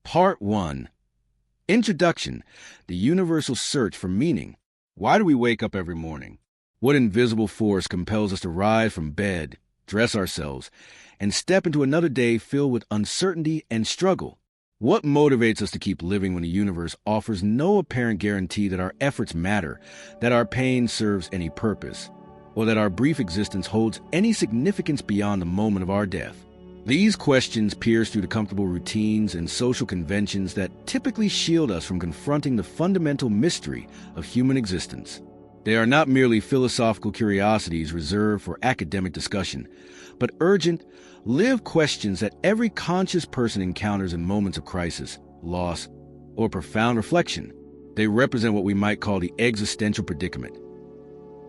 Part 1. Introduction: The Universal Search for Meaning. Why do we wake up every morning? What invisible force compels us to rise from bed, dress ourselves, and step into another day filled with uncertainty and struggle? What motivates us to keep living when the universe offers no apparent guarantee that our efforts matter, that our pain serves any purpose, or that our brief existence holds any significance beyond the moment of our death? These questions pierce through the comfortable routines and social conventions that typically shield us from confronting the fundamental mystery of human existence. They are not merely philosophical curiosities reserved for academic discussion, but urgent, lived questions that every conscious person encounters in moments of crisis, loss, or profound reflection. They represent what we might call the existential predicament.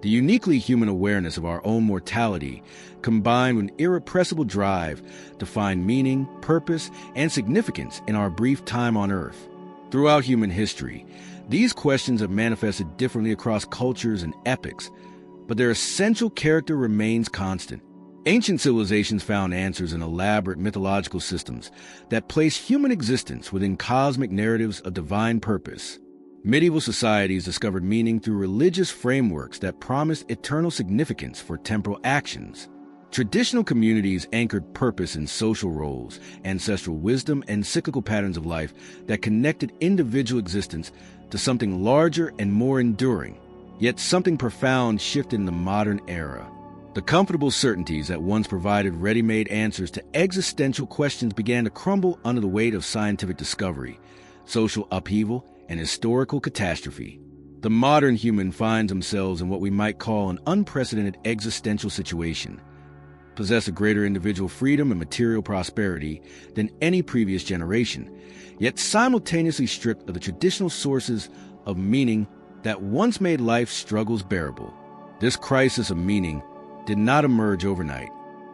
The uniquely human awareness of our own mortality, combined with an irrepressible drive to find meaning, purpose, and significance in our brief time on Earth. Throughout human history, these questions have manifested differently across cultures and epochs, but their essential character remains constant. Ancient civilizations found answers in elaborate mythological systems that place human existence within cosmic narratives of divine purpose. Medieval societies discovered meaning through religious frameworks that promised eternal significance for temporal actions. Traditional communities anchored purpose in social roles, ancestral wisdom, and cyclical patterns of life that connected individual existence to something larger and more enduring. Yet something profound shifted in the modern era. The comfortable certainties that once provided ready-made answers to existential questions began to crumble under the weight of scientific discovery, social upheaval, and historical catastrophe. The modern human finds themselves in what we might call an unprecedented existential situation, possess a greater individual freedom and material prosperity than any previous generation, yet simultaneously stripped of the traditional sources of meaning that once made life's struggles bearable. This crisis of meaning did not emerge overnight.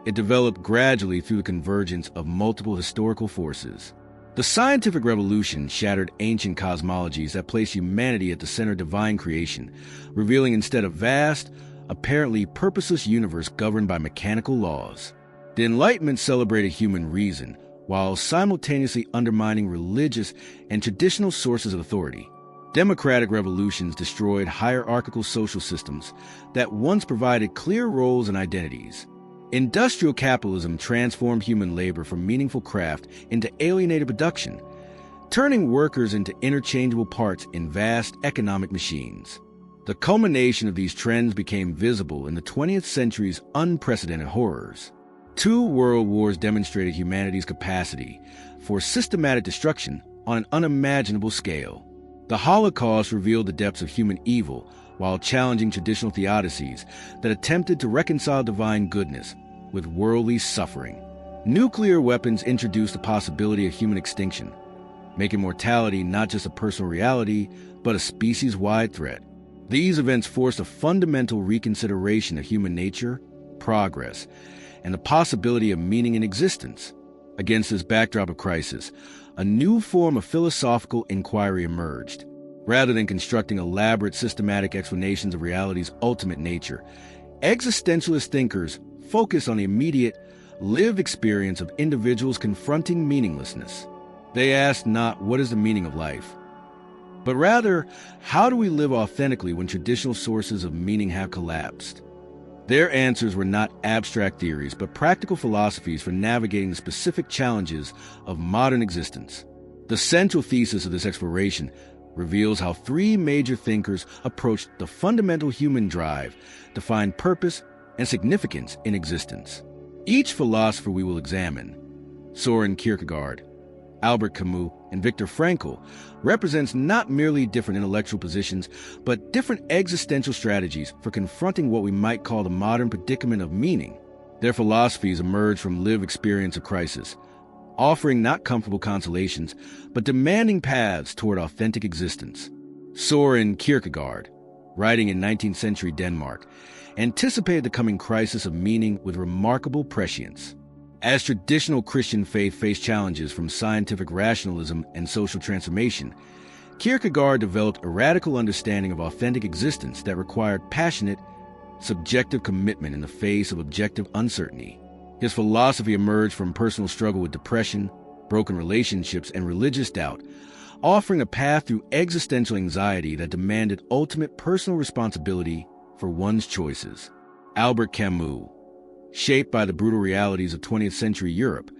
It developed gradually through the convergence of multiple historical forces. The scientific revolution shattered ancient cosmologies that placed humanity at the center of divine creation, revealing instead a vast, apparently purposeless universe governed by mechanical laws. The Enlightenment celebrated human reason, while simultaneously undermining religious and traditional sources of authority. Democratic revolutions destroyed hierarchical social systems that once provided clear roles and identities. Industrial capitalism transformed human labor from meaningful craft into alienated production, turning workers into interchangeable parts in vast economic machines. The culmination of these trends became visible in the 20th century's unprecedented horrors. 2 world wars demonstrated humanity's capacity for systematic destruction on an unimaginable scale. The Holocaust revealed the depths of human evil while challenging traditional theodicies that attempted to reconcile divine goodness with worldly suffering. Nuclear weapons introduced the possibility of human extinction, making mortality not just a personal reality, but a species-wide threat. These events forced a fundamental reconsideration of human nature, progress, and the possibility of meaning in existence. Against this backdrop of crisis, a new form of philosophical inquiry emerged. Rather than constructing elaborate systematic explanations of reality's ultimate nature, existentialist thinkers focus on the immediate, lived experience of individuals confronting meaninglessness. They ask not what is the meaning of life, but rather, how do we live authentically when traditional sources of meaning have collapsed? Their answers were not abstract theories, but practical philosophies for navigating the specific challenges of modern existence. The central thesis of this exploration reveals how 3 major thinkers approached the fundamental human drive to find purpose and significance in existence. Each philosopher we will examine, Soren Kierkegaard, Albert Camus, and Viktor Frankl, represents not merely different intellectual positions, but different existential strategies for confronting what we might call the modern predicament of meaning. Their philosophies emerge from lived experience of crisis, offering not comfortable consolations, but demanding paths toward authentic existence. Soren Kierkegaard, writing in 19th century Denmark, anticipated the coming crisis of meaning with remarkable prescience. As traditional Christian faith faced challenges from scientific rationalism and social transformation, Kierkegaard developed a radical understanding of authentic existence that required passionate, subjective commitment in the face of objective uncertainty. His philosophy emerged from personal struggle with depression, broken relationships, and religious doubt, offering a path through existential anxiety that demanded ultimate personal responsibility for one's choices. Albert Camus, shaped by the brutal realities of 20th century Europe,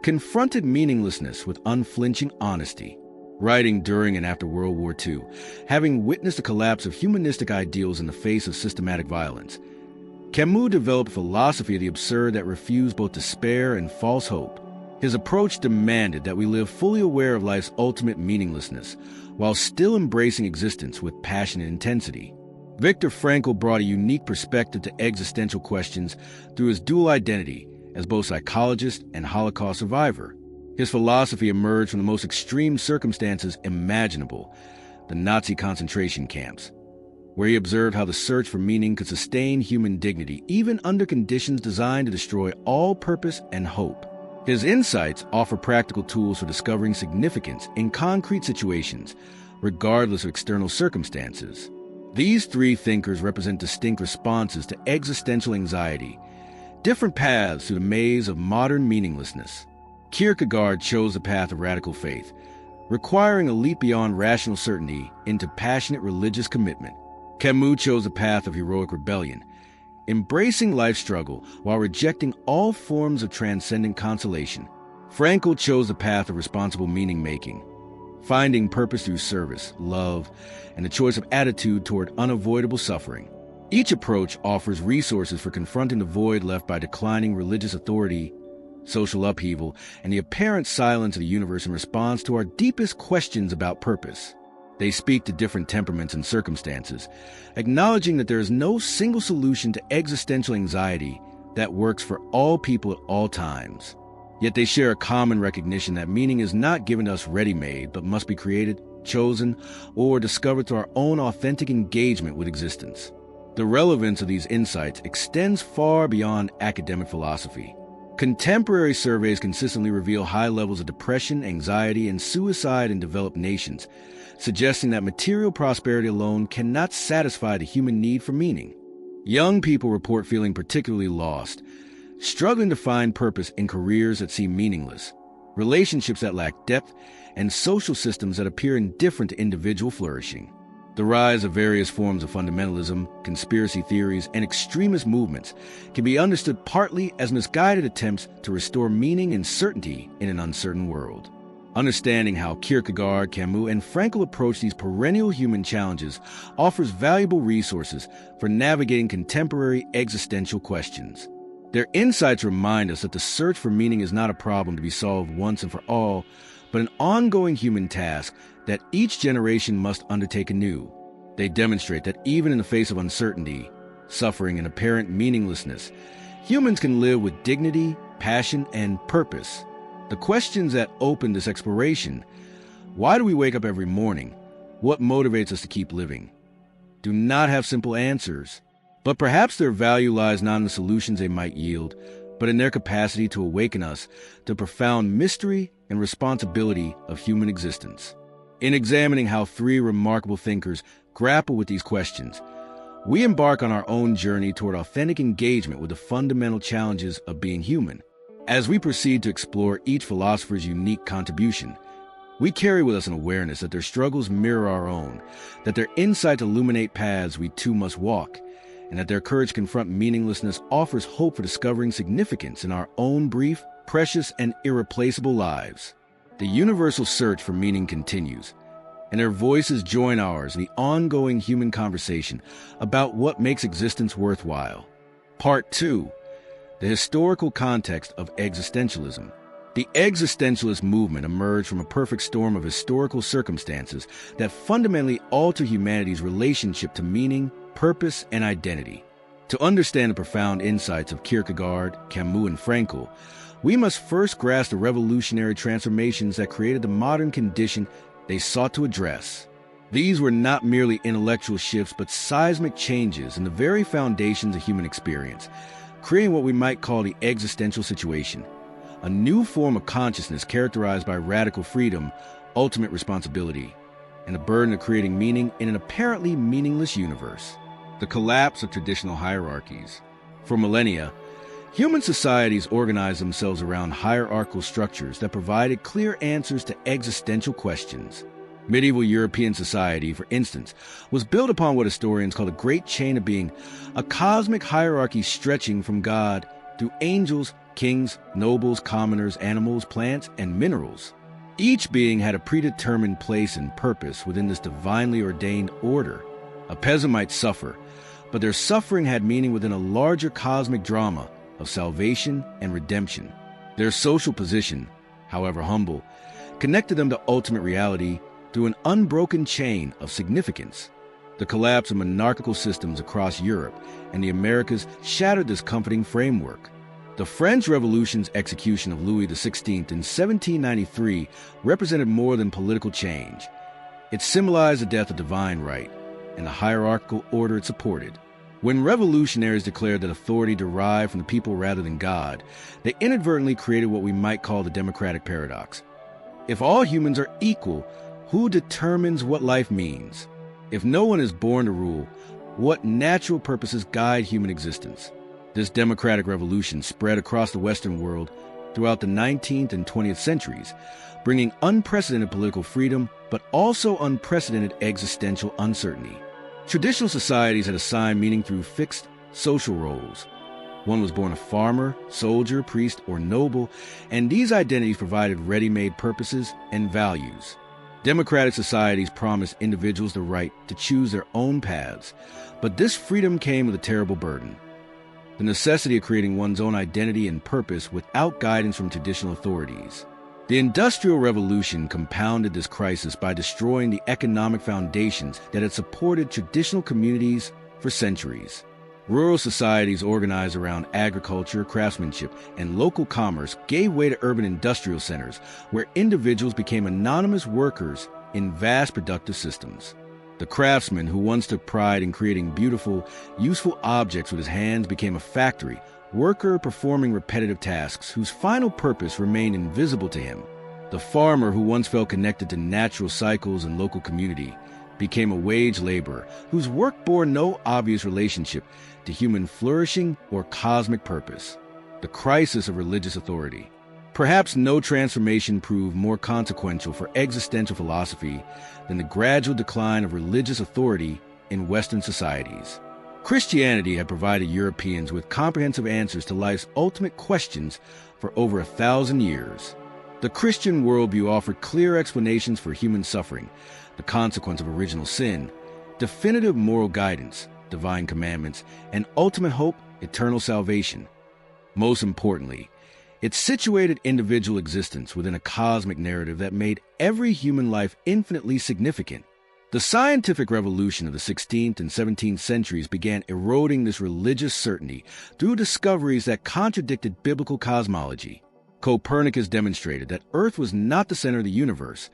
confronted meaninglessness with unflinching honesty. Writing during and after World War II, having witnessed the collapse of humanistic ideals in the face of systematic violence, Camus developed a philosophy of the absurd that refused both despair and false hope. His approach demanded that we live fully aware of life's ultimate meaninglessness, while still embracing existence with passion and intensity. Viktor Frankl brought a unique perspective to existential questions through his dual identity as both psychologist and Holocaust survivor. His philosophy emerged from the most extreme circumstances imaginable, the Nazi concentration camps, where he observed how the search for meaning could sustain human dignity even under conditions designed to destroy all purpose and hope. His insights offer practical tools for discovering significance in concrete situations, regardless of external circumstances. These three thinkers represent distinct responses to existential anxiety, different paths through the maze of modern meaninglessness. Kierkegaard chose the path of radical faith, requiring a leap beyond rational certainty into passionate religious commitment. Camus chose a path of heroic rebellion, embracing life's struggle while rejecting all forms of transcendent consolation. Frankl chose the path of responsible meaning-making, finding purpose through service, love, and a choice of attitude toward unavoidable suffering. Each approach offers resources for confronting the void left by declining religious authority, social upheaval, and the apparent silence of the universe in response to our deepest questions about purpose. They speak to different temperaments and circumstances, acknowledging that there is no single solution to existential anxiety that works for all people at all times. Yet they share a common recognition that meaning is not given to us ready-made, but must be created, chosen, or discovered through our own authentic engagement with existence. The relevance of these insights extends far beyond academic philosophy. Contemporary surveys consistently reveal high levels of depression, anxiety, and suicide in developed nations, suggesting that material prosperity alone cannot satisfy the human need for meaning. Young people report feeling particularly lost, struggling to find purpose in careers that seem meaningless, relationships that lack depth, and social systems that appear indifferent to individual flourishing. The rise of various forms of fundamentalism, conspiracy theories, and extremist movements can be understood partly as misguided attempts to restore meaning and certainty in an uncertain world. Understanding how Kierkegaard, Camus, and Frankl approach these perennial human challenges offers valuable resources for navigating contemporary existential questions. Their insights remind us that the search for meaning is not a problem to be solved once and for all, but an ongoing human task that each generation must undertake anew. They demonstrate that even in the face of uncertainty, suffering, and apparent meaninglessness, humans can live with dignity, passion, and purpose. The questions that open this exploration: why do we wake up every morning? What motivates us to keep living? Do not have simple answers, but perhaps their value lies not in the solutions they might yield, but in their capacity to awaken us to profound mystery and responsibility of human existence. In examining how three remarkable thinkers grapple with these questions, we embark on our own journey toward authentic engagement with the fundamental challenges of being human. As we proceed to explore each philosopher's unique contribution, we carry with us an awareness that their struggles mirror our own, that their insights illuminate paths we too must walk, and that their courage to confront meaninglessness offers hope for discovering significance in our own brief, precious, and irreplaceable lives. The universal search for meaning continues, and their voices join ours in the ongoing human conversation about what makes existence worthwhile. Part 2. The historical context of existentialism. The existentialist movement emerged from a perfect storm of historical circumstances that fundamentally alter humanity's relationship to meaning, purpose, and identity. To understand the profound insights of Kierkegaard, Camus, and Frankl, we must first grasp the revolutionary transformations that created the modern condition they sought to address. These were not merely intellectual shifts, but seismic changes in the very foundations of human experience, creating what we might call the existential situation, a new form of consciousness characterized by radical freedom, ultimate responsibility, and the burden of creating meaning in an apparently meaningless universe. The collapse of traditional hierarchies. For millennia, Human societies organized themselves around hierarchical structures that provided clear answers to existential questions. Medieval European society, for instance, was built upon what historians call the Great Chain of Being, a cosmic hierarchy stretching from God through angels, kings, nobles, commoners, animals, plants, and minerals. Each being had a predetermined place and purpose within this divinely ordained order. A peasant might suffer, but their suffering had meaning within a larger cosmic drama of salvation and redemption. Their social position, however humble, connected them to ultimate reality through an unbroken chain of significance. The collapse of monarchical systems across Europe and the Americas shattered this comforting framework. The French Revolution's execution of Louis XVI in 1793 represented more than political change. It symbolized the death of divine right and the hierarchical order it supported. When revolutionaries declared that authority derived from the people rather than God, they inadvertently created what we might call the democratic paradox. If all humans are equal, who determines what life means? If no one is born to rule, what natural purposes guide human existence? This democratic revolution spread across the Western world throughout the 19th and 20th centuries, bringing unprecedented political freedom, but also unprecedented existential uncertainty. Traditional societies had assigned meaning through fixed social roles. One was born a farmer, soldier, priest, or noble, and these identities provided ready-made purposes and values. Democratic societies promised individuals the right to choose their own paths, but this freedom came with a terrible burden: the necessity of creating one's own identity and purpose without guidance from traditional authorities. The Industrial Revolution compounded this crisis by destroying the economic foundations that had supported traditional communities for centuries. Rural societies organized around agriculture, craftsmanship, and local commerce gave way to urban industrial centers, where individuals became anonymous workers in vast productive systems. The craftsman who once took pride in creating beautiful, useful objects with his hands became a factory worker performing repetitive tasks whose final purpose remained invisible to him. The farmer who once felt connected to natural cycles and local community became a wage laborer whose work bore no obvious relationship to human flourishing or cosmic purpose. The crisis of religious authority. Perhaps no transformation proved more consequential for existential philosophy than the gradual decline of religious authority in Western societies. Christianity had provided Europeans with comprehensive answers to life's ultimate questions for over 1,000 years. The Christian worldview offered clear explanations for human suffering, the consequence of original sin, definitive moral guidance, divine commandments, and ultimate hope, eternal salvation. Most importantly, it situated individual existence within a cosmic narrative that made every human life infinitely significant. The scientific revolution of the 16th and 17th centuries began eroding this religious certainty through discoveries that contradicted biblical cosmology. Copernicus demonstrated that Earth was not the center of the universe.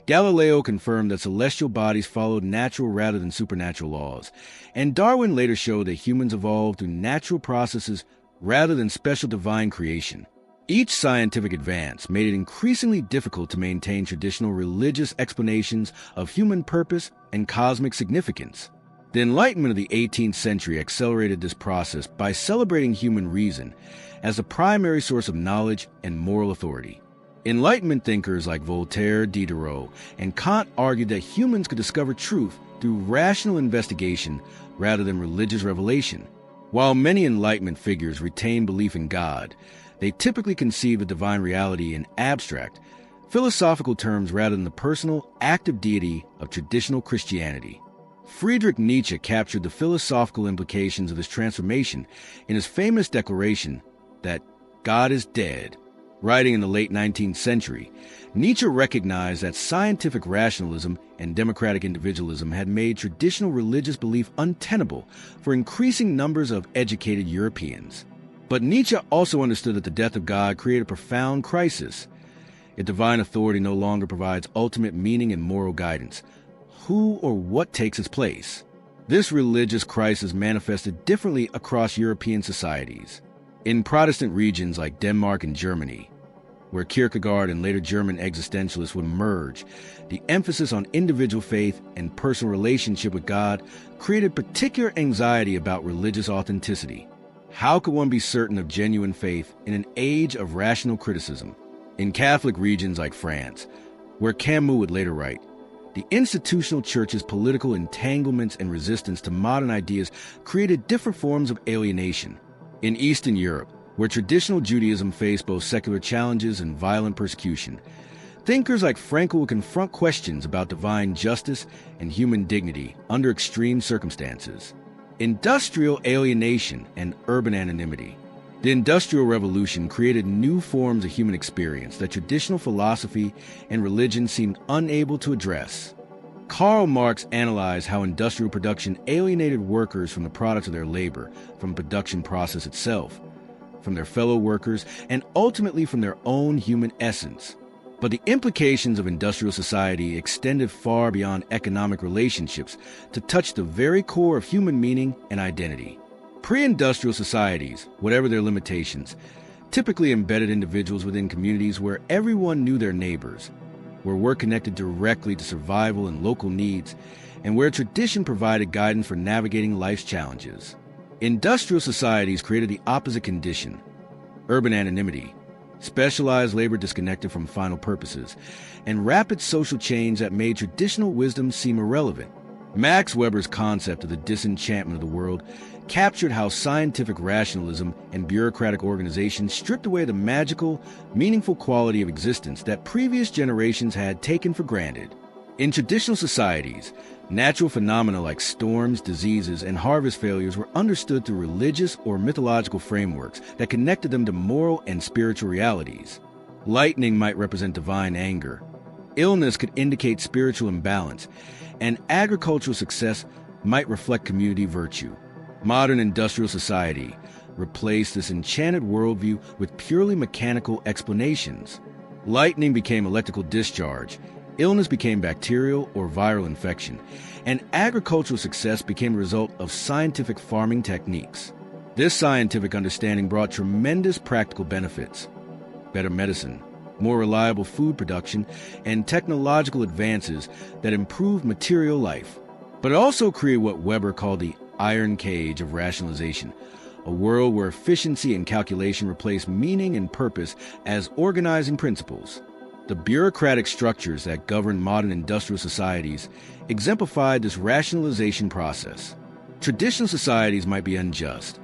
Galileo confirmed that celestial bodies followed natural rather than supernatural laws. And Darwin later showed that humans evolved through natural processes rather than special divine creation. Each scientific advance made it increasingly difficult to maintain traditional religious explanations of human purpose and cosmic significance. The Enlightenment of the 18th century accelerated this process by celebrating human reason as the primary source of knowledge and moral authority. Enlightenment thinkers like Voltaire, Diderot, and Kant argued that humans could discover truth through rational investigation rather than religious revelation. While many Enlightenment figures retained belief in God, they typically conceived of divine reality in abstract, philosophical terms rather than the personal, active deity of traditional Christianity. Friedrich Nietzsche captured the philosophical implications of this transformation in his famous declaration that God is dead. Writing in the late 19th century, Nietzsche recognized that scientific rationalism and democratic individualism had made traditional religious belief untenable for increasing numbers of educated Europeans. But Nietzsche also understood that the death of God created a profound crisis. If divine authority no longer provides ultimate meaning and moral guidance, who or what takes its place? This religious crisis manifested differently across European societies. In Protestant regions like Denmark and Germany, where Kierkegaard and later German existentialists would emerge, the emphasis on individual faith and personal relationship with God created particular anxiety about religious authenticity. How could one be certain of genuine faith in an age of rational criticism? In Catholic regions like France, where Camus would later write, the institutional church's political entanglements and resistance to modern ideas created different forms of alienation. In Eastern Europe, where traditional Judaism faced both secular challenges and violent persecution, thinkers like Frankl would confront questions about divine justice and human dignity under extreme circumstances. Industrial alienation and urban anonymity. The Industrial Revolution created new forms of human experience that traditional philosophy and religion seemed unable to address. Karl Marx analyzed how industrial production alienated workers from the products of their labor, from the production process itself, from their fellow workers, and ultimately from their own human essence. But the implications of industrial society extended far beyond economic relationships to touch the very core of human meaning and identity. Pre-industrial societies, whatever their limitations, typically embedded individuals within communities where everyone knew their neighbors, where work connected directly to survival and local needs, and where tradition provided guidance for navigating life's challenges. Industrial societies created the opposite condition: urban anonymity, specialized labor disconnected from final purposes, and rapid social change that made traditional wisdom seem irrelevant. Max Weber's concept of the disenchantment of the world captured how scientific rationalism and bureaucratic organization stripped away the magical, meaningful quality of existence that previous generations had taken for granted. In traditional societies, natural phenomena like storms, diseases, and harvest failures were understood through religious or mythological frameworks that connected them to moral and spiritual realities. Lightning might represent divine anger. Illness could indicate spiritual imbalance, and agricultural success might reflect community virtue. Modern industrial society replaced this enchanted worldview with purely mechanical explanations. Lightning became electrical discharge, illness became bacterial or viral infection, and agricultural success became a result of scientific farming techniques. This scientific understanding brought tremendous practical benefits: better medicine, more reliable food production, and technological advances that improved material life. But it also created what Weber called the iron cage of rationalization, a world where efficiency and calculation replaced meaning and purpose as organizing principles. The bureaucratic structures that govern modern industrial societies exemplified this rationalization process. Traditional societies might be unjust,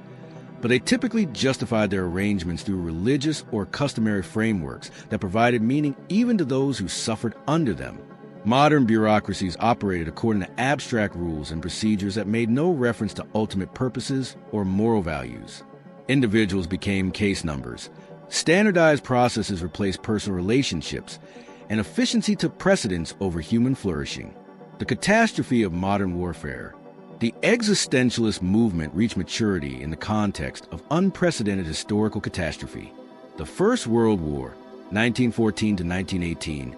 but they typically justified their arrangements through religious or customary frameworks that provided meaning even to those who suffered under them. Modern bureaucracies operated according to abstract rules and procedures that made no reference to ultimate purposes or moral values. Individuals became case numbers. Standardized processes replaced personal relationships, and efficiency took precedence over human flourishing. The catastrophe of modern warfare. The existentialist movement reached maturity in the context of unprecedented historical catastrophe. The First World War, 1914 to 1918,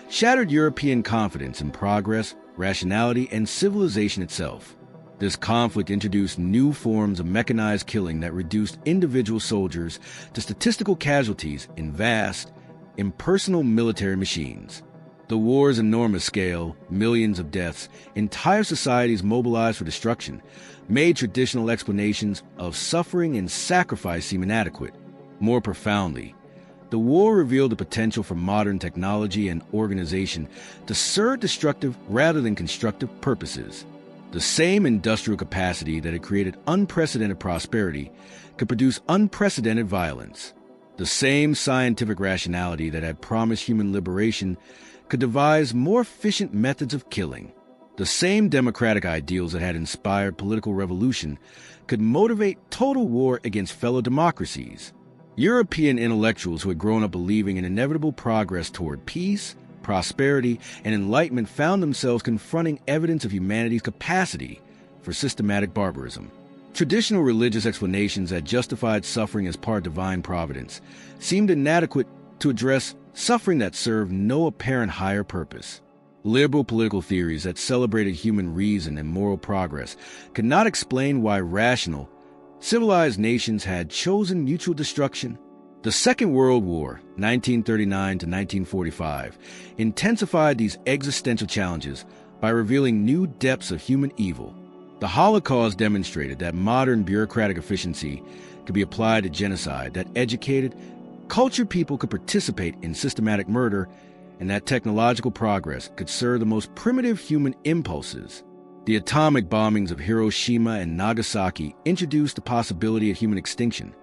shattered European confidence in progress, rationality, and civilization itself. This conflict introduced new forms of mechanized killing that reduced individual soldiers to statistical casualties in vast, impersonal military machines. The war's enormous scale, millions of deaths, entire societies mobilized for destruction, made traditional explanations of suffering and sacrifice seem inadequate. More profoundly, the war revealed the potential for modern technology and organization to serve destructive rather than constructive purposes. The same industrial capacity that had created unprecedented prosperity could produce unprecedented violence. The same scientific rationality that had promised human liberation could devise more efficient methods of killing. The same democratic ideals that had inspired political revolution could motivate total war against fellow democracies. European intellectuals who had grown up believing in inevitable progress toward peace, prosperity, and enlightenment found themselves confronting evidence of humanity's capacity for systematic barbarism. Traditional religious explanations that justified suffering as part of divine providence seemed inadequate to address suffering that served no apparent higher purpose. Liberal political theories that celebrated human reason and moral progress could not explain why rational, civilized nations had chosen mutual destruction. The Second World War, 1939 to 1945, intensified these existential challenges by revealing new depths of human evil. The Holocaust demonstrated that modern bureaucratic efficiency could be applied to genocide, that educated, cultured people could participate in systematic murder, and that technological progress could serve the most primitive human impulses. The atomic bombings of Hiroshima and Nagasaki introduced the possibility of human extinction,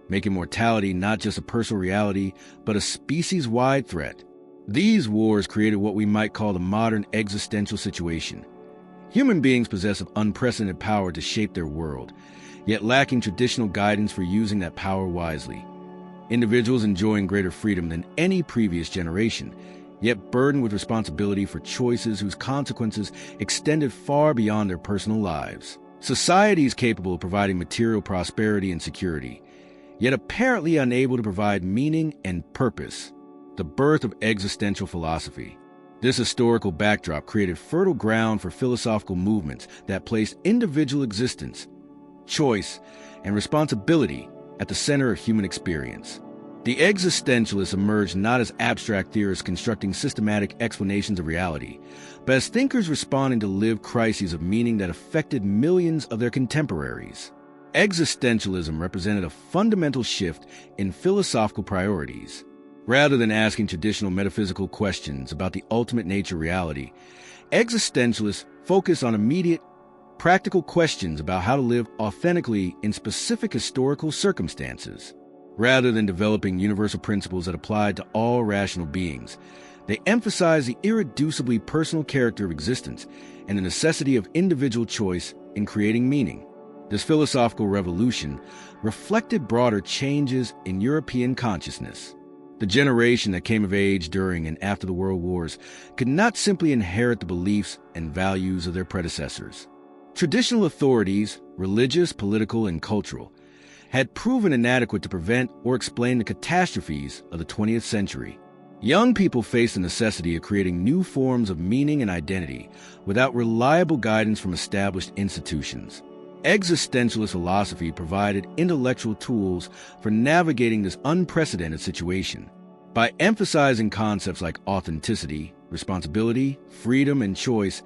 making mortality not just a personal reality, but a species-wide threat. These wars created what we might call the modern existential situation. Human beings possess an unprecedented power to shape their world, yet lacking traditional guidance for using that power wisely. Individuals enjoying greater freedom than any previous generation, yet burdened with responsibility for choices whose consequences extended far beyond their personal lives. Societies capable of providing material prosperity and security, yet apparently unable to provide meaning and purpose. The birth of existential philosophy. This historical backdrop created fertile ground for philosophical movements that placed individual existence, choice, and responsibility at the center of human experience. The existentialists emerged not as abstract theorists constructing systematic explanations of reality, but as thinkers responding to lived crises of meaning that affected millions of their contemporaries. Existentialism represented a fundamental shift in philosophical priorities. Rather than asking traditional metaphysical questions about the ultimate nature of reality, existentialists focus on immediate, practical questions about how to live authentically in specific historical circumstances. Rather than developing universal principles that applied to all rational beings, they emphasize the irreducibly personal character of existence and the necessity of individual choice in creating meaning. This philosophical revolution reflected broader changes in European consciousness. The generation that came of age during and after the World Wars could not simply inherit the beliefs and values of their predecessors. Traditional authorities, religious, political, and cultural, had proven inadequate to prevent or explain the catastrophes of the 20th century. Young people faced the necessity of creating new forms of meaning and identity without reliable guidance from established institutions. Existentialist philosophy provided intellectual tools for navigating this unprecedented situation. By emphasizing concepts like authenticity, responsibility, freedom, and choice,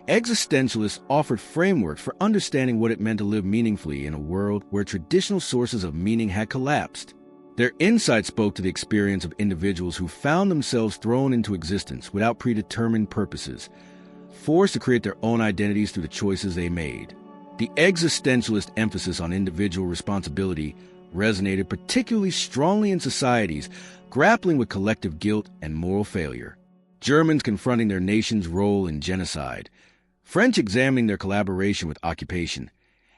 existentialists offered frameworks for understanding what it meant to live meaningfully in a world where traditional sources of meaning had collapsed. Their insights spoke to the experience of individuals who found themselves thrown into existence without predetermined purposes, forced to create their own identities through the choices they made. The existentialist emphasis on individual responsibility resonated particularly strongly in societies grappling with collective guilt and moral failure. Germans confronting their nation's role in genocide, French examining their collaboration with occupation,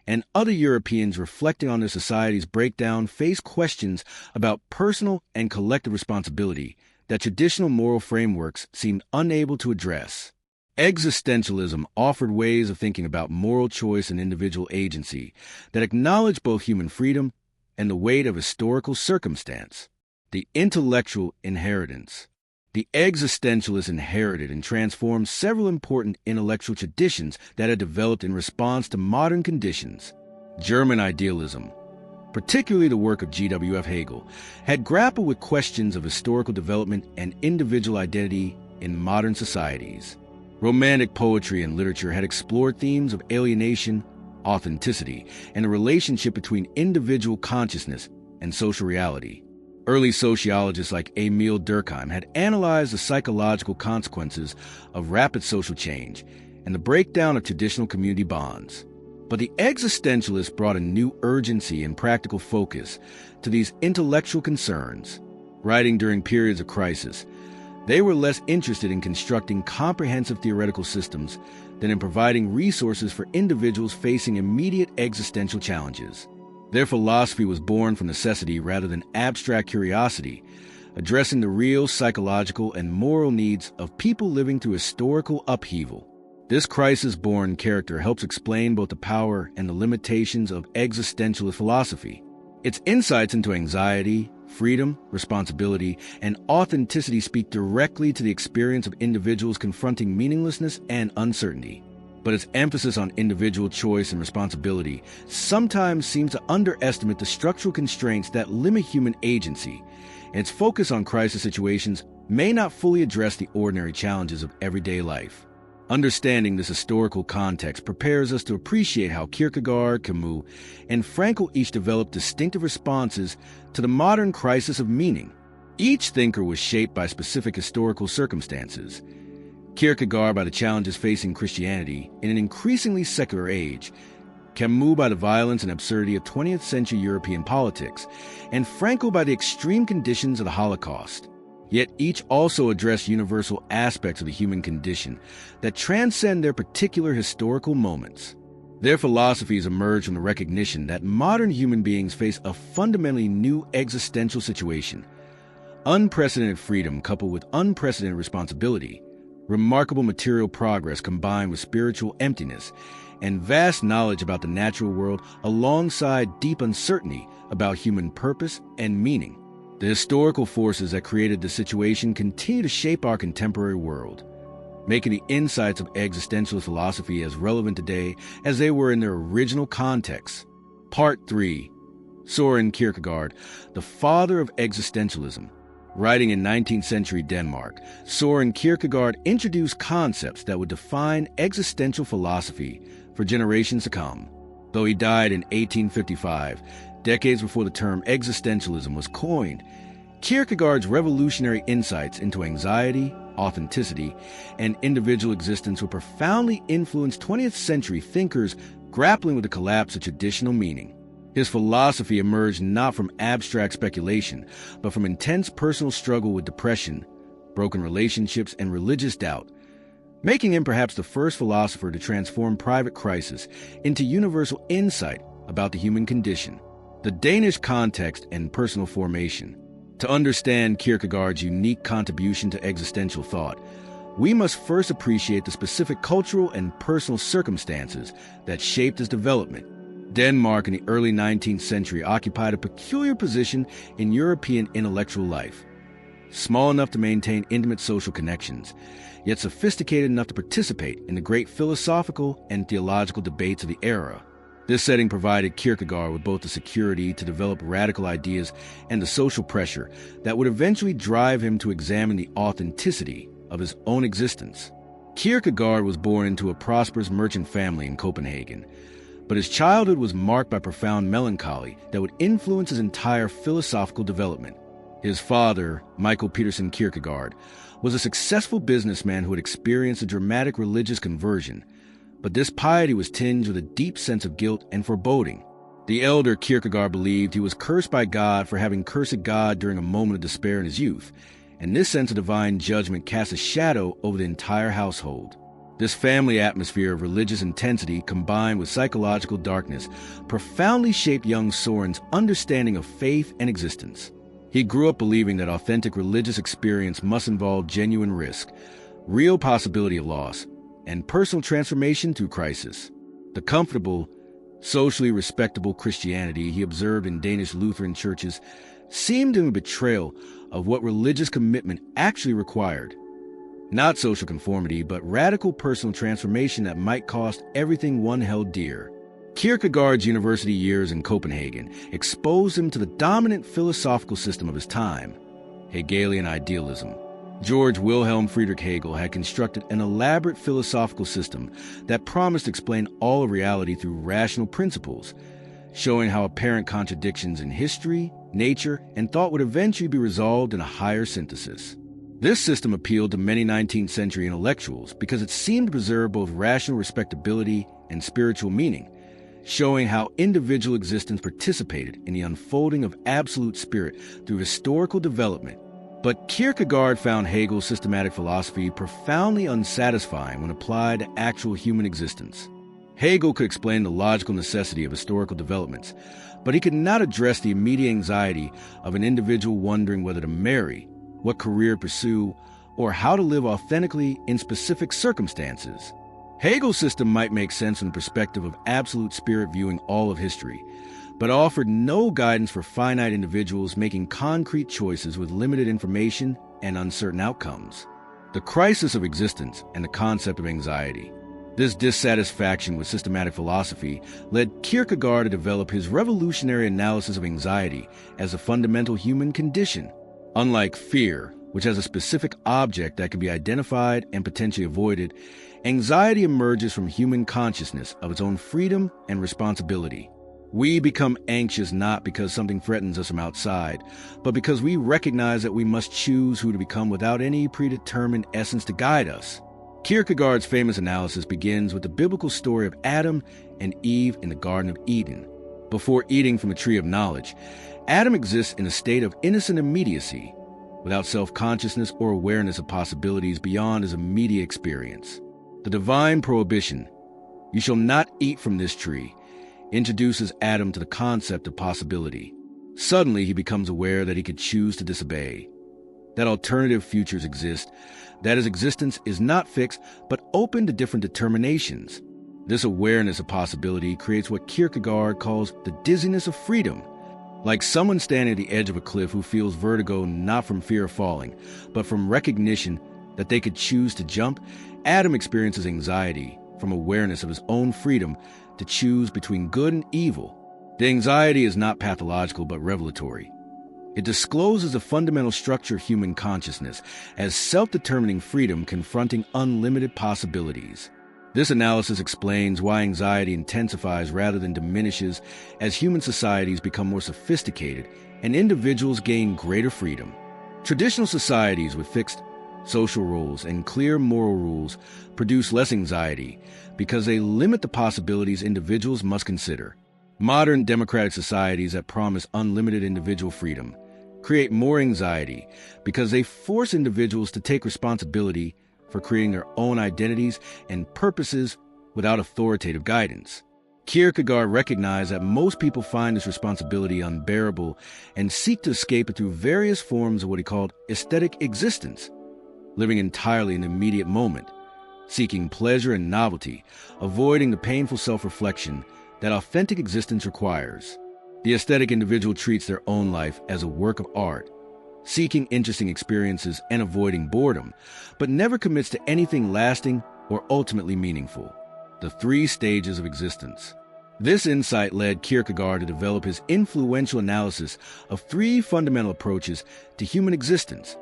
and other Europeans reflecting on their society's breakdown faced questions about personal and collective responsibility that traditional moral frameworks seemed unable to address. Existentialism offered ways of thinking about moral choice and individual agency that acknowledged both human freedom and the weight of historical circumstance. The intellectual inheritance. The existentialists inherited and transformed several important intellectual traditions that had developed in response to modern conditions. German idealism, particularly the work of G.W.F. Hegel, had grappled with questions of historical development and individual identity in modern societies. Romantic poetry and literature had explored themes of alienation, authenticity, and the relationship between individual consciousness and social reality. Early sociologists like Emil Durkheim had analyzed the psychological consequences of rapid social change and the breakdown of traditional community bonds. But the existentialists brought a new urgency and practical focus to these intellectual concerns. Writing during periods of crisis, they were less interested in constructing comprehensive theoretical systems than in providing resources for individuals facing immediate existential challenges. Their philosophy was born from necessity rather than abstract curiosity, addressing the real psychological and moral needs of people living through historical upheaval. This crisis-born character helps explain both the power and the limitations of existentialist philosophy. Its insights into anxiety, freedom, responsibility, and authenticity speak directly to the experience of individuals confronting meaninglessness and uncertainty. But its emphasis on individual choice and responsibility sometimes seems to underestimate the structural constraints that limit human agency, and its focus on crisis situations may not fully address the ordinary challenges of everyday life. Understanding this historical context prepares us to appreciate how Kierkegaard, Camus, and Frankl each developed distinctive responses to the modern crisis of meaning. Each thinker was shaped by specific historical circumstances. Kierkegaard by the challenges facing Christianity in an increasingly secular age, Camus by the violence and absurdity of 20th century European politics, and Frankl by the extreme conditions of the Holocaust. Yet each also addressed universal aspects of the human condition that transcend their particular historical moments. Their philosophies emerge from the recognition that modern human beings face a fundamentally new existential situation. Unprecedented freedom coupled with unprecedented responsibility, remarkable material progress combined with spiritual emptiness, and vast knowledge about the natural world alongside deep uncertainty about human purpose and meaning. The historical forces that created the situation continue to shape our contemporary world, making the insights of existentialist philosophy as relevant today as they were in their original context. Part 3. Søren Kierkegaard, the father of existentialism. Writing in 19th century Denmark, Søren Kierkegaard introduced concepts that would define existential philosophy for generations to come. Though he died in 1855, decades before the term existentialism was coined, Kierkegaard's revolutionary insights into anxiety, authenticity, and individual existence would profoundly influence 20th century thinkers grappling with the collapse of traditional meaning. His philosophy emerged not from abstract speculation, but from intense personal struggle with depression, broken relationships, and religious doubt, making him perhaps the first philosopher to transform private crisis into universal insight about the human condition. The Danish context and personal formation. To understand Kierkegaard's unique contribution to existential thought, we must first appreciate the specific cultural and personal circumstances that shaped his development. Denmark in the early 19th century occupied a peculiar position in European intellectual life. Small enough to maintain intimate social connections, yet sophisticated enough to participate in the great philosophical and theological debates of the era. This setting provided Kierkegaard with both the security to develop radical ideas and the social pressure that would eventually drive him to examine the authenticity of his own existence. Kierkegaard was born into a prosperous merchant family in Copenhagen, but his childhood was marked by profound melancholy that would influence his entire philosophical development. His father, Michael Peterson Kierkegaard, was a successful businessman who had experienced a dramatic religious conversion, but this piety was tinged with a deep sense of guilt and foreboding. The elder Kierkegaard believed he was cursed by God for having cursed God during a moment of despair in his youth, and this sense of divine judgment cast a shadow over the entire household. This family atmosphere of religious intensity combined with psychological darkness profoundly shaped young Søren's understanding of faith and existence. He grew up believing that authentic religious experience must involve genuine risk, real possibility of loss, and personal transformation through crisis. The comfortable, socially respectable Christianity he observed in Danish Lutheran churches seemed to be a betrayal of what religious commitment actually required. Not social conformity, but radical personal transformation that might cost everything one held dear. Kierkegaard's university years in Copenhagen exposed him to the dominant philosophical system of his time, Hegelian idealism. George Wilhelm Friedrich Hegel had constructed an elaborate philosophical system that promised to explain all of reality through rational principles, showing how apparent contradictions in history, nature, and thought would eventually be resolved in a higher synthesis. This system appealed to many 19th century intellectuals because it seemed to preserve both rational respectability and spiritual meaning, showing how individual existence participated in the unfolding of absolute spirit through historical development. But Kierkegaard found Hegel's systematic philosophy profoundly unsatisfying when applied to actual human existence. Hegel could explain the logical necessity of historical developments, but he could not address the immediate anxiety of an individual wondering whether to marry, what career to pursue, or how to live authentically in specific circumstances. Hegel's system might make sense from the perspective of absolute spirit viewing all of history, but offered no guidance for finite individuals making concrete choices with limited information and uncertain outcomes. The crisis of existence and the concept of anxiety. This dissatisfaction with systematic philosophy led Kierkegaard to develop his revolutionary analysis of anxiety as a fundamental human condition. Unlike fear, which has a specific object that can be identified and potentially avoided, anxiety emerges from human consciousness of its own freedom and responsibility. We become anxious not because something threatens us from outside, but because we recognize that we must choose who to become without any predetermined essence to guide us. Kierkegaard's famous analysis begins with the biblical story of Adam and Eve in the Garden of Eden. Before eating from the tree of knowledge, Adam exists in a state of innocent immediacy, without self-consciousness or awareness of possibilities beyond his immediate experience. The divine prohibition, "You shall not eat from this tree," introduces Adam to the concept of possibility. Suddenly, he becomes aware that he could choose to disobey, that alternative futures exist, that his existence is not fixed but open to different determinations. This awareness of possibility creates what Kierkegaard calls the dizziness of freedom. Like someone standing at the edge of a cliff who feels vertigo not from fear of falling, but from recognition that they could choose to jump, Adam experiences anxiety from awareness of his own freedom to choose between good and evil. The anxiety is not pathological but revelatory. It discloses the fundamental structure of human consciousness as self-determining freedom confronting unlimited possibilities. This analysis explains why anxiety intensifies rather than diminishes as human societies become more sophisticated and individuals gain greater freedom. Traditional societies with fixed social roles and clear moral rules produce less anxiety because they limit the possibilities individuals must consider. Modern democratic societies that promise unlimited individual freedom create more anxiety because they force individuals to take responsibility for creating their own identities and purposes without authoritative guidance. Kierkegaard recognized that most people find this responsibility unbearable and seek to escape it through various forms of what he called aesthetic existence, living entirely in the immediate moment, seeking pleasure and novelty, avoiding the painful self-reflection that authentic existence requires. The aesthetic individual treats their own life as a work of art, seeking interesting experiences and avoiding boredom, but never commits to anything lasting or ultimately meaningful. The 3 stages of existence. This insight led Kierkegaard to develop his influential analysis of 3 fundamental approaches to human existence: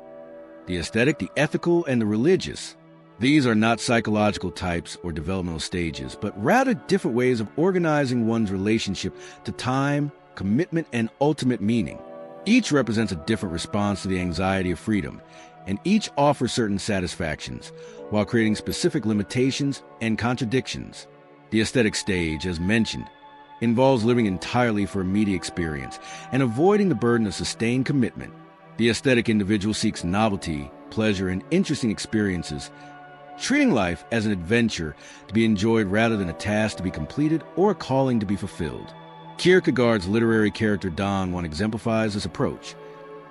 the aesthetic, the ethical, and the religious. These are not psychological types or developmental stages, but rather different ways of organizing one's relationship to time, commitment, and ultimate meaning. Each represents a different response to the anxiety of freedom, and each offers certain satisfactions, while creating specific limitations and contradictions. The aesthetic stage, as mentioned, involves living entirely for immediate experience and avoiding the burden of sustained commitment. The aesthetic individual seeks novelty, pleasure, and interesting experiences, treating life as an adventure to be enjoyed rather than a task to be completed or a calling to be fulfilled. Kierkegaard's literary character Don Juan exemplifies this approach,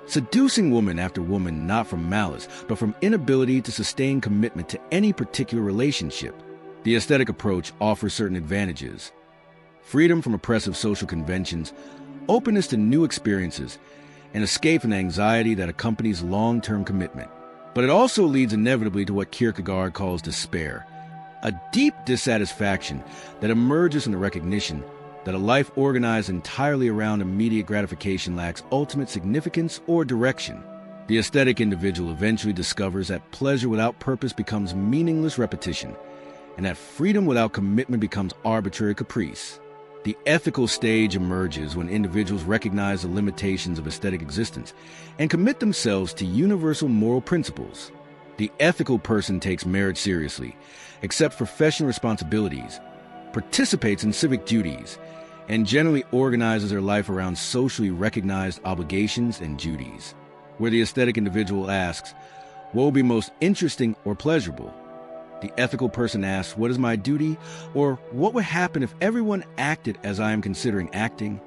seducing woman after woman not from malice, but from inability to sustain commitment to any particular relationship. The aesthetic approach offers certain advantages: freedom from oppressive social conventions, openness to new experiences, and escape from the anxiety that accompanies long-term commitment. But it also leads inevitably to what Kierkegaard calls despair, a deep dissatisfaction that emerges from the recognition that a life organized entirely around immediate gratification lacks ultimate significance or direction. The aesthetic individual eventually discovers that pleasure without purpose becomes meaningless repetition, and that freedom without commitment becomes arbitrary caprice. The ethical stage emerges when individuals recognize the limitations of aesthetic existence and commit themselves to universal moral principles. The ethical person takes marriage seriously, accepts professional responsibilities, participates in civic duties, and generally organizes their life around socially recognized obligations and duties. Where the aesthetic individual asks, what will be most interesting or pleasurable? The ethical person asks, what is my duty? Or what would happen if everyone acted as I am considering acting?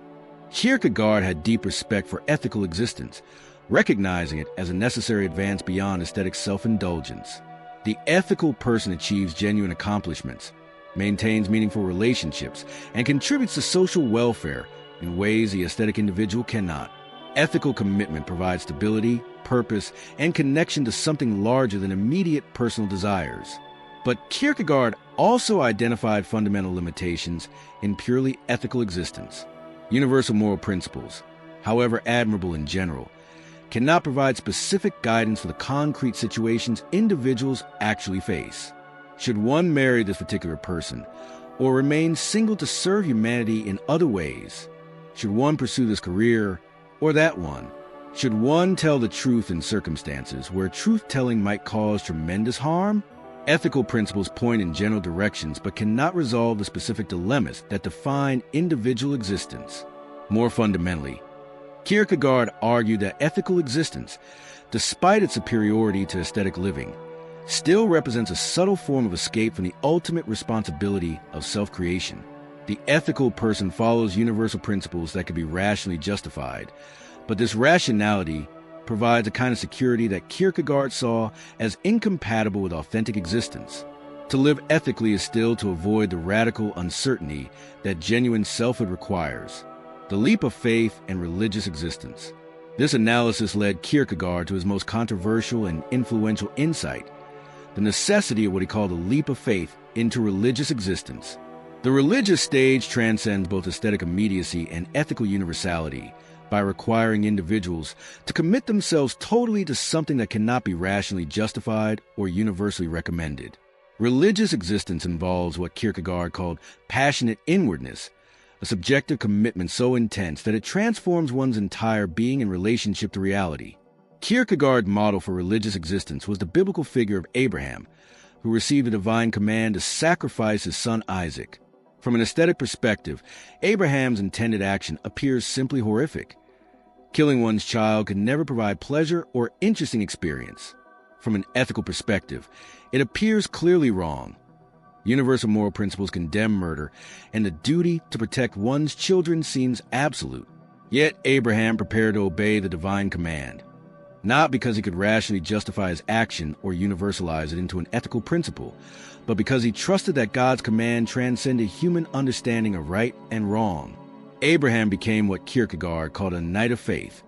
Kierkegaard had deep respect for ethical existence, recognizing it as a necessary advance beyond aesthetic self-indulgence. The ethical person achieves genuine accomplishments, maintains meaningful relationships, and contributes to social welfare in ways the aesthetic individual cannot. Ethical commitment provides stability, purpose, and connection to something larger than immediate personal desires. But Kierkegaard also identified fundamental limitations in purely ethical existence. Universal moral principles, however admirable in general, cannot provide specific guidance for the concrete situations individuals actually face. Should one marry this particular person, or remain single to serve humanity in other ways? Should one pursue this career or that one? Should one tell the truth in circumstances where truth-telling might cause tremendous harm? Ethical principles point in general directions but cannot resolve the specific dilemmas that define individual existence. More fundamentally, Kierkegaard argued that ethical existence, despite its superiority to aesthetic living, still represents a subtle form of escape from the ultimate responsibility of self-creation. The ethical person follows universal principles that can be rationally justified, but this rationality provides a kind of security that Kierkegaard saw as incompatible with authentic existence. To live ethically is still to avoid the radical uncertainty that genuine selfhood requires, the leap of faith and religious existence. This analysis led Kierkegaard to his most controversial and influential insight, the necessity of what he called a leap of faith into religious existence. The religious stage transcends both aesthetic immediacy and ethical universality by requiring individuals to commit themselves totally to something that cannot be rationally justified or universally recommended. Religious existence involves what Kierkegaard called passionate inwardness, a subjective commitment so intense that it transforms one's entire being in relationship to reality. Kierkegaard's model for religious existence was the biblical figure of Abraham, who received a divine command to sacrifice his son Isaac. From an aesthetic perspective, Abraham's intended action appears simply horrific. Killing one's child could never provide pleasure or interesting experience. From an ethical perspective, it appears clearly wrong. Universal moral principles condemn murder, and the duty to protect one's children seems absolute. Yet Abraham prepared to obey the divine command, not because he could rationally justify his action or universalize it into an ethical principle, but because he trusted that God's command transcended human understanding of right and wrong. Abraham became what Kierkegaard called a knight of faith,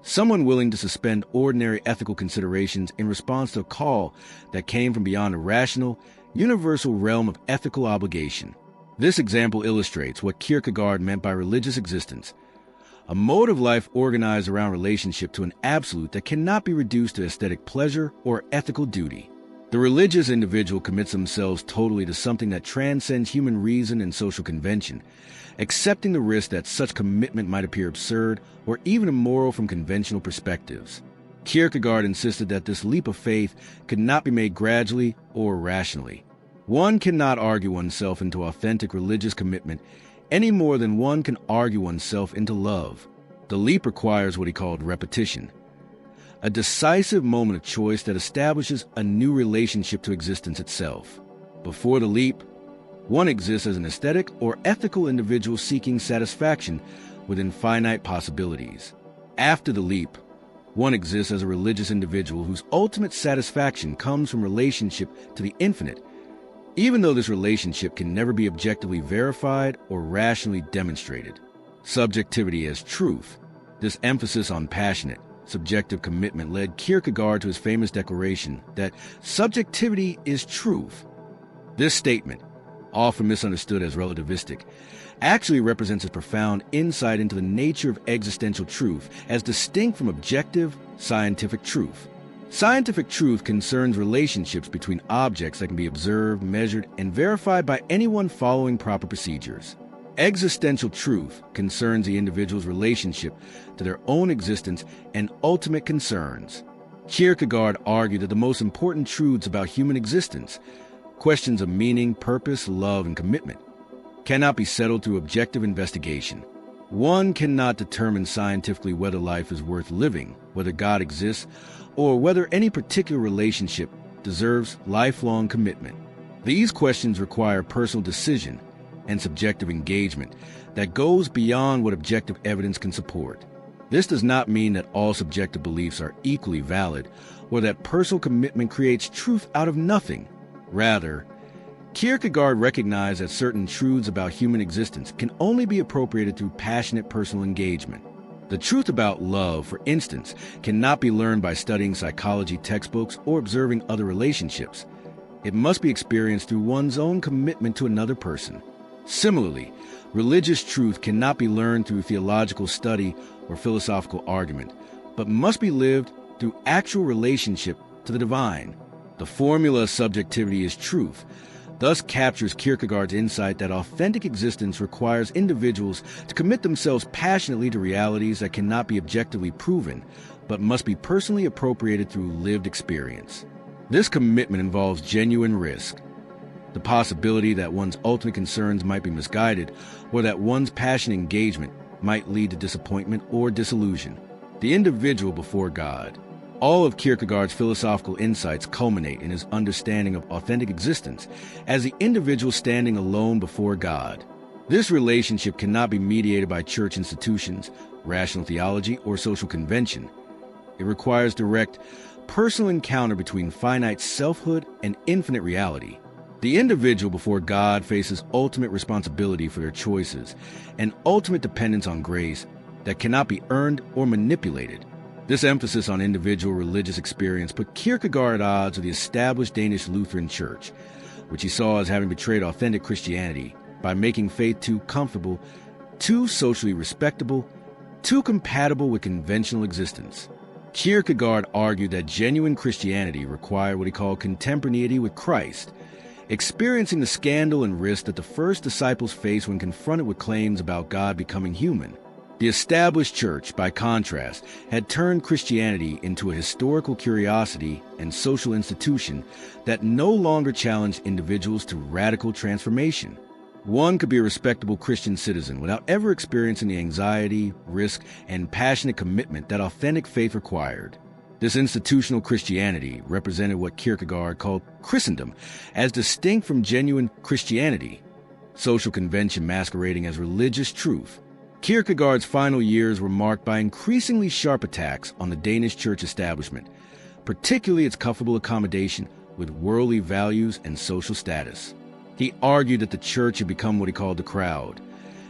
someone willing to suspend ordinary ethical considerations in response to a call that came from beyond a rational, universal realm of ethical obligation. This example illustrates what Kierkegaard meant by religious existence, a mode of life organized around relationship to an absolute that cannot be reduced to aesthetic pleasure or ethical duty. The religious individual commits themselves totally to something that transcends human reason and social convention, accepting the risk that such commitment might appear absurd or even immoral from conventional perspectives. Kierkegaard insisted that this leap of faith could not be made gradually or rationally. One cannot argue oneself into authentic religious commitment any more than one can argue oneself into love. The leap requires what he called repetition, a decisive moment of choice that establishes a new relationship to existence itself. Before the leap, one exists as an aesthetic or ethical individual seeking satisfaction within finite possibilities. After the leap, one exists as a religious individual whose ultimate satisfaction comes from relationship to the infinite, even though this relationship can never be objectively verified or rationally demonstrated. Subjectivity as truth. This emphasis on passionate, subjective commitment led Kierkegaard to his famous declaration that subjectivity is truth. This statement, often misunderstood as relativistic, actually represents a profound insight into the nature of existential truth as distinct from objective, scientific truth. Scientific truth concerns relationships between objects that can be observed, measured, and verified by anyone following proper procedures. Existential truth concerns the individual's relationship to their own existence and ultimate concerns. Kierkegaard argued that the most important truths about human existence, questions of meaning, purpose, love, and commitment, cannot be settled through objective investigation. One cannot determine scientifically whether life is worth living, whether God exists, or whether any particular relationship deserves lifelong commitment. These questions require personal decision and subjective engagement that goes beyond what objective evidence can support. This does not mean that all subjective beliefs are equally valid or that personal commitment creates truth out of nothing. Rather, Kierkegaard recognized that certain truths about human existence can only be appropriated through passionate personal engagement. The truth about love, for instance, cannot be learned by studying psychology textbooks or observing other relationships. It must be experienced through one's own commitment to another person. Similarly, religious truth cannot be learned through theological study or philosophical argument, but must be lived through actual relationship to the divine. The formula of subjectivity is truth, thus captures Kierkegaard's insight that authentic existence requires individuals to commit themselves passionately to realities that cannot be objectively proven, but must be personally appropriated through lived experience. This commitment involves genuine risk, the possibility that one's ultimate concerns might be misguided, or that one's passionate engagement might lead to disappointment or disillusion. The individual before God. All of Kierkegaard's philosophical insights culminate in his understanding of authentic existence as the individual standing alone before God. This relationship cannot be mediated by church institutions, rational theology, or social convention. It requires direct, personal encounter between finite selfhood and infinite reality. The individual before God faces ultimate responsibility for their choices and ultimate dependence on grace that cannot be earned or manipulated. This emphasis on individual religious experience put Kierkegaard at odds with the established Danish Lutheran Church, which he saw as having betrayed authentic Christianity by making faith too comfortable, too socially respectable, too compatible with conventional existence. Kierkegaard argued that genuine Christianity required what he called contemporaneity with Christ, experiencing the scandal and risk that the first disciples faced when confronted with claims about God becoming human. The established church, by contrast, had turned Christianity into a historical curiosity and social institution that no longer challenged individuals to radical transformation. One could be a respectable Christian citizen without ever experiencing the anxiety, risk, and passionate commitment that authentic faith required. This institutional Christianity represented what Kierkegaard called Christendom, as distinct from genuine Christianity, social convention masquerading as religious truth. Kierkegaard's final years were marked by increasingly sharp attacks on the Danish church establishment, particularly its comfortable accommodation with worldly values and social status. He argued that the church had become what he called the crowd,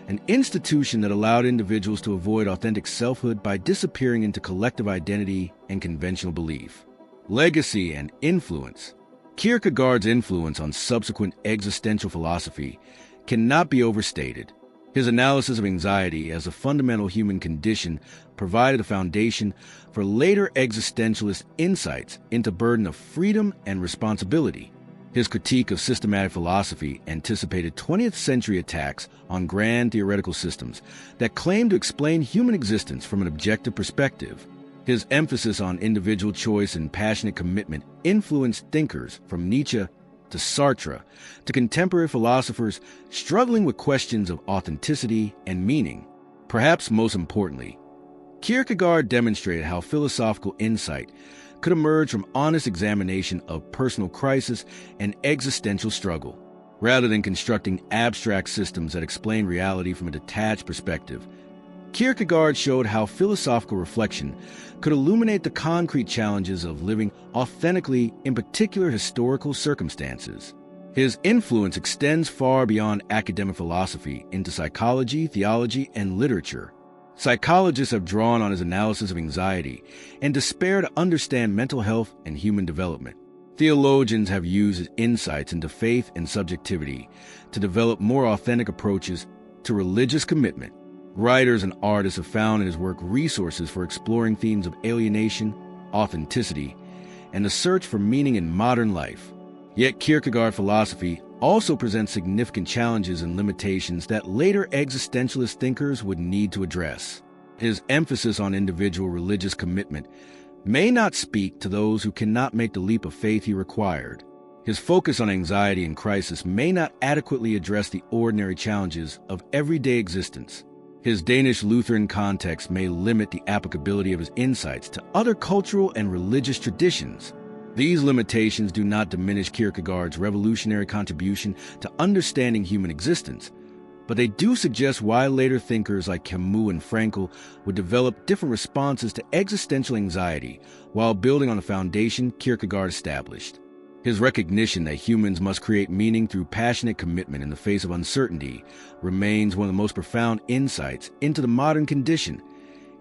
an institution that allowed individuals to avoid authentic selfhood by disappearing into collective identity and conventional belief. Legacy and influence. Kierkegaard's influence on subsequent existential philosophy cannot be overstated. His analysis of anxiety as a fundamental human condition provided a foundation for later existentialist insights into burden of freedom and responsibility. His critique of systematic philosophy anticipated 20th century attacks on grand theoretical systems that claimed to explain human existence from an objective perspective. His emphasis on individual choice and passionate commitment influenced thinkers from Nietzsche to Sartre, to contemporary philosophers struggling with questions of authenticity and meaning. Perhaps most importantly, Kierkegaard demonstrated how philosophical insight could emerge from honest examination of personal crisis and existential struggle. Rather than constructing abstract systems that explain reality from a detached perspective, Kierkegaard showed how philosophical reflection could illuminate the concrete challenges of living authentically in particular historical circumstances. His influence extends far beyond academic philosophy into psychology, theology, and literature. Psychologists have drawn on his analysis of anxiety and despair to understand mental health and human development. Theologians have used his insights into faith and subjectivity to develop more authentic approaches to religious commitment. Writers and artists have found in his work resources for exploring themes of alienation, authenticity, and the search for meaning in modern life. Yet Kierkegaard philosophy also presents significant challenges and limitations that later existentialist thinkers would need to address. His emphasis on individual religious commitment may not speak to those who cannot make the leap of faith he required. His focus on anxiety and crisis may not adequately address the ordinary challenges of everyday existence. His Danish Lutheran context may limit the applicability of his insights to other cultural and religious traditions. These limitations do not diminish Kierkegaard's revolutionary contribution to understanding human existence, but they do suggest why later thinkers like Camus and Frankl would develop different responses to existential anxiety while building on the foundation Kierkegaard established. His recognition that humans must create meaning through passionate commitment in the face of uncertainty remains one of the most profound insights into the modern condition,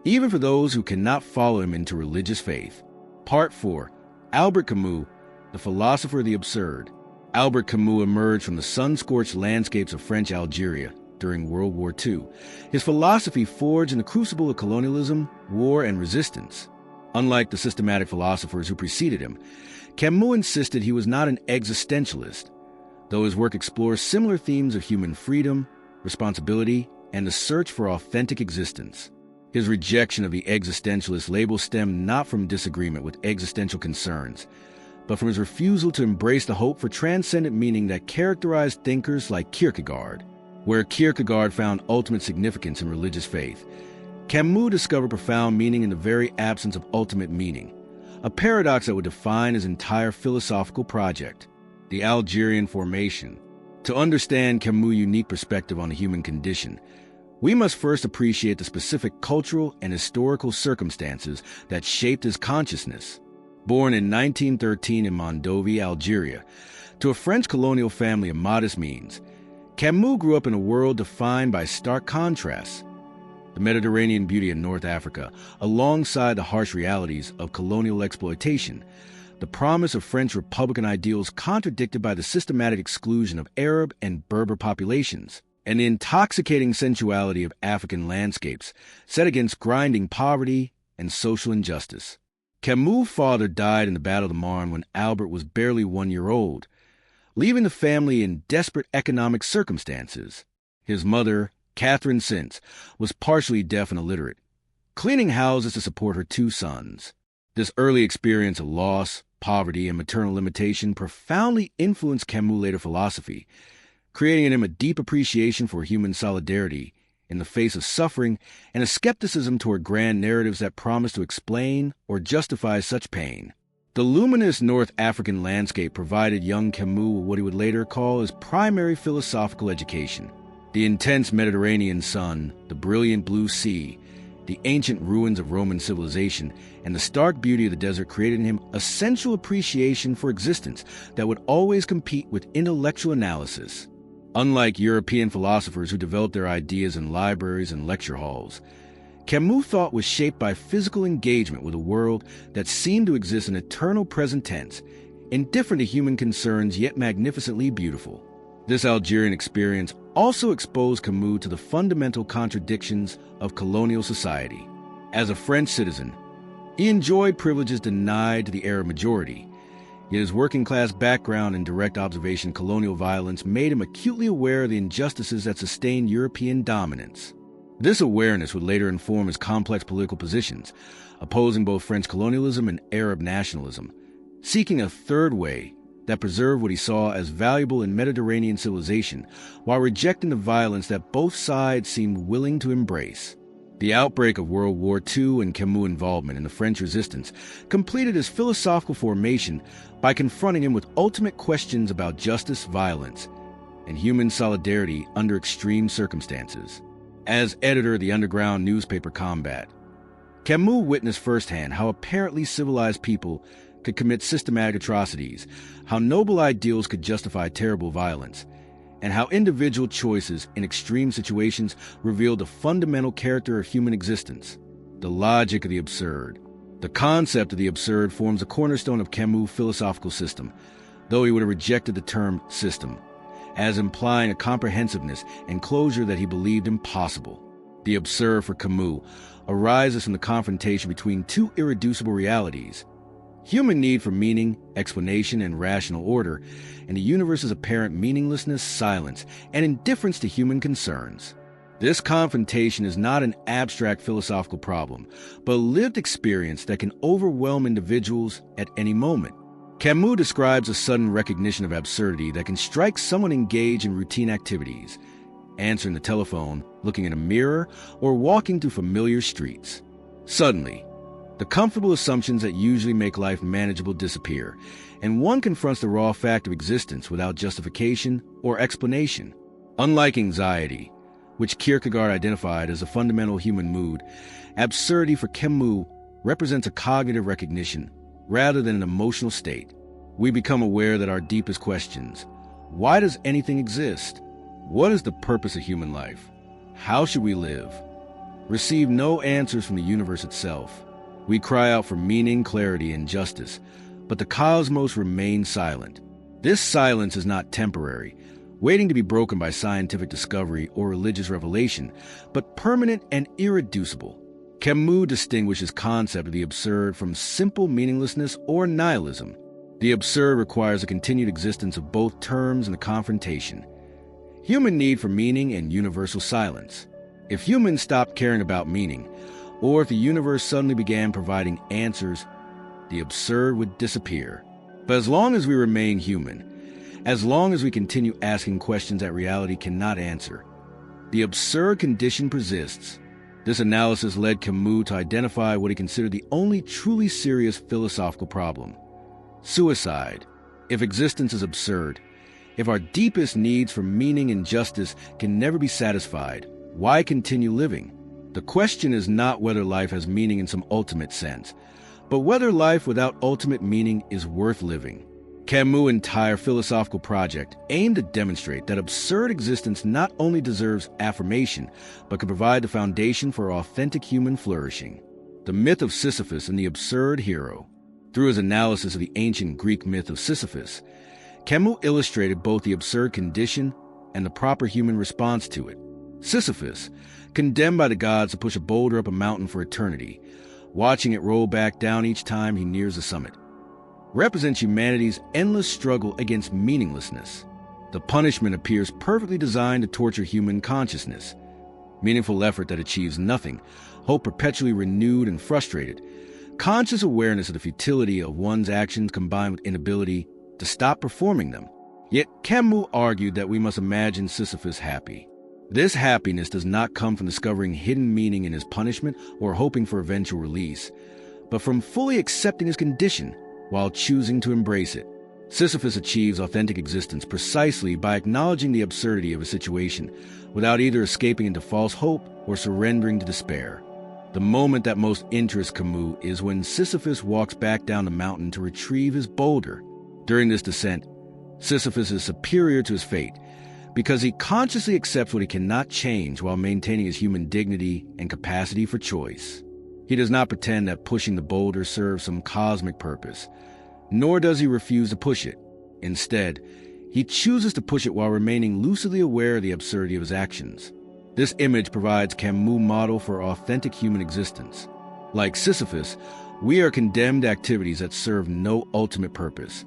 even for those who cannot follow him into religious faith. Part 4. Albert Camus, the philosopher of the absurd. Albert Camus emerged from the sun-scorched landscapes of French Algeria during World War II. His philosophy forged in the crucible of colonialism, war, and resistance. Unlike the systematic philosophers who preceded him, Camus insisted he was not an existentialist, though his work explores similar themes of human freedom, responsibility, and the search for authentic existence. His rejection of the existentialist label stemmed not from disagreement with existential concerns, but from his refusal to embrace the hope for transcendent meaning that characterized thinkers like Kierkegaard. Where Kierkegaard found ultimate significance in religious faith, Camus discovered profound meaning in the very absence of ultimate meaning, a paradox that would define his entire philosophical project, the Algerian Formation. To understand Camus' unique perspective on the human condition, we must first appreciate the specific cultural and historical circumstances that shaped his consciousness. Born in 1913 in Mondovi, Algeria, to a French colonial family of modest means, Camus grew up in a world defined by stark contrasts. The Mediterranean beauty of North Africa, alongside the harsh realities of colonial exploitation, the promise of French Republican ideals contradicted by the systematic exclusion of Arab and Berber populations, and the intoxicating sensuality of African landscapes set against grinding poverty and social injustice. Camus' father died in the Battle of the Marne when Albert was barely 1 year old, leaving the family in desperate economic circumstances. His mother, Catherine Sins, was partially deaf and illiterate, cleaning houses to support her 2 sons. This early experience of loss, poverty, and maternal limitation profoundly influenced Camus' later philosophy, creating in him a deep appreciation for human solidarity in the face of suffering and a skepticism toward grand narratives that promise to explain or justify such pain. The luminous North African landscape provided young Camus what he would later call his primary philosophical education. The intense Mediterranean sun, the brilliant blue sea, the ancient ruins of Roman civilization, and the stark beauty of the desert created in him a sensual appreciation for existence that would always compete with intellectual analysis. Unlike European philosophers who developed their ideas in libraries and lecture halls, Camus' thought was shaped by physical engagement with a world that seemed to exist in eternal present tense, indifferent to human concerns yet magnificently beautiful. This Algerian experience also exposed Camus to the fundamental contradictions of colonial society. As a French citizen, he enjoyed privileges denied to the Arab majority, yet his working-class background and direct observation of colonial violence made him acutely aware of the injustices that sustained European dominance. This awareness would later inform his complex political positions, opposing both French colonialism and Arab nationalism, seeking a third way that preserved what he saw as valuable in Mediterranean civilization while rejecting the violence that both sides seemed willing to embrace. The outbreak of World War II and Camus' involvement in the French resistance completed his philosophical formation by confronting him with ultimate questions about justice, violence, and human solidarity under extreme circumstances. As editor of the underground newspaper Combat, Camus witnessed firsthand how apparently civilized people could commit systematic atrocities, how noble ideals could justify terrible violence, and how individual choices in extreme situations revealed the fundamental character of human existence, the logic of the absurd. The concept of the absurd forms a cornerstone of Camus' philosophical system, though he would have rejected the term system, as implying a comprehensiveness and closure that he believed impossible. The absurd for Camus arises from the confrontation between 2 irreducible realities: human need for meaning, explanation, and rational order, and the universe's apparent meaninglessness, silence, and indifference to human concerns. This confrontation is not an abstract philosophical problem, but a lived experience that can overwhelm individuals at any moment. Camus describes a sudden recognition of absurdity that can strike someone engaged in routine activities, answering the telephone, looking in a mirror, or walking through familiar streets. Suddenly, the comfortable assumptions that usually make life manageable disappear, and one confronts the raw fact of existence without justification or explanation. Unlike anxiety, which Kierkegaard identified as a fundamental human mood, absurdity for Camus represents a cognitive recognition rather than an emotional state. We become aware that our deepest questions: why does anything exist? What is the purpose of human life? How should we live? Receive no answers from the universe itself. We cry out for meaning, clarity, and justice, but the cosmos remains silent. This silence is not temporary, waiting to be broken by scientific discovery or religious revelation, but permanent and irreducible. Camus distinguishes concept of the absurd from simple meaninglessness or nihilism. The absurd requires a continued existence of both terms in the confrontation. Human need for meaning and universal silence. If humans stopped caring about meaning, or if the universe suddenly began providing answers, the absurd would disappear. But as long as we remain human, as long as we continue asking questions that reality cannot answer, the absurd condition persists. This analysis led Camus to identify what he considered the only truly serious philosophical problem: suicide. If existence is absurd, if our deepest needs for meaning and justice can never be satisfied, why continue living? The question is not whether life has meaning in some ultimate sense, but whether life without ultimate meaning is worth living. Camus' entire philosophical project aimed to demonstrate that absurd existence not only deserves affirmation, but can provide the foundation for authentic human flourishing. The myth of Sisyphus and the absurd hero. Through his analysis of the ancient Greek myth of Sisyphus, Camus illustrated both the absurd condition and the proper human response to it. Sisyphus, condemned by the gods to push a boulder up a mountain for eternity, watching it roll back down each time he nears the summit, represents humanity's endless struggle against meaninglessness. The punishment appears perfectly designed to torture human consciousness. Meaningful effort that achieves nothing, hope perpetually renewed and frustrated, conscious awareness of the futility of one's actions combined with inability to stop performing them. Yet Camus argued that we must imagine Sisyphus happy. This happiness does not come from discovering hidden meaning in his punishment or hoping for eventual release, but from fully accepting his condition while choosing to embrace it. Sisyphus achieves authentic existence precisely by acknowledging the absurdity of a situation without either escaping into false hope or surrendering to despair. The moment that most interests Camus is when Sisyphus walks back down the mountain to retrieve his boulder. During this descent, Sisyphus is superior to his fate because he consciously accepts what he cannot change while maintaining his human dignity and capacity for choice. He does not pretend that pushing the boulder serves some cosmic purpose, nor does he refuse to push it. Instead, he chooses to push it while remaining lucidly aware of the absurdity of his actions. This image provides Camus' model for authentic human existence. Like Sisyphus, we are condemned to activities that serve no ultimate purpose,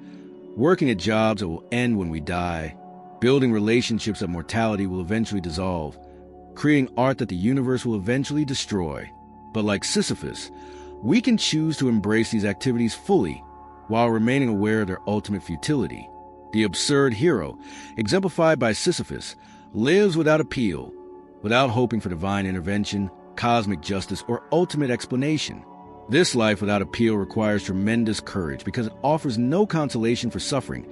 working at jobs that will end when we die, building relationships that mortality will eventually dissolve, creating art that the universe will eventually destroy. But like Sisyphus, we can choose to embrace these activities fully while remaining aware of their ultimate futility. The absurd hero, exemplified by Sisyphus, lives without appeal, without hoping for divine intervention, cosmic justice, or ultimate explanation. This life without appeal requires tremendous courage because it offers no consolation for suffering,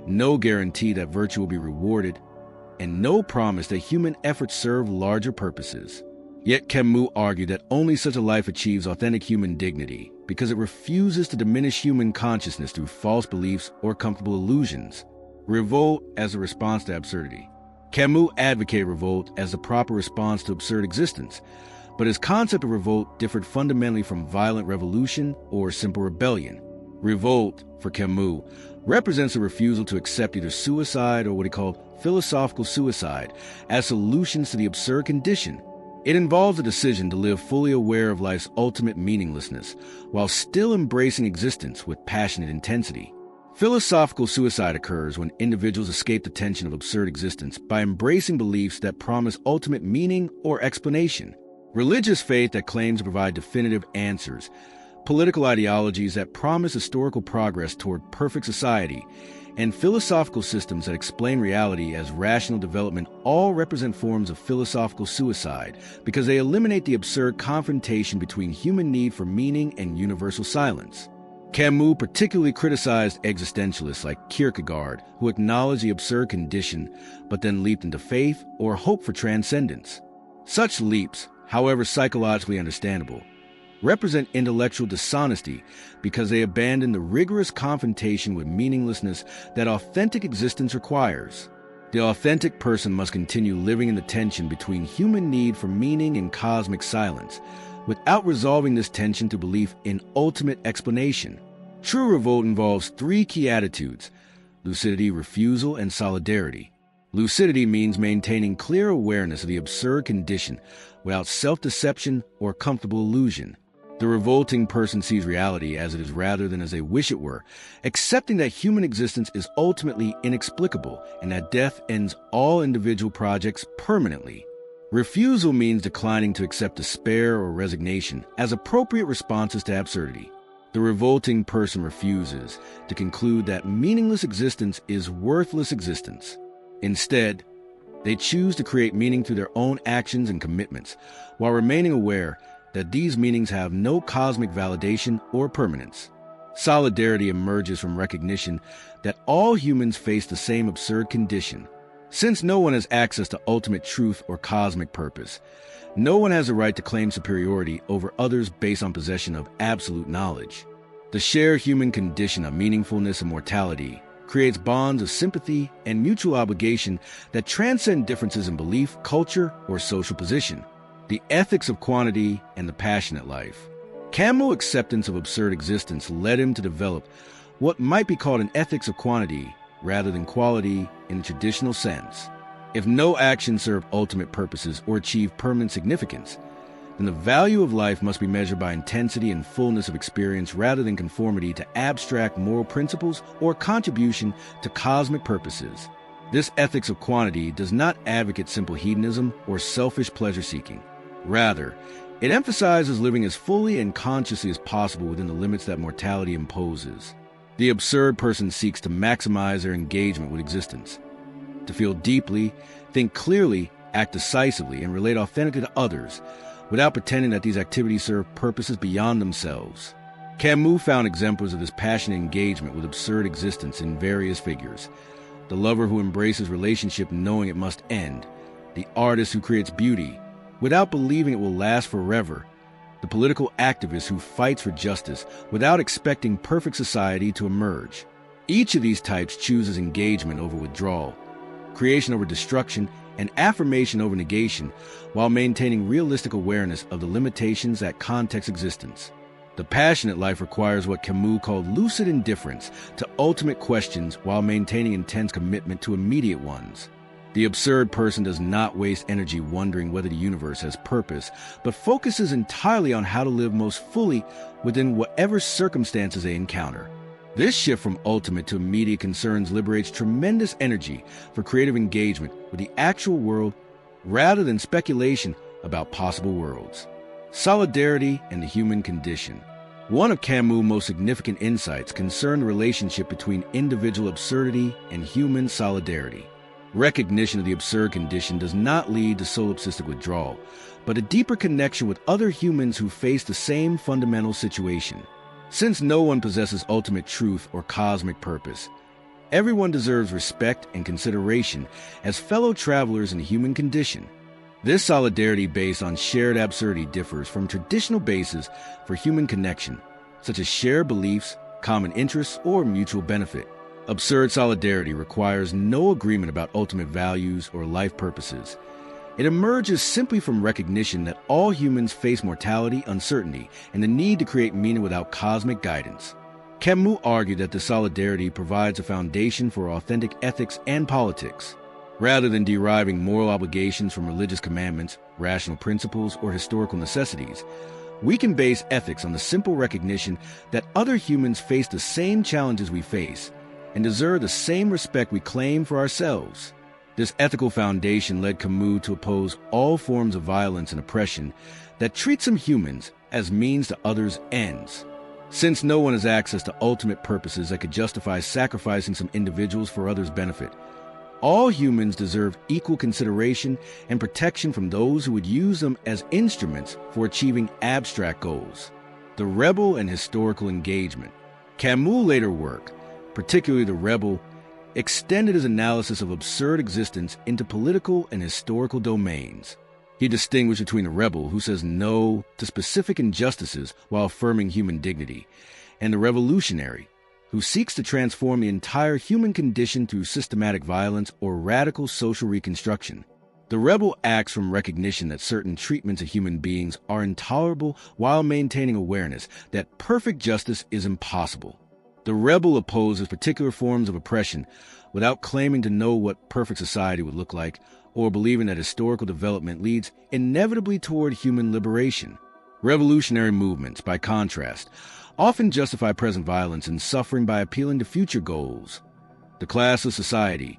no guarantee that virtue will be rewarded, and no promise that human efforts serve larger purposes. Yet Camus argued that only such a life achieves authentic human dignity because it refuses to diminish human consciousness through false beliefs or comfortable illusions. Revolt as a response to absurdity. Camus advocated revolt as the proper response to absurd existence, but his concept of revolt differed fundamentally from violent revolution or simple rebellion. Revolt, for Camus, represents a refusal to accept either suicide or what he called philosophical suicide as solutions to the absurd condition. It involves a decision to live fully aware of life's ultimate meaninglessness while still embracing existence with passionate intensity. Philosophical suicide occurs when individuals escape the tension of absurd existence by embracing beliefs that promise ultimate meaning or explanation. Religious faith that claims to provide definitive answers, political ideologies that promise historical progress toward perfect society, and philosophical systems that explain reality as rational development all represent forms of philosophical suicide because they eliminate the absurd confrontation between human need for meaning and universal silence. Camus particularly criticized existentialists like Kierkegaard, who acknowledged the absurd condition but then leaped into faith or hope for transcendence. Such leaps, however psychologically understandable, represent intellectual dishonesty because they abandon the rigorous confrontation with meaninglessness that authentic existence requires. The authentic person must continue living in the tension between human need for meaning and cosmic silence, without resolving this tension through belief in ultimate explanation. True revolt involves three key attitudes: lucidity, refusal, and solidarity. Lucidity means maintaining clear awareness of the absurd condition without self-deception or comfortable illusion. The revolting person sees reality as it is rather than as they wish it were, accepting that human existence is ultimately inexplicable and that death ends all individual projects permanently. Refusal means declining to accept despair or resignation as appropriate responses to absurdity. The revolting person refuses to conclude that meaningless existence is worthless existence. Instead, they choose to create meaning through their own actions and commitments, while remaining aware that these meanings have no cosmic validation or permanence. Solidarity emerges from recognition that all humans face the same absurd condition. Since no one has access to ultimate truth or cosmic purpose, no one has the right to claim superiority over others based on possession of absolute knowledge. The shared human condition of meaningfulness and mortality creates bonds of sympathy and mutual obligation that transcend differences in belief, culture, or social position. The ethics of quantity and the passionate life. Camus' acceptance of absurd existence led him to develop what might be called an ethics of quantity rather than quality in the traditional sense. If no actions serve ultimate purposes or achieve permanent significance, then the value of life must be measured by intensity and fullness of experience rather than conformity to abstract moral principles or contribution to cosmic purposes. This ethics of quantity does not advocate simple hedonism or selfish pleasure-seeking. Rather, it emphasizes living as fully and consciously as possible within the limits that mortality imposes. The absurd person seeks to maximize their engagement with existence, to feel deeply, think clearly, act decisively, and relate authentically to others, without pretending that these activities serve purposes beyond themselves. Camus found exemplars of this passionate engagement with absurd existence in various figures. The lover who embraces relationship knowing it must end, the artist who creates beauty without believing it will last forever, the political activist who fights for justice without expecting perfect society to emerge. Each of these types chooses engagement over withdrawal, creation over destruction, and affirmation over negation, while maintaining realistic awareness of the limitations that context existence. The passionate life requires what Camus called lucid indifference to ultimate questions while maintaining intense commitment to immediate ones. The absurd person does not waste energy wondering whether the universe has purpose, but focuses entirely on how to live most fully within whatever circumstances they encounter. This shift from ultimate to immediate concerns liberates tremendous energy for creative engagement with the actual world rather than speculation about possible worlds. Solidarity and the human condition. One of Camus' most significant insights concerned the relationship between individual absurdity and human solidarity. Recognition of the absurd condition does not lead to solipsistic withdrawal, but a deeper connection with other humans who face the same fundamental situation. Since no one possesses ultimate truth or cosmic purpose, everyone deserves respect and consideration as fellow travelers in the human condition. This solidarity based on shared absurdity differs from traditional bases for human connection, such as shared beliefs, common interests, or mutual benefit. Absurd solidarity requires no agreement about ultimate values or life purposes. It emerges simply from recognition that all humans face mortality, uncertainty, and the need to create meaning without cosmic guidance. Camus argued that the solidarity provides a foundation for authentic ethics and politics. Rather than deriving moral obligations from religious commandments, rational principles, or historical necessities, we can base ethics on the simple recognition that other humans face the same challenges we face and deserve the same respect we claim for ourselves. This ethical foundation led Camus to oppose all forms of violence and oppression that treat some humans as means to others' ends. Since no one has access to ultimate purposes that could justify sacrificing some individuals for others' benefit, all humans deserve equal consideration and protection from those who would use them as instruments for achieving abstract goals. The Rebel and Historical Engagement. Camus' later work, particularly The Rebel, extended his analysis of absurd existence into political and historical domains. He distinguished between the rebel who says no to specific injustices while affirming human dignity, and the revolutionary who seeks to transform the entire human condition through systematic violence or radical social reconstruction. The rebel acts from recognition that certain treatments of human beings are intolerable while maintaining awareness that perfect justice is impossible. The rebel opposes particular forms of oppression without claiming to know what perfect society would look like or believing that historical development leads inevitably toward human liberation. Revolutionary movements, by contrast, often justify present violence and suffering by appealing to future goals. The classless society,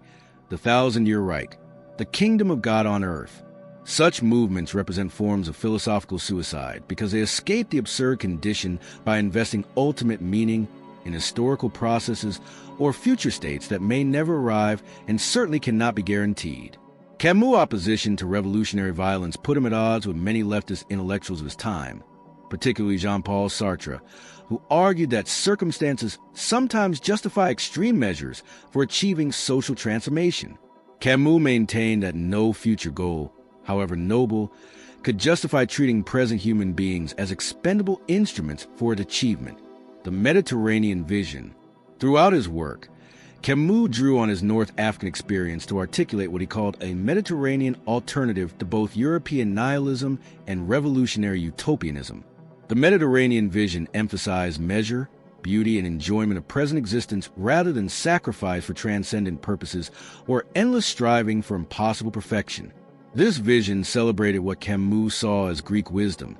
the thousand-year Reich, the kingdom of God on earth. Such movements represent forms of philosophical suicide because they escape the absurd condition by investing ultimate meaning in historical processes or future states that may never arrive and certainly cannot be guaranteed. Camus' opposition to revolutionary violence put him at odds with many leftist intellectuals of his time, particularly Jean-Paul Sartre, who argued that circumstances sometimes justify extreme measures for achieving social transformation. Camus maintained that no future goal, however noble, could justify treating present human beings as expendable instruments for its achievement. The Mediterranean vision. Throughout his work, Camus drew on his North African experience to articulate what he called a Mediterranean alternative to both European nihilism and revolutionary utopianism. The Mediterranean vision emphasized measure, beauty, and enjoyment of present existence rather than sacrifice for transcendent purposes or endless striving for impossible perfection. This vision celebrated what Camus saw as Greek wisdom,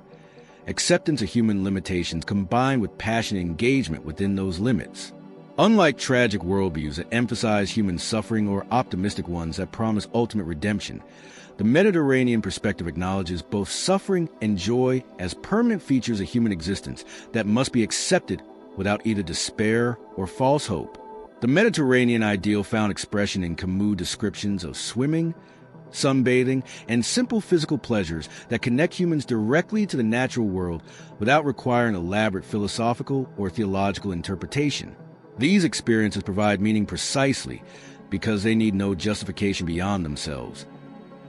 acceptance of human limitations combined with passionate engagement within those limits. Unlike tragic worldviews that emphasize human suffering or optimistic ones that promise ultimate redemption, the Mediterranean perspective acknowledges both suffering and joy as permanent features of human existence that must be accepted without either despair or false hope. The Mediterranean ideal found expression in Camus' descriptions of swimming, sunbathing, and simple physical pleasures that connect humans directly to the natural world without requiring elaborate philosophical or theological interpretation. These experiences provide meaning precisely because they need no justification beyond themselves.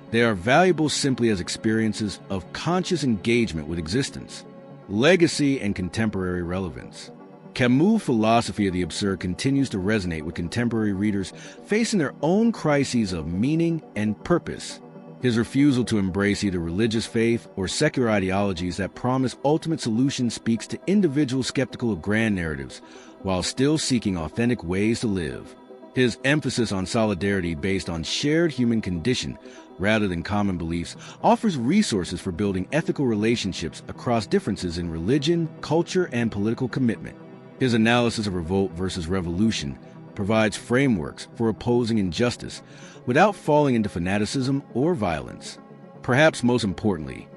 They are valuable simply as experiences of conscious engagement with existence, legacy, and contemporary relevance. Camus' philosophy of the absurd continues to resonate with contemporary readers facing their own crises of meaning and purpose. His refusal to embrace either religious faith or secular ideologies that promise ultimate solutions speaks to individuals skeptical of grand narratives, while still seeking authentic ways to live. His emphasis on solidarity based on shared human condition rather than common beliefs offers resources for building ethical relationships across differences in religion, culture, and political commitment. His analysis of revolt versus revolution provides frameworks for opposing injustice without falling into fanaticism or violence. Perhaps most importantly,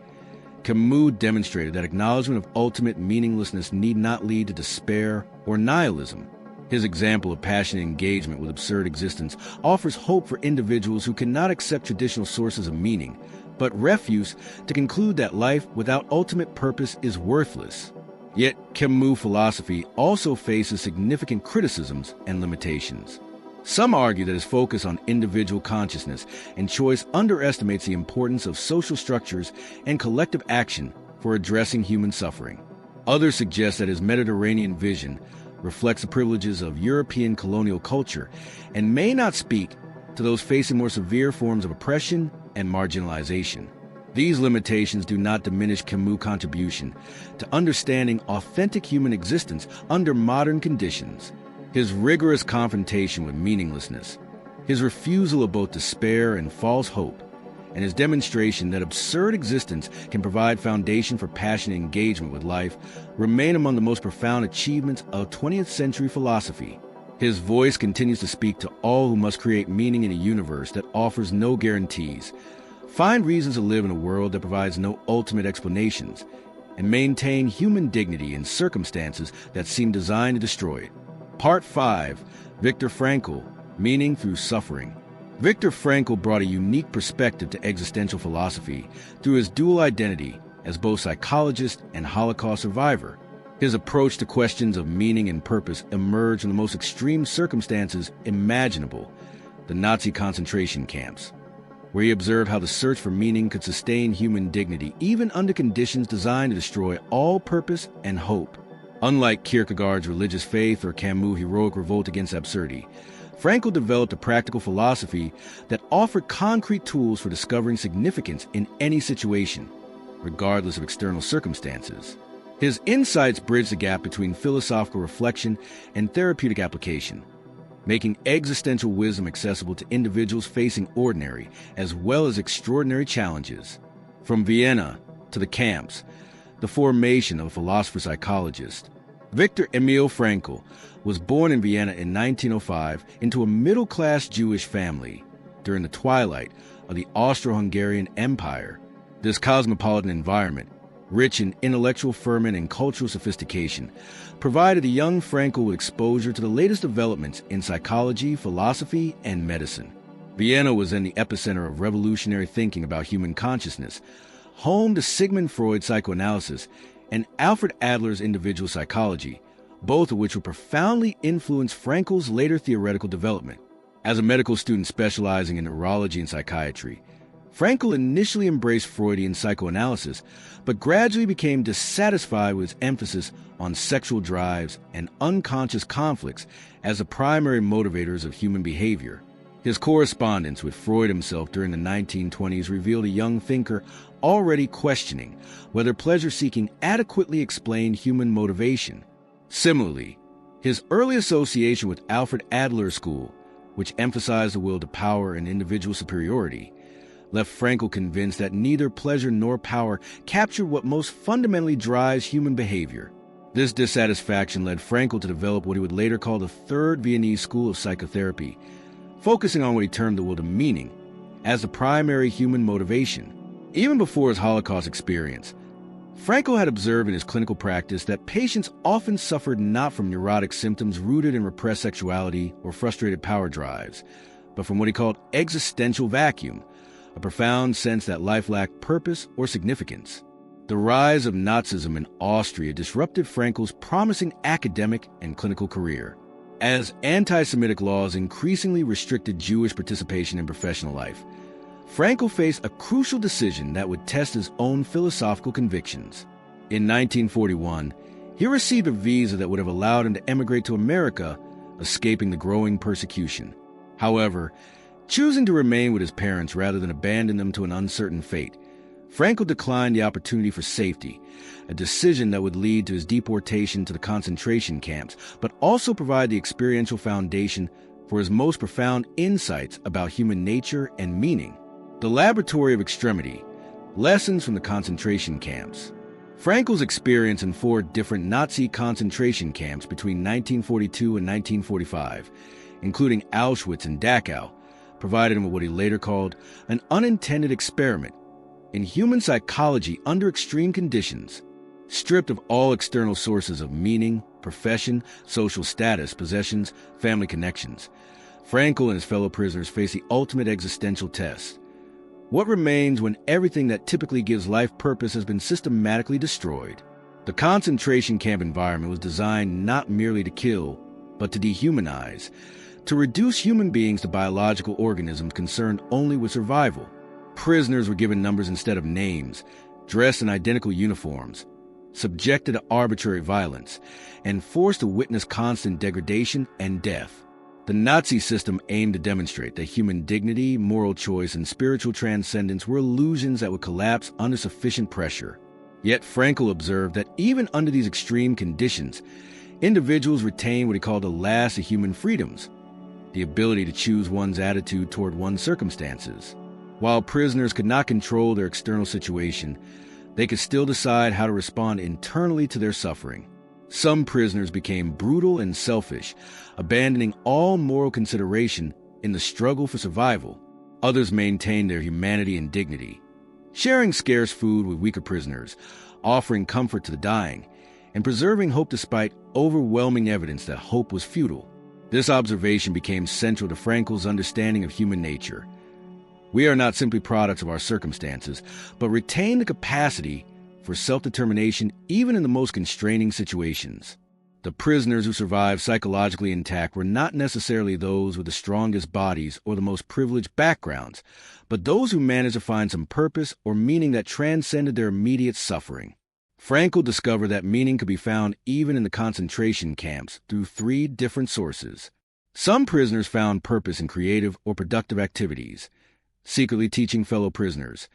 Camus demonstrated that acknowledgement of ultimate meaninglessness need not lead to despair or nihilism. His example of passionate engagement with absurd existence offers hope for individuals who cannot accept traditional sources of meaning, but refuse to conclude that life without ultimate purpose is worthless. Yet, Camus' philosophy also faces significant criticisms and limitations. Some argue that his focus on individual consciousness and choice underestimates the importance of social structures and collective action for addressing human suffering. Others suggest that his Mediterranean vision reflects the privileges of European colonial culture and may not speak to those facing more severe forms of oppression and marginalization. These limitations do not diminish Camus' contribution to understanding authentic human existence under modern conditions. His rigorous confrontation with meaninglessness, his refusal of both despair and false hope, and his demonstration that absurd existence can provide foundation for passionate engagement with life remain among the most profound achievements of 20th century philosophy. His voice continues to speak to all who must create meaning in a universe that offers no guarantees, find reasons to live in a world that provides no ultimate explanations, and maintain human dignity in circumstances that seem designed to destroy it. Part 5. Viktor Frankl, Meaning Through Suffering. Viktor Frankl brought a unique perspective to existential philosophy through his dual identity as both psychologist and Holocaust survivor. His approach to questions of meaning and purpose emerged from the most extreme circumstances imaginable, the Nazi concentration camps, where he observed how the search for meaning could sustain human dignity even under conditions designed to destroy all purpose and hope. Unlike Kierkegaard's religious faith or Camus' heroic revolt against absurdity, Frankl developed a practical philosophy that offered concrete tools for discovering significance in any situation, regardless of external circumstances. His insights bridge the gap between philosophical reflection and therapeutic application. making existential wisdom accessible to individuals facing ordinary as well as extraordinary challenges. From Vienna to the camps, the formation of a philosopher-psychologist. Viktor Emil Frankl was born in Vienna in 1905 into a middle-class Jewish family during the twilight of the Austro-Hungarian Empire. This cosmopolitan environment, rich in intellectual ferment and cultural sophistication, provided the young Frankl with exposure to the latest developments in psychology, philosophy, and medicine. Vienna was then the epicenter of revolutionary thinking about human consciousness, home to Sigmund Freud's psychoanalysis and Alfred Adler's individual psychology, both of which would profoundly influence Frankl's later theoretical development. As a medical student specializing in neurology and psychiatry, Frankl initially embraced Freudian psychoanalysis, but gradually became dissatisfied with its emphasis on sexual drives and unconscious conflicts as the primary motivators of human behavior. His correspondence with Freud himself during the 1920s revealed a young thinker already questioning whether pleasure-seeking adequately explained human motivation. Similarly, his early association with Alfred Adler's school, which emphasized the will to power and individual superiority, left Frankl convinced that neither pleasure nor power captured what most fundamentally drives human behavior. This dissatisfaction led Frankl to develop what he would later call the Third Viennese School of Psychotherapy, focusing on what he termed the will to meaning as the primary human motivation. Even before his Holocaust experience, Frankl had observed in his clinical practice that patients often suffered not from neurotic symptoms rooted in repressed sexuality or frustrated power drives, but from what he called existential vacuum, a profound sense that life lacked purpose or significance. The rise of Nazism in Austria disrupted Frankl's promising academic and clinical career, as anti-Semitic laws increasingly restricted Jewish participation in professional life. Frankl faced a crucial decision that would test his own philosophical convictions. In 1941, he received a visa that would have allowed him to emigrate to America, escaping the growing persecution. However, choosing to remain with his parents rather than abandon them to an uncertain fate, Frankl declined the opportunity for safety, a decision that would lead to his deportation to the concentration camps, but also provide the experiential foundation for his most profound insights about human nature and meaning. The Laboratory of Extremity, Lessons from the Concentration Camps. Frankl's experience in 4 different Nazi concentration camps between 1942 and 1945, including Auschwitz and Dachau, provided him with what he later called an unintended experiment in human psychology under extreme conditions. Stripped of all external sources of meaning, profession, social status, possessions, family connections, Frankl and his fellow prisoners face the ultimate existential test. What remains when everything that typically gives life purpose has been systematically destroyed? The concentration camp environment was designed not merely to kill, but to dehumanize, to reduce human beings to biological organisms concerned only with survival. Prisoners were given numbers instead of names, dressed in identical uniforms, subjected to arbitrary violence, and forced to witness constant degradation and death. The Nazi system aimed to demonstrate that human dignity, moral choice, and spiritual transcendence were illusions that would collapse under sufficient pressure. Yet Frankl observed that even under these extreme conditions, individuals retained what he called the last of human freedoms, the ability to choose one's attitude toward one's circumstances. While prisoners could not control their external situation, they could still decide how to respond internally to their suffering. Some prisoners became brutal and selfish, abandoning all moral consideration in the struggle for survival. Others maintained their humanity and dignity, sharing scarce food with weaker prisoners, offering comfort to the dying, and preserving hope despite overwhelming evidence that hope was futile. This observation became central to Frankl's understanding of human nature. We are not simply products of our circumstances, but retain the capacity for self-determination even in the most constraining situations. The prisoners who survived psychologically intact were not necessarily those with the strongest bodies or the most privileged backgrounds, but those who managed to find some purpose or meaning that transcended their immediate suffering. Frankl discovered that meaning could be found even in the concentration camps through 3 different sources. Some prisoners found purpose in creative or productive activities, secretly teaching fellow prisoners,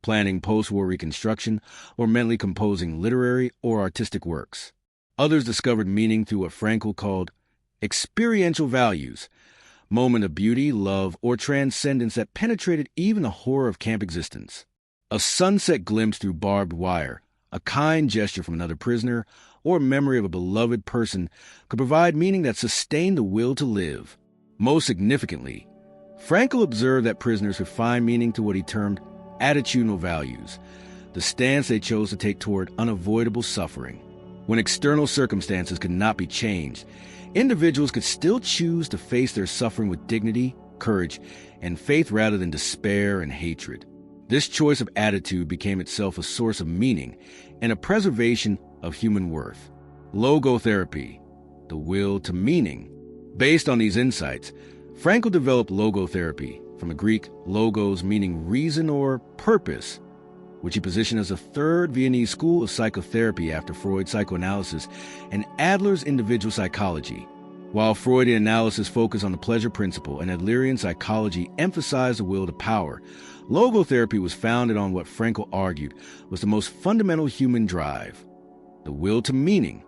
planning post-war reconstruction, or mentally composing literary or artistic works. Others discovered meaning through what Frankl called Experiential values, moment of beauty, love, or transcendence that penetrated even the horror of camp existence. A sunset glimpse through barbed wire, a kind gesture from another prisoner, or a memory of a beloved person could provide meaning that sustained the will to live. Most significantly, Frankl observed that prisoners could find meaning to what he termed attitudinal values, the stance they chose to take toward unavoidable suffering. When external circumstances could not be changed, individuals could still choose to face their suffering with dignity, courage, and faith rather than despair and hatred. This choice of attitude became itself a source of meaning and a preservation of human worth. Logotherapy, the will to meaning. Based on these insights, Frankl developed logotherapy, from the Greek logos meaning reason or purpose, which he positioned as a third Viennese school of psychotherapy after Freud's psychoanalysis and Adler's individual psychology. While Freudian analysis focused on the pleasure principle and Adlerian psychology emphasized the will to power, logotherapy was founded on what Frankl argued was the most fundamental human drive, the will to meaning.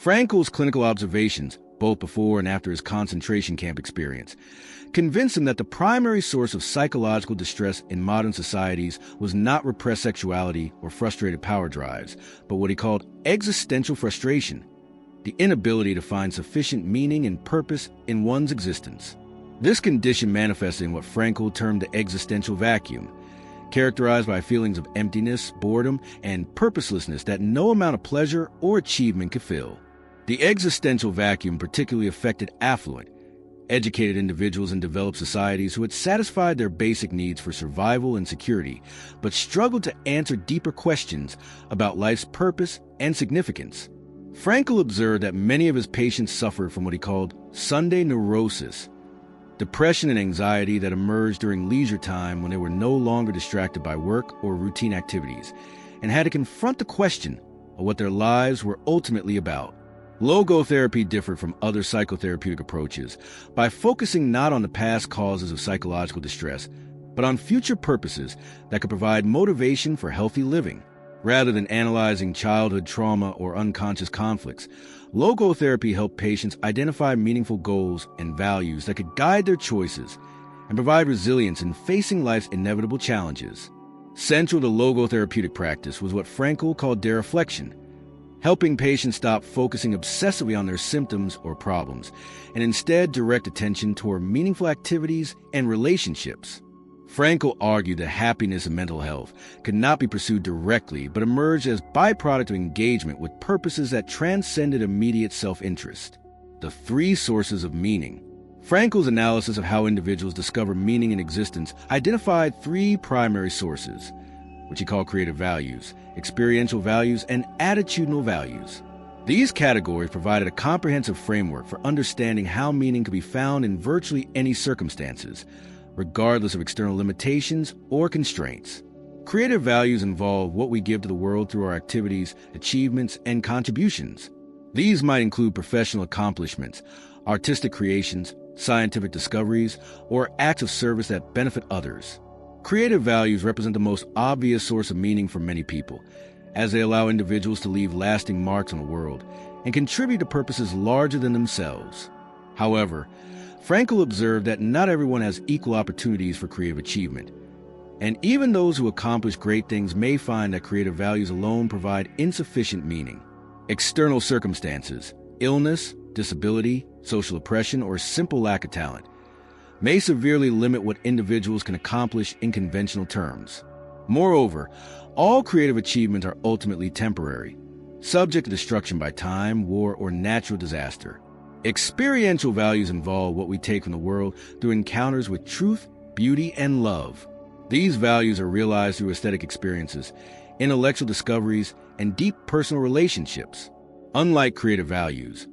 Frankl's clinical observations, both before and after his concentration camp experience, convinced him that the primary source of psychological distress in modern societies was not repressed sexuality or frustrated power drives, but what he called existential frustration, the inability to find sufficient meaning and purpose in one's existence. This condition manifested in what Frankl termed the existential vacuum, characterized by feelings of emptiness, boredom, and purposelessness that no amount of pleasure or achievement could fill. The existential vacuum particularly affected affluent, educated individuals in developed societies who had satisfied their basic needs for survival and security, but struggled to answer deeper questions about life's purpose and significance. Frankl observed that many of his patients suffered from what he called Sunday neurosis, depression and anxiety that emerged during leisure time when they were no longer distracted by work or routine activities, and had to confront the question of what their lives were ultimately about. Logotherapy differed from other psychotherapeutic approaches by focusing not on the past causes of psychological distress, but on future purposes that could provide motivation for healthy living. Rather than analyzing childhood trauma or unconscious conflicts, logotherapy helped patients identify meaningful goals and values that could guide their choices and provide resilience in facing life's inevitable challenges. Central to logotherapeutic practice was what Frankl called dereflection, helping patients stop focusing obsessively on their symptoms or problems, and instead direct attention toward meaningful activities and relationships. Frankl argued that happiness and mental health could not be pursued directly, but emerged as byproduct of engagement with purposes that transcended immediate self-interest. The three sources of meaning. Frankl's analysis of how individuals discover meaning in existence identified three primary sources, which he called creative values, experiential values, and attitudinal values. These categories provided a comprehensive framework for understanding how meaning could be found in virtually any circumstances, regardless of external limitations or constraints. Creative values involve what we give to the world through our activities, achievements, and contributions. These might include professional accomplishments, artistic creations, scientific discoveries, or acts of service that benefit others. Creative values represent the most obvious source of meaning for many people, as they allow individuals to leave lasting marks on the world and contribute to purposes larger than themselves. However, Frankl observed that not everyone has equal opportunities for creative achievement, and even those who accomplish great things may find that creative values alone provide insufficient meaning. External circumstances, illness, disability, social oppression, or simple lack of talent may severely limit what individuals can accomplish in conventional terms. Moreover, all creative achievements are ultimately temporary, subject to destruction by time, war, or natural disaster. Experiential values involve what we take from the world through encounters with truth, beauty, and love. These values are realized through aesthetic experiences, intellectual discoveries, and deep personal relationships. Unlike creative values,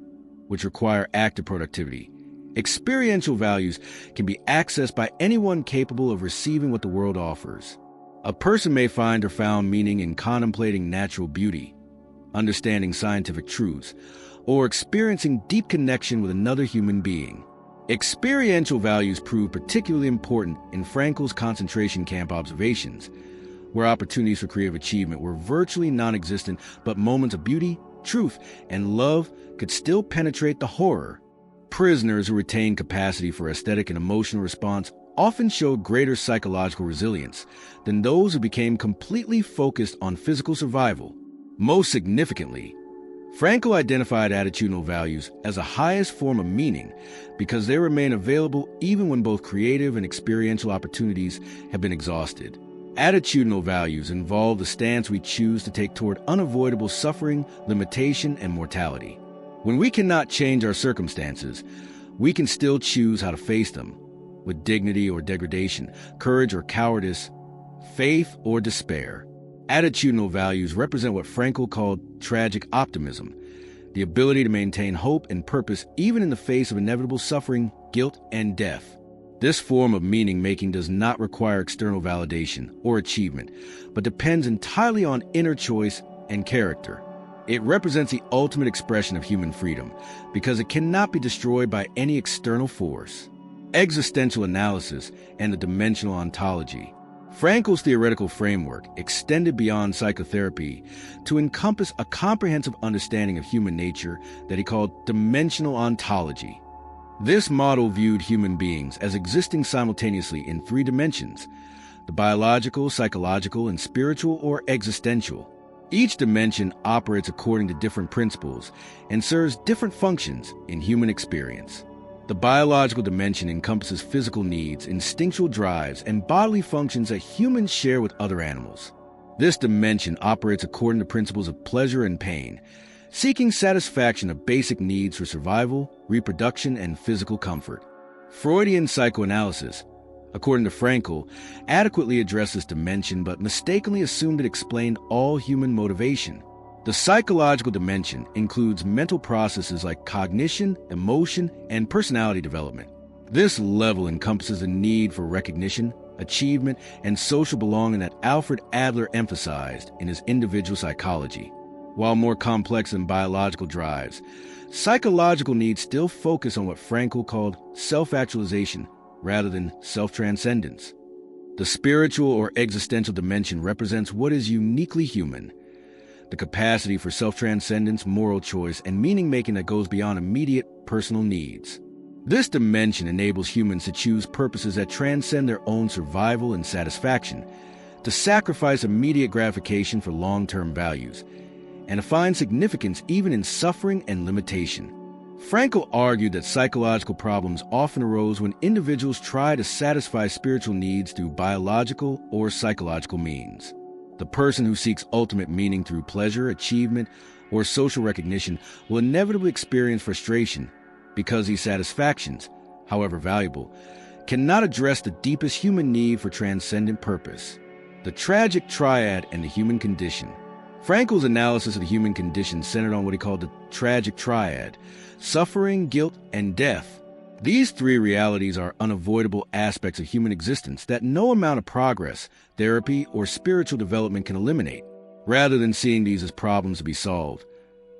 which require active productivity, experiential values can be accessed by anyone capable of receiving what the world offers. A person may find or found meaning in contemplating natural beauty, understanding scientific truths, or experiencing deep connection with another human being. Experiential values prove particularly important in Frankl's concentration camp observations, where opportunities for creative achievement were virtually non-existent, but moments of beauty, truth, and love could still penetrate the horror. Prisoners who retain capacity for aesthetic and emotional response often showed greater psychological resilience than those who became completely focused on physical survival. Most significantly, Frankl identified attitudinal values as the highest form of meaning because they remain available even when both creative and experiential opportunities have been exhausted. Attitudinal values involve the stance we choose to take toward unavoidable suffering, limitation, and mortality. When we cannot change our circumstances, we can still choose how to face them, with dignity or degradation, courage or cowardice, faith or despair. Attitudinal values represent what Frankl called tragic optimism, the ability to maintain hope and purpose even in the face of inevitable suffering, guilt, and death. This form of meaning-making does not require external validation or achievement, but depends entirely on inner choice and character. It represents the ultimate expression of human freedom because it cannot be destroyed by any external force. Existential analysis and the dimensional ontology. Frankl's theoretical framework extended beyond psychotherapy to encompass a comprehensive understanding of human nature that he called dimensional ontology. This model viewed human beings as existing simultaneously in three dimensions: the biological, psychological, and spiritual or existential. Each dimension operates according to different principles and serves different functions in human experience. The biological dimension encompasses physical needs, instinctual drives, and bodily functions that humans share with other animals. This dimension operates according to principles of pleasure and pain, seeking satisfaction of basic needs for survival, reproduction, and physical comfort. Freudian psychoanalysis, according to Frankl, adequately addressed this dimension but mistakenly assumed it explained all human motivation. The psychological dimension includes mental processes like cognition, emotion, and personality development. This level encompasses the need for recognition, achievement, and social belonging that Alfred Adler emphasized in his Individual Psychology. While more complex than biological drives, psychological needs still focus on what Frankl called self-actualization rather than self-transcendence. The spiritual or existential dimension represents what is uniquely human: the capacity for self-transcendence, moral choice, and meaning-making that goes beyond immediate personal needs. This dimension enables humans to choose purposes that transcend their own survival and satisfaction, to sacrifice immediate gratification for long-term values, and to find significance even in suffering and limitation. Frankl argued that psychological problems often arose when individuals try to satisfy spiritual needs through biological or psychological means. The person who seeks ultimate meaning through pleasure, achievement, or social recognition will inevitably experience frustration because these satisfactions, however valuable, cannot address the deepest human need for transcendent purpose: the tragic triad and the human condition. Frankl's analysis of the human condition centered on what he called the tragic triad: suffering, guilt, and death. These three realities are unavoidable aspects of human existence that no amount of progress, therapy, or spiritual development can eliminate. Rather than seeing these as problems to be solved,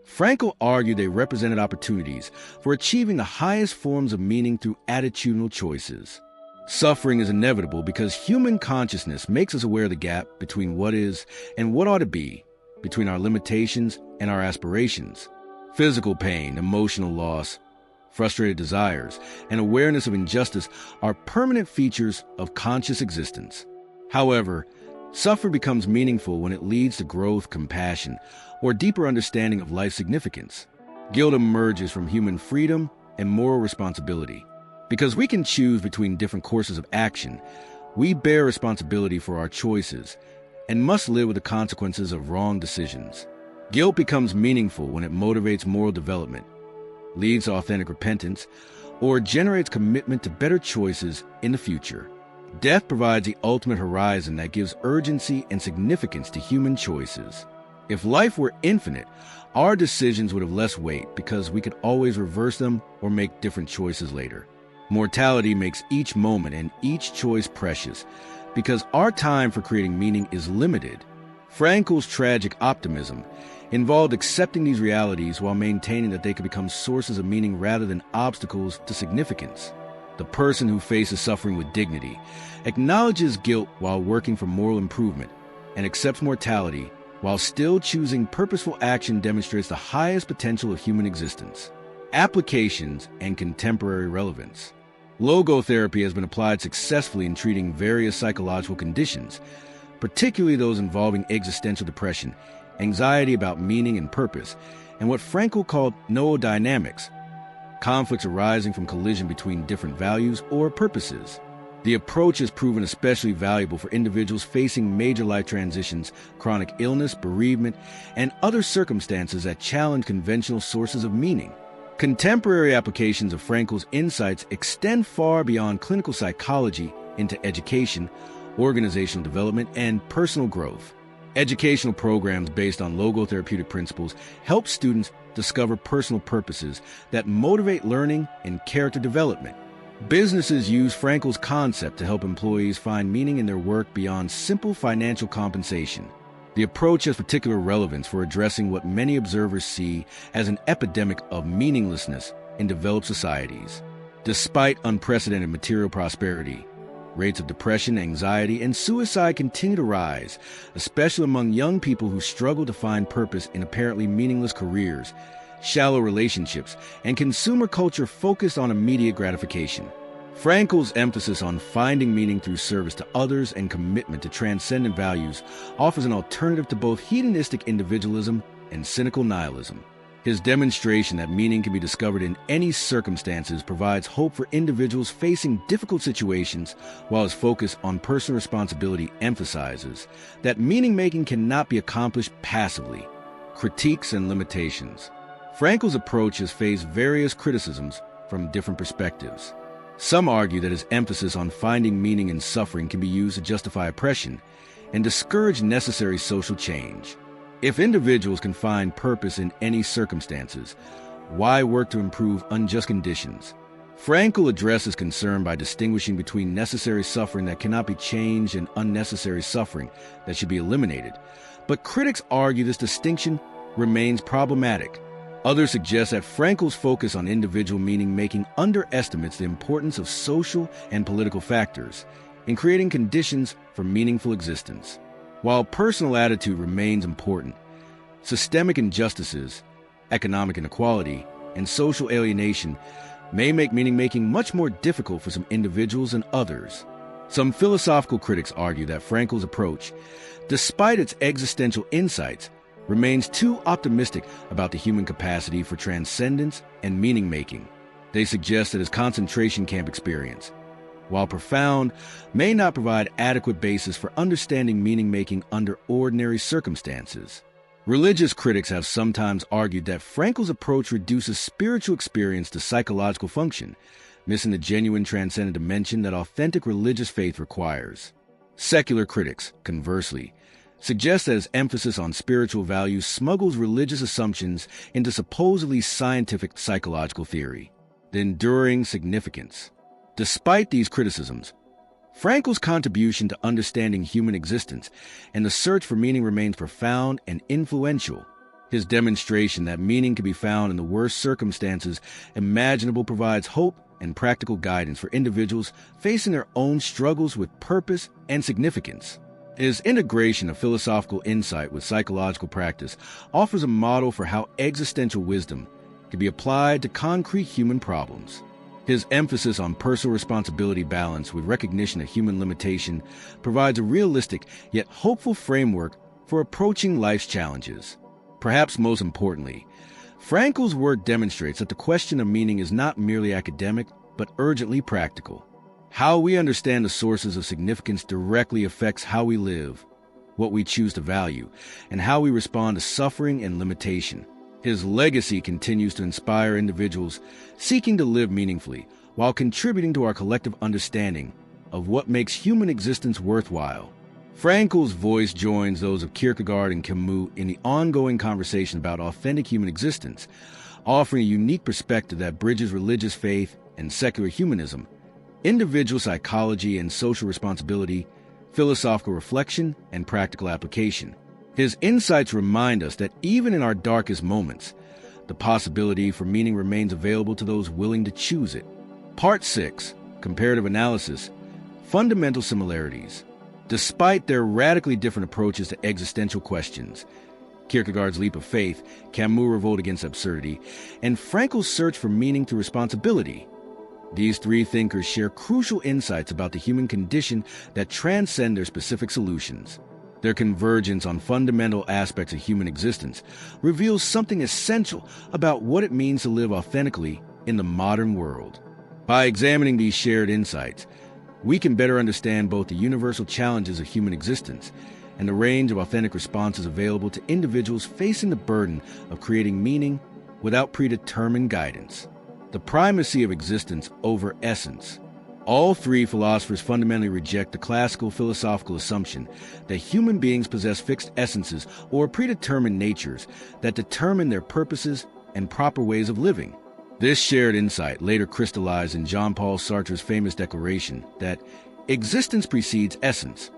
Frankl argued they represented opportunities for achieving the highest forms of meaning through attitudinal choices. Suffering is inevitable because human consciousness makes us aware of the gap between what is and what ought to be, between our limitations and our aspirations. Physical pain, emotional loss, frustrated desires, and awareness of injustice are permanent features of conscious existence. However, suffering becomes meaningful when it leads to growth, compassion, or deeper understanding of life's significance. Guilt emerges from human freedom and moral responsibility. Because we can choose between different courses of action, we bear responsibility for our choices and must live with the consequences of wrong decisions. Guilt becomes meaningful when it motivates moral development, leads to authentic repentance, or generates commitment to better choices in the future. Death provides the ultimate horizon that gives urgency and significance to human choices. If life were infinite, our decisions would have less weight because we could always reverse them or make different choices later. Mortality makes each moment and each choice precious because our time for creating meaning is limited. Frankl's tragic optimism involved accepting these realities while maintaining that they could become sources of meaning rather than obstacles to significance. The person who faces suffering with dignity, acknowledges guilt while working for moral improvement, and accepts mortality while still choosing purposeful action demonstrates the highest potential of human existence. Applications and contemporary relevance. Logotherapy has been applied successfully in treating various psychological conditions, particularly those involving existential depression, anxiety about meaning and purpose, and what Frankl called noodynamics, conflicts arising from collision between different values or purposes. The approach has proven especially valuable for individuals facing major life transitions, chronic illness, bereavement, and other circumstances that challenge conventional sources of meaning. Contemporary applications of Frankl's insights extend far beyond clinical psychology into education, organizational development, and personal growth. Educational programs based on logotherapeutic principles help students discover personal purposes that motivate learning and character development. Businesses use Frankl's concept to help employees find meaning in their work beyond simple financial compensation. The approach has particular relevance for addressing what many observers see as an epidemic of meaninglessness in developed societies. Despite unprecedented material prosperity, rates of depression, anxiety, and suicide continue to rise, especially among young people who struggle to find purpose in apparently meaningless careers, shallow relationships, and consumer culture focused on immediate gratification. Frankl's emphasis on finding meaning through service to others and commitment to transcendent values offers an alternative to both hedonistic individualism and cynical nihilism. His demonstration that meaning can be discovered in any circumstances provides hope for individuals facing difficult situations, while his focus on personal responsibility emphasizes that meaning-making cannot be accomplished passively. Critiques and limitations. Frankl's approach has faced various criticisms from different perspectives. Some argue that his emphasis on finding meaning in suffering can be used to justify oppression and discourage necessary social change. If individuals can find purpose in any circumstances, why work to improve unjust conditions? Frankl addresses concern by distinguishing between necessary suffering that cannot be changed and unnecessary suffering that should be eliminated. But critics argue this distinction remains problematic. Others suggest that Frankl's focus on individual meaning-making underestimates the importance of social and political factors in creating conditions for meaningful existence. While personal attitude remains important, systemic injustices, economic inequality, and social alienation may make meaning-making much more difficult for some individuals than others. Some philosophical critics argue that Frankl's approach, despite its existential insights, remains too optimistic about the human capacity for transcendence and meaning-making. They suggest that his concentration camp experience, while profound, may not provide adequate basis for understanding meaning-making under ordinary circumstances. Religious critics have sometimes argued that Frankl's approach reduces spiritual experience to psychological function, missing the genuine transcendent dimension that authentic religious faith requires. Secular critics, conversely, suggest that his emphasis on spiritual values smuggles religious assumptions into supposedly scientific psychological theory. The enduring significance. Despite these criticisms, Frankl's contribution to understanding human existence and the search for meaning remains profound and influential. His demonstration that meaning can be found in the worst circumstances imaginable provides hope and practical guidance for individuals facing their own struggles with purpose and significance. His integration of philosophical insight with psychological practice offers a model for how existential wisdom can be applied to concrete human problems. His emphasis on personal responsibility balanced with recognition of human limitation provides a realistic yet hopeful framework for approaching life's challenges. Perhaps most importantly, Frankl's work demonstrates that the question of meaning is not merely academic, but urgently practical. How we understand the sources of significance directly affects how we live, what we choose to value, and how we respond to suffering and limitation. His legacy continues to inspire individuals seeking to live meaningfully while contributing to our collective understanding of what makes human existence worthwhile. Frankl's voice joins those of Kierkegaard and Camus in the ongoing conversation about authentic human existence, offering a unique perspective that bridges religious faith and secular humanism, individual psychology and social responsibility, philosophical reflection, and practical application. His insights remind us that even in our darkest moments, the possibility for meaning remains available to those willing to choose it. Part 6, Comparative Analysis, Fundamental Similarities. Despite their radically different approaches to existential questions, Kierkegaard's leap of faith, Camus' revolt against absurdity, and Frankl's search for meaning through responsibility. These three thinkers share crucial insights about the human condition that transcend their specific solutions. Their convergence on fundamental aspects of human existence reveals something essential about what it means to live authentically in the modern world. By examining these shared insights, we can better understand both the universal challenges of human existence and the range of authentic responses available to individuals facing the burden of creating meaning without predetermined guidance. The primacy of existence over essence. All three philosophers fundamentally reject the classical philosophical assumption that human beings possess fixed essences or predetermined natures that determine their purposes and proper ways of living. This shared insight later crystallized in Jean-Paul Sartre's famous declaration that existence precedes essence,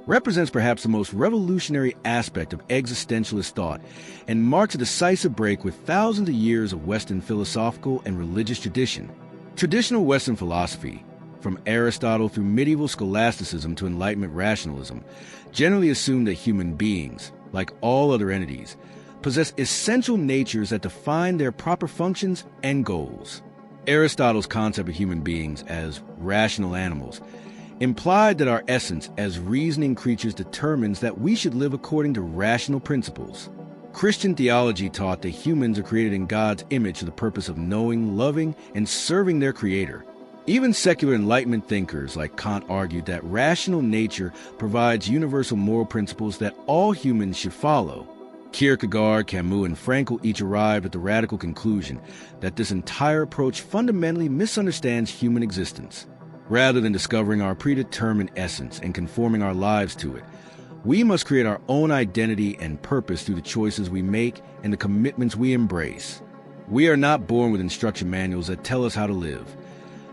represents perhaps the most revolutionary aspect of existentialist thought and marks a decisive break with thousands of years of Western philosophical and religious tradition. Traditional Western philosophy, from Aristotle through medieval scholasticism to Enlightenment rationalism, generally assumed that human beings, like all other entities, possess essential natures that define their proper functions and goals. Aristotle's concept of human beings as rational animals implied that our essence as reasoning creatures determines that we should live according to rational principles. Christian theology taught that humans are created in God's image for the purpose of knowing, loving, and serving their Creator. Even secular Enlightenment thinkers like Kant argued that rational nature provides universal moral principles that all humans should follow. Kierkegaard, Camus, and Frankl each arrived at the radical conclusion that this entire approach fundamentally misunderstands human existence. Rather than discovering our predetermined essence and conforming our lives to it, we must create our own identity and purpose through the choices we make and the commitments we embrace. We are not born with instruction manuals that tell us how to live.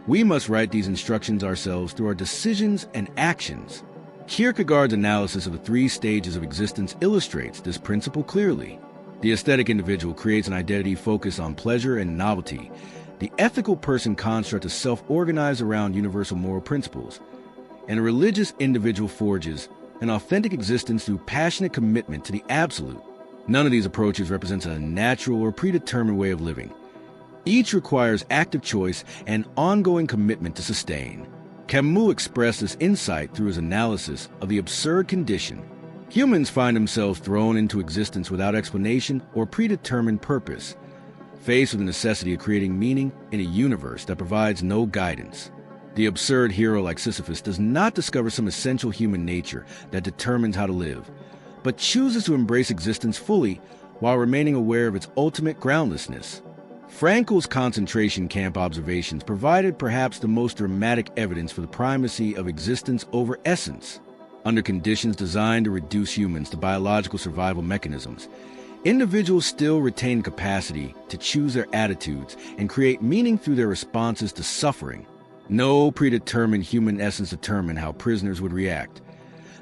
We must write these instructions ourselves through our decisions and actions. Kierkegaard's analysis of the three stages of existence illustrates this principle clearly. The aesthetic individual creates an identity focused on pleasure and novelty. The ethical person constructs a self-organized around universal moral principles. And a religious individual forges an authentic existence through passionate commitment to the absolute. None of these approaches represents a natural or predetermined way of living. Each requires active choice and ongoing commitment to sustain. Camus expressed this insight through his analysis of the absurd condition. Humans find themselves thrown into existence without explanation or predetermined purpose, faced with the necessity of creating meaning in a universe that provides no guidance. The absurd hero like Sisyphus does not discover some essential human nature that determines how to live, but chooses to embrace existence fully while remaining aware of its ultimate groundlessness. Frankl's concentration camp observations provided perhaps the most dramatic evidence for the primacy of existence over essence. Under conditions designed to reduce humans to biological survival mechanisms, individuals still retain capacity to choose their attitudes and create meaning through their responses to suffering. No predetermined human essence determined how prisoners would react.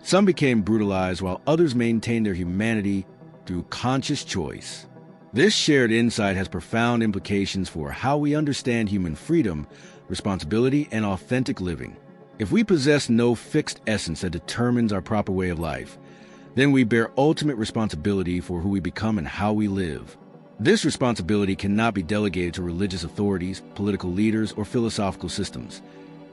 Some became brutalized while others maintained their humanity through conscious choice. This shared insight has profound implications for how we understand human freedom, responsibility, and authentic living. If we possess no fixed essence that determines our proper way of life, then we bear ultimate responsibility for who we become and how we live. This responsibility cannot be delegated to religious authorities, political leaders, or philosophical systems.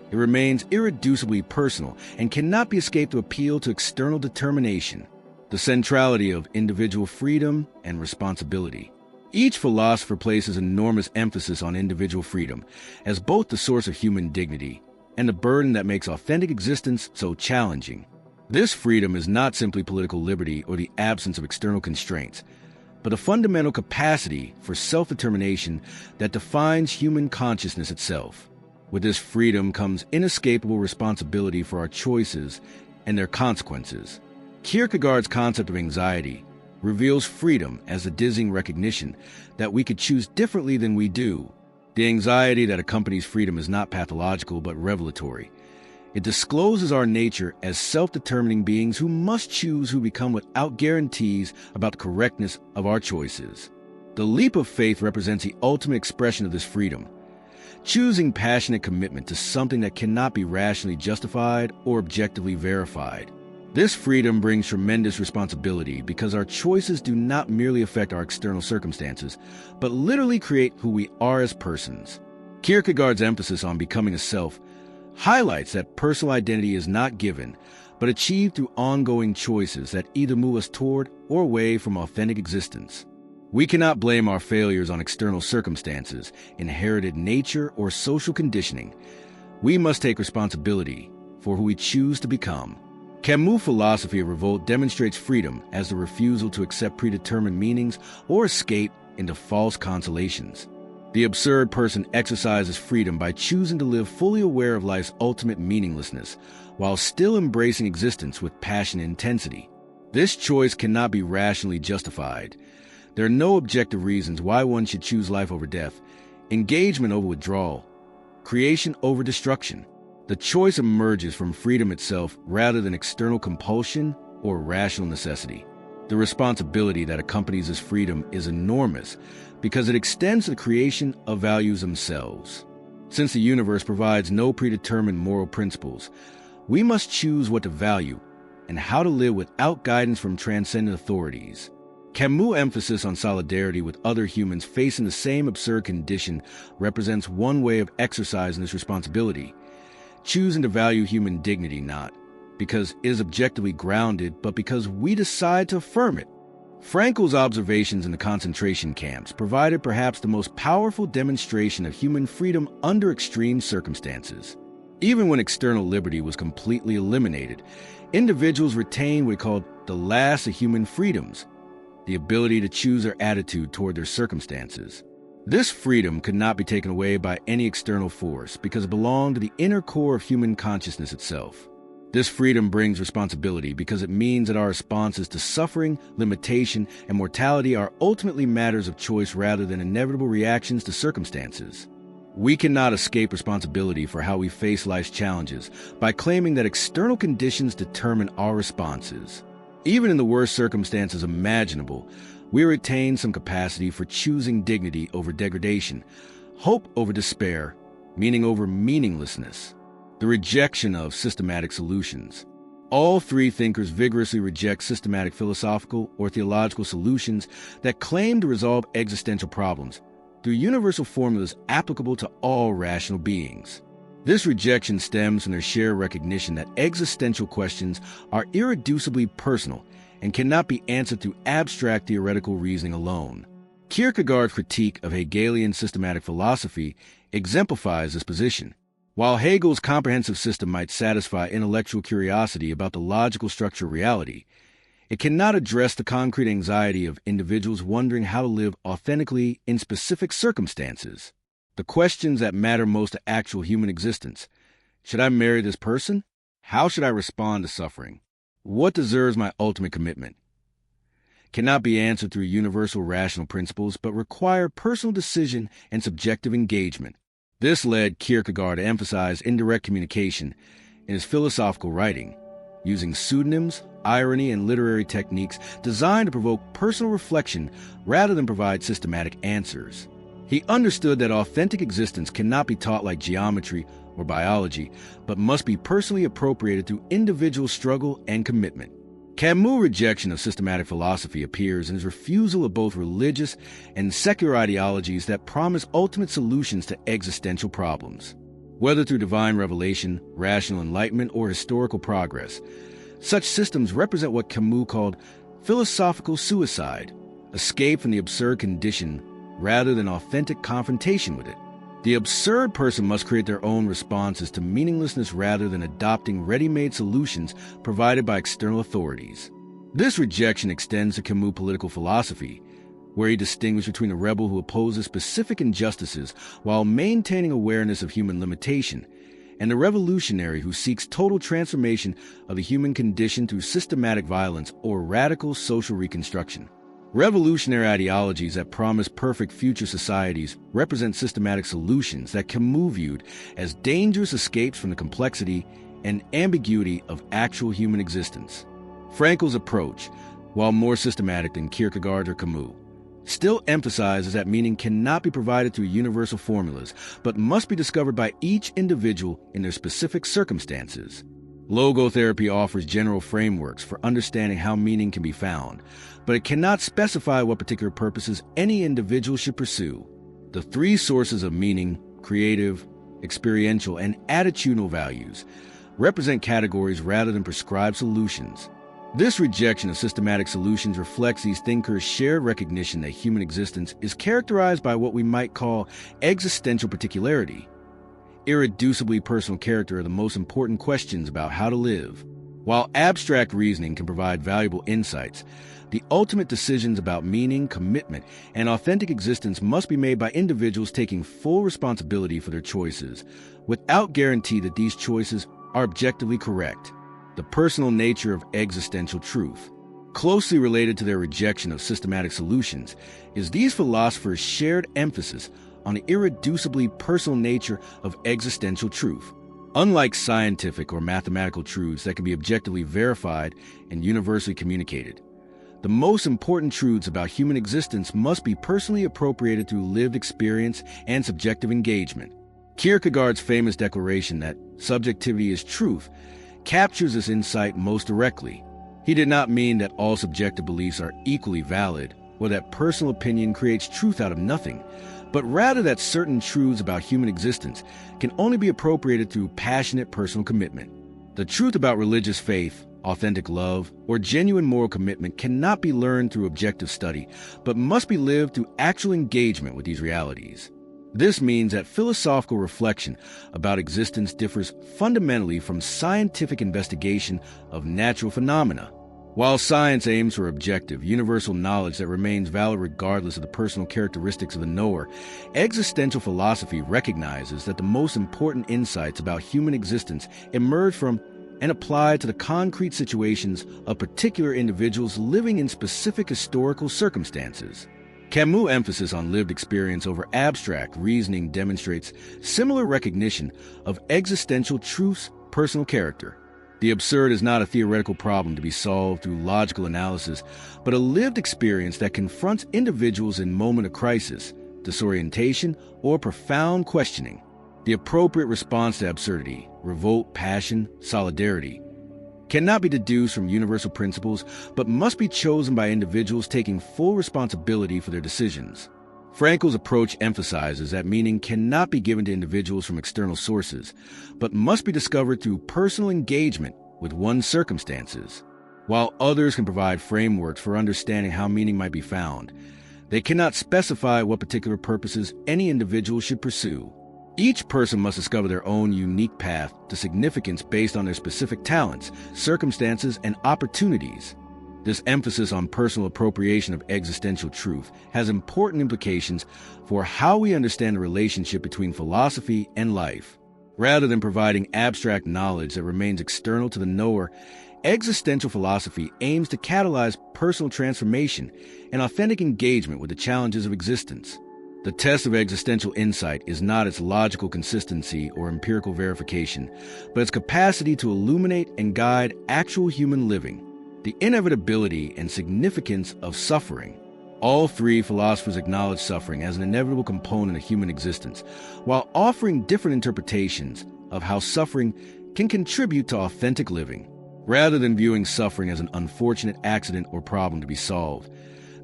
It remains irreducibly personal and cannot be escaped to appeal to external determination. The centrality of individual freedom and responsibility. Each philosopher places enormous emphasis on individual freedom as both the source of human dignity and the burden that makes authentic existence so challenging. This freedom is not simply political liberty or the absence of external constraints, but a fundamental capacity for self-determination that defines human consciousness itself. With this freedom comes inescapable responsibility for our choices and their consequences. Kierkegaard's concept of anxiety reveals freedom as a dizzying recognition that we could choose differently than we do. The anxiety that accompanies freedom is not pathological but revelatory. It discloses our nature as self-determining beings who must choose who become without guarantees about the correctness of our choices. The leap of faith represents the ultimate expression of this freedom, choosing passionate commitment to something that cannot be rationally justified or objectively verified. This freedom brings tremendous responsibility because our choices do not merely affect our external circumstances, but literally create who we are as persons. Kierkegaard's emphasis on becoming a self highlights that personal identity is not given, but achieved through ongoing choices that either move us toward or away from authentic existence. We cannot blame our failures on external circumstances, inherited nature, or social conditioning. We must take responsibility for who we choose to become. Camus' philosophy of revolt demonstrates freedom as the refusal to accept predetermined meanings or escape into false consolations. The absurd person exercises freedom by choosing to live fully aware of life's ultimate meaninglessness, while still embracing existence with passion and intensity. This choice cannot be rationally justified. There are no objective reasons why one should choose life over death, engagement over withdrawal, creation over destruction. The choice emerges from freedom itself rather than external compulsion or rational necessity. The responsibility that accompanies this freedom is enormous because it extends to the creation of values themselves. Since the universe provides no predetermined moral principles, we must choose what to value and how to live without guidance from transcendent authorities. Camus' emphasis on solidarity with other humans facing the same absurd condition represents one way of exercising this responsibility, choosing to value human dignity not because it is objectively grounded, but because we decide to affirm it. Frankl's observations in the concentration camps provided perhaps the most powerful demonstration of human freedom under extreme circumstances. Even when external liberty was completely eliminated, individuals retained what he called the last of human freedoms, the ability to choose their attitude toward their circumstances. This freedom could not be taken away by any external force because it belonged to the inner core of human consciousness itself. This freedom brings responsibility because it means that our responses to suffering, limitation, and mortality are ultimately matters of choice rather than inevitable reactions to circumstances. We cannot escape responsibility for how we face life's challenges by claiming that external conditions determine our responses. Even in the worst circumstances imaginable, we retain some capacity for choosing dignity over degradation, hope over despair, meaning over meaninglessness, the rejection of systematic solutions. All three thinkers vigorously reject systematic philosophical or theological solutions that claim to resolve existential problems through universal formulas applicable to all rational beings. This rejection stems from their shared recognition that existential questions are irreducibly personal and cannot be answered through abstract theoretical reasoning alone. Kierkegaard's critique of Hegelian systematic philosophy exemplifies this position. While Hegel's comprehensive system might satisfy intellectual curiosity about the logical structure of reality, it cannot address the concrete anxiety of individuals wondering how to live authentically in specific circumstances. The questions that matter most to actual human existence. Should I marry this person? How should I respond to suffering? What deserves my ultimate commitment? Cannot be answered through universal rational principles, but require personal decision and subjective engagement. This led Kierkegaard to emphasize indirect communication in his philosophical writing, using pseudonyms, irony, and literary techniques designed to provoke personal reflection rather than provide systematic answers. He understood that authentic existence cannot be taught like geometry or biology, but must be personally appropriated through individual struggle and commitment. Camus' rejection of systematic philosophy appears in his refusal of both religious and secular ideologies that promise ultimate solutions to existential problems. Whether through divine revelation, rational enlightenment, or historical progress, such systems represent what Camus called philosophical suicide, escape from the absurd condition rather than authentic confrontation with it. The absurd person must create their own responses to meaninglessness rather than adopting ready-made solutions provided by external authorities. This rejection extends to Camus' political philosophy, where he distinguished between a rebel who opposes specific injustices while maintaining awareness of human limitation, and the revolutionary who seeks total transformation of the human condition through systematic violence or radical social reconstruction. Revolutionary ideologies that promise perfect future societies represent systematic solutions that Camus viewed as dangerous escapes from the complexity and ambiguity of actual human existence. Frankl's approach, while more systematic than Kierkegaard or Camus, still emphasizes that meaning cannot be provided through universal formulas, but must be discovered by each individual in their specific circumstances. Logotherapy offers general frameworks for understanding how meaning can be found, but it cannot specify what particular purposes any individual should pursue. The three sources of meaning, creative, experiential, and attitudinal values, represent categories rather than prescribed solutions. This rejection of systematic solutions reflects these thinkers' shared recognition that human existence is characterized by what we might call existential particularity. Irreducibly personal character are the most important questions about how to live. While abstract reasoning can provide valuable insights, the ultimate decisions about meaning, commitment, and authentic existence must be made by individuals taking full responsibility for their choices, without guarantee that these choices are objectively correct. The personal nature of existential truth. Closely related to their rejection of systematic solutions is these philosophers' shared emphasis on the irreducibly personal nature of existential truth. Unlike scientific or mathematical truths that can be objectively verified and universally communicated, the most important truths about human existence must be personally appropriated through lived experience and subjective engagement. Kierkegaard's famous declaration that subjectivity is truth captures this insight most directly. He did not mean that all subjective beliefs are equally valid or that personal opinion creates truth out of nothing, but rather that certain truths about human existence can only be appropriated through passionate personal commitment. The truth about religious faith, authentic love, or genuine moral commitment cannot be learned through objective study, but must be lived through actual engagement with these realities. This means that philosophical reflection about existence differs fundamentally from scientific investigation of natural phenomena. While science aims for objective, universal knowledge that remains valid regardless of the personal characteristics of the knower, existential philosophy recognizes that the most important insights about human existence emerge from and apply to the concrete situations of particular individuals living in specific historical circumstances. Camus' emphasis on lived experience over abstract reasoning demonstrates similar recognition of existential truth's personal character. The absurd is not a theoretical problem to be solved through logical analysis, but a lived experience that confronts individuals in moment of crisis, disorientation, or profound questioning. The appropriate response to absurdity, revolt, passion, solidarity, cannot be deduced from universal principles, but must be chosen by individuals taking full responsibility for their decisions. Frankl's approach emphasizes that meaning cannot be given to individuals from external sources, but must be discovered through personal engagement with one's circumstances. While others can provide frameworks for understanding how meaning might be found, they cannot specify what particular purposes any individual should pursue. Each person must discover their own unique path to significance based on their specific talents, circumstances, and opportunities. This emphasis on personal appropriation of existential truth has important implications for how we understand the relationship between philosophy and life. Rather than providing abstract knowledge that remains external to the knower, existential philosophy aims to catalyze personal transformation and authentic engagement with the challenges of existence. The test of existential insight is not its logical consistency or empirical verification, but its capacity to illuminate and guide actual human living. The inevitability and significance of suffering. All three philosophers acknowledge suffering as an inevitable component of human existence, while offering different interpretations of how suffering can contribute to authentic living. Rather than viewing suffering as an unfortunate accident or problem to be solved,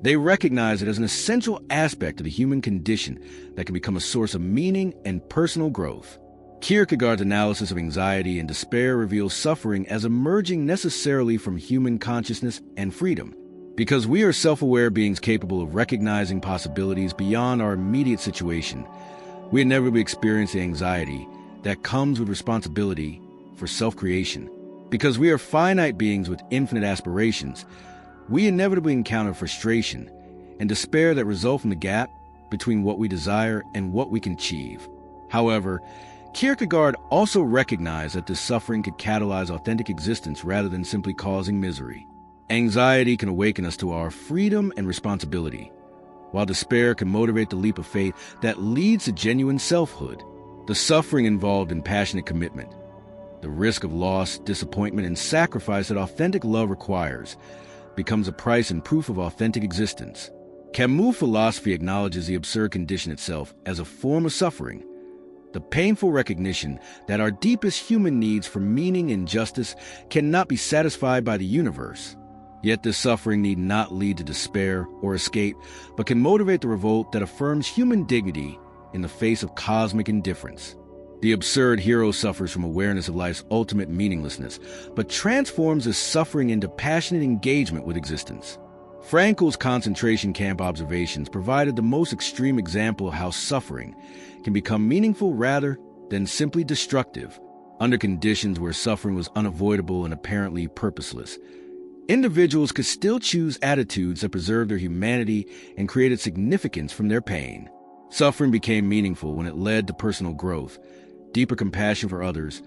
they recognize it as an essential aspect of the human condition that can become a source of meaning and personal growth. Kierkegaard's analysis of anxiety and despair reveals suffering as emerging necessarily from human consciousness and freedom. Because we are self-aware beings capable of recognizing possibilities beyond our immediate situation, we inevitably experience the anxiety that comes with responsibility for self-creation. Because we are finite beings with infinite aspirations, we inevitably encounter frustration and despair that result from the gap between what we desire and what we can achieve. However, Kierkegaard also recognized that this suffering could catalyze authentic existence rather than simply causing misery. Anxiety can awaken us to our freedom and responsibility, while despair can motivate the leap of faith that leads to genuine selfhood. The suffering involved in passionate commitment, the risk of loss, disappointment, and sacrifice that authentic love requires, becomes a price and proof of authentic existence. Camus' philosophy acknowledges the absurd condition itself as a form of suffering, the painful recognition that our deepest human needs for meaning and justice cannot be satisfied by the universe. Yet this suffering need not lead to despair or escape, but can motivate the revolt that affirms human dignity in the face of cosmic indifference. The absurd hero suffers from awareness of life's ultimate meaninglessness, but transforms his suffering into passionate engagement with existence. Frankl's concentration camp observations provided the most extreme example of how suffering can become meaningful rather than simply destructive, under conditions where suffering was unavoidable and apparently purposeless. Individuals could still choose attitudes that preserved their humanity and created significance from their pain. Suffering became meaningful when it led to personal growth, deeper compassion for others,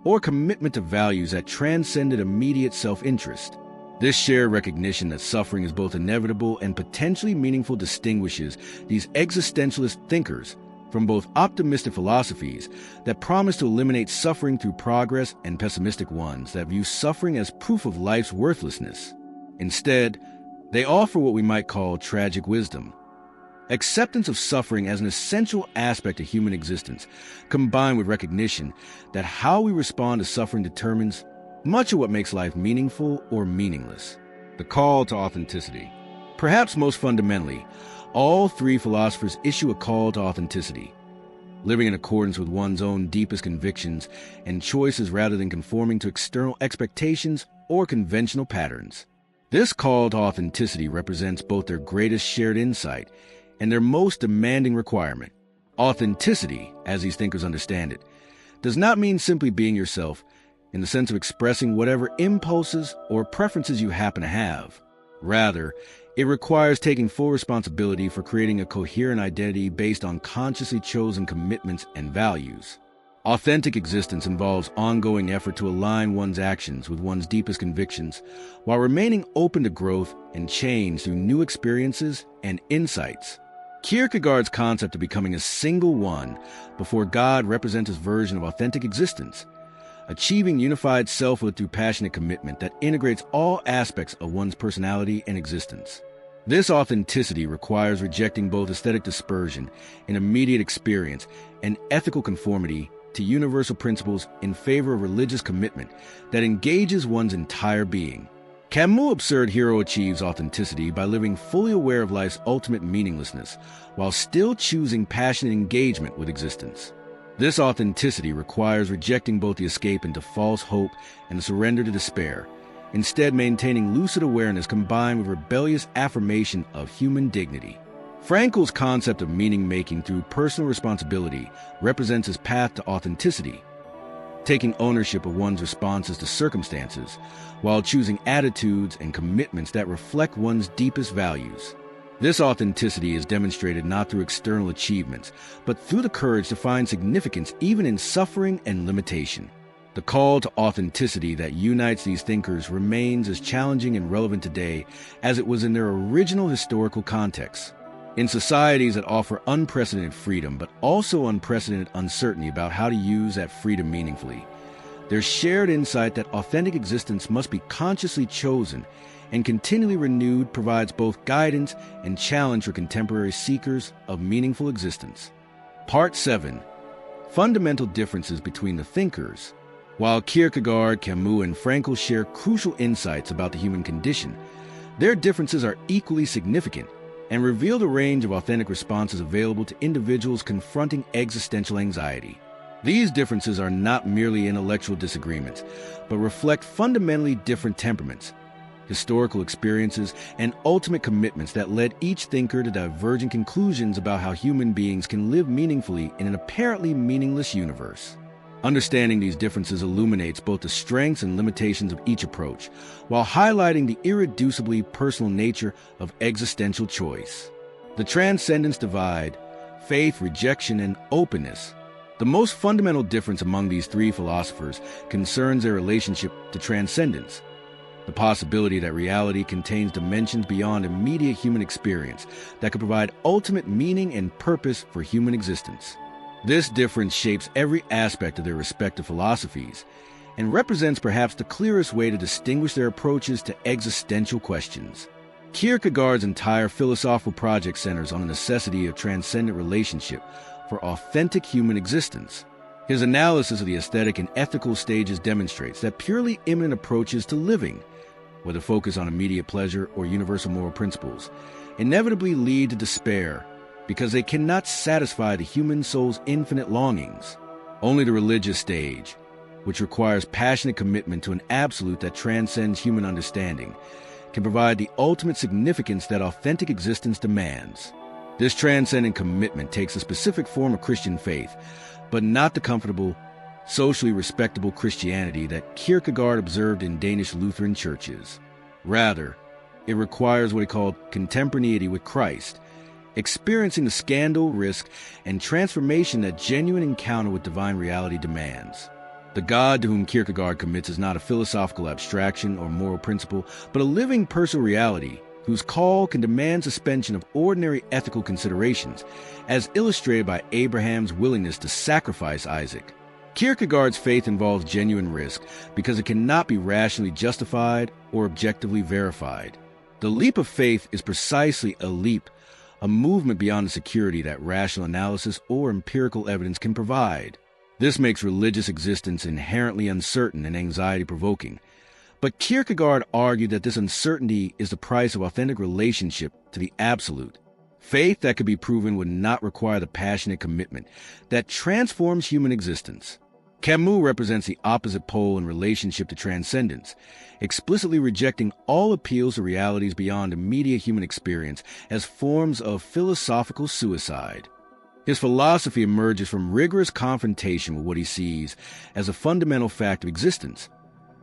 or commitment to values that transcended immediate self-interest. This shared recognition that suffering is both inevitable and potentially meaningful distinguishes these existentialist thinkers from both optimistic philosophies that promise to eliminate suffering through progress and pessimistic ones that view suffering as proof of life's worthlessness. Instead, they offer what we might call tragic wisdom, acceptance of suffering as an essential aspect of human existence, combined with recognition that how we respond to suffering determines much of what makes life meaningful or meaningless. The call to authenticity. Perhaps most fundamentally, all three philosophers issue a call to authenticity, living in accordance with one's own deepest convictions and choices rather than conforming to external expectations or conventional patterns. This call to authenticity represents both their greatest shared insight and their most demanding requirement. Authenticity, as these thinkers understand it, does not mean simply being yourself in the sense of expressing whatever impulses or preferences you happen to have. Rather, it requires taking full responsibility for creating a coherent identity based on consciously chosen commitments and values. Authentic existence involves ongoing effort to align one's actions with one's deepest convictions, while remaining open to growth and change through new experiences and insights. Kierkegaard's concept of becoming a single one before God represents his version of authentic existence, achieving unified selfhood through passionate commitment that integrates all aspects of one's personality and existence. This authenticity requires rejecting both aesthetic dispersion and immediate experience and ethical conformity to universal principles in favor of religious commitment that engages one's entire being. Camus' absurd hero achieves authenticity by living fully aware of life's ultimate meaninglessness while still choosing passionate engagement with existence. This authenticity requires rejecting both the escape into false hope and the surrender to despair, instead maintaining lucid awareness combined with rebellious affirmation of human dignity. Frankl's concept of meaning-making through personal responsibility represents his path to authenticity, taking ownership of one's responses to circumstances while choosing attitudes and commitments that reflect one's deepest values. This authenticity is demonstrated not through external achievements, but through the courage to find significance even in suffering and limitation. The call to authenticity that unites these thinkers remains as challenging and relevant today as it was in their original historical context. In societies that offer unprecedented freedom, but also unprecedented uncertainty about how to use that freedom meaningfully, there's shared insight that authentic existence must be consciously chosen and continually renewed provides both guidance and challenge for contemporary seekers of meaningful existence. Part 7. Fundamental differences between the thinkers. While Kierkegaard, Camus, and Frankl share crucial insights about the human condition, their differences are equally significant and reveal the range of authentic responses available to individuals confronting existential anxiety. These differences are not merely intellectual disagreements, but reflect fundamentally different temperaments, historical experiences, and ultimate commitments that led each thinker to divergent conclusions about how human beings can live meaningfully in an apparently meaningless universe. Understanding these differences illuminates both the strengths and limitations of each approach, while highlighting the irreducibly personal nature of existential choice. The transcendence divide, faith, rejection, and openness. The most fundamental difference among these three philosophers concerns their relationship to transcendence, the possibility that reality contains dimensions beyond immediate human experience that could provide ultimate meaning and purpose for human existence. This difference shapes every aspect of their respective philosophies and represents perhaps the clearest way to distinguish their approaches to existential questions. Kierkegaard's entire philosophical project centers on the necessity of transcendent relationship, for authentic human existence. His analysis of the aesthetic and ethical stages demonstrates that purely immanent approaches to living, whether focused on immediate pleasure or universal moral principles, inevitably lead to despair because they cannot satisfy the human soul's infinite longings. Only the religious stage, which requires passionate commitment to an absolute that transcends human understanding, can provide the ultimate significance that authentic existence demands. This transcendent commitment takes a specific form of Christian faith, but not the comfortable, socially respectable Christianity that Kierkegaard observed in Danish Lutheran churches. Rather, it requires what he called contemporaneity with Christ, experiencing the scandal, risk, and transformation that genuine encounter with divine reality demands. The God to whom Kierkegaard commits is not a philosophical abstraction or moral principle, but a living personal reality whose call can demand suspension of ordinary ethical considerations, as illustrated by Abraham's willingness to sacrifice Isaac. Kierkegaard's faith involves genuine risk because it cannot be rationally justified or objectively verified. The leap of faith is precisely a leap, a movement beyond the security that rational analysis or empirical evidence can provide. This makes religious existence inherently uncertain and anxiety-provoking. But Kierkegaard argued that this uncertainty is the price of authentic relationship to the absolute. Faith that could be proven would not require the passionate commitment that transforms human existence. Camus represents the opposite pole in relationship to transcendence, explicitly rejecting all appeals to realities beyond immediate human experience as forms of philosophical suicide. His philosophy emerges from rigorous confrontation with what he sees as a fundamental fact of existence.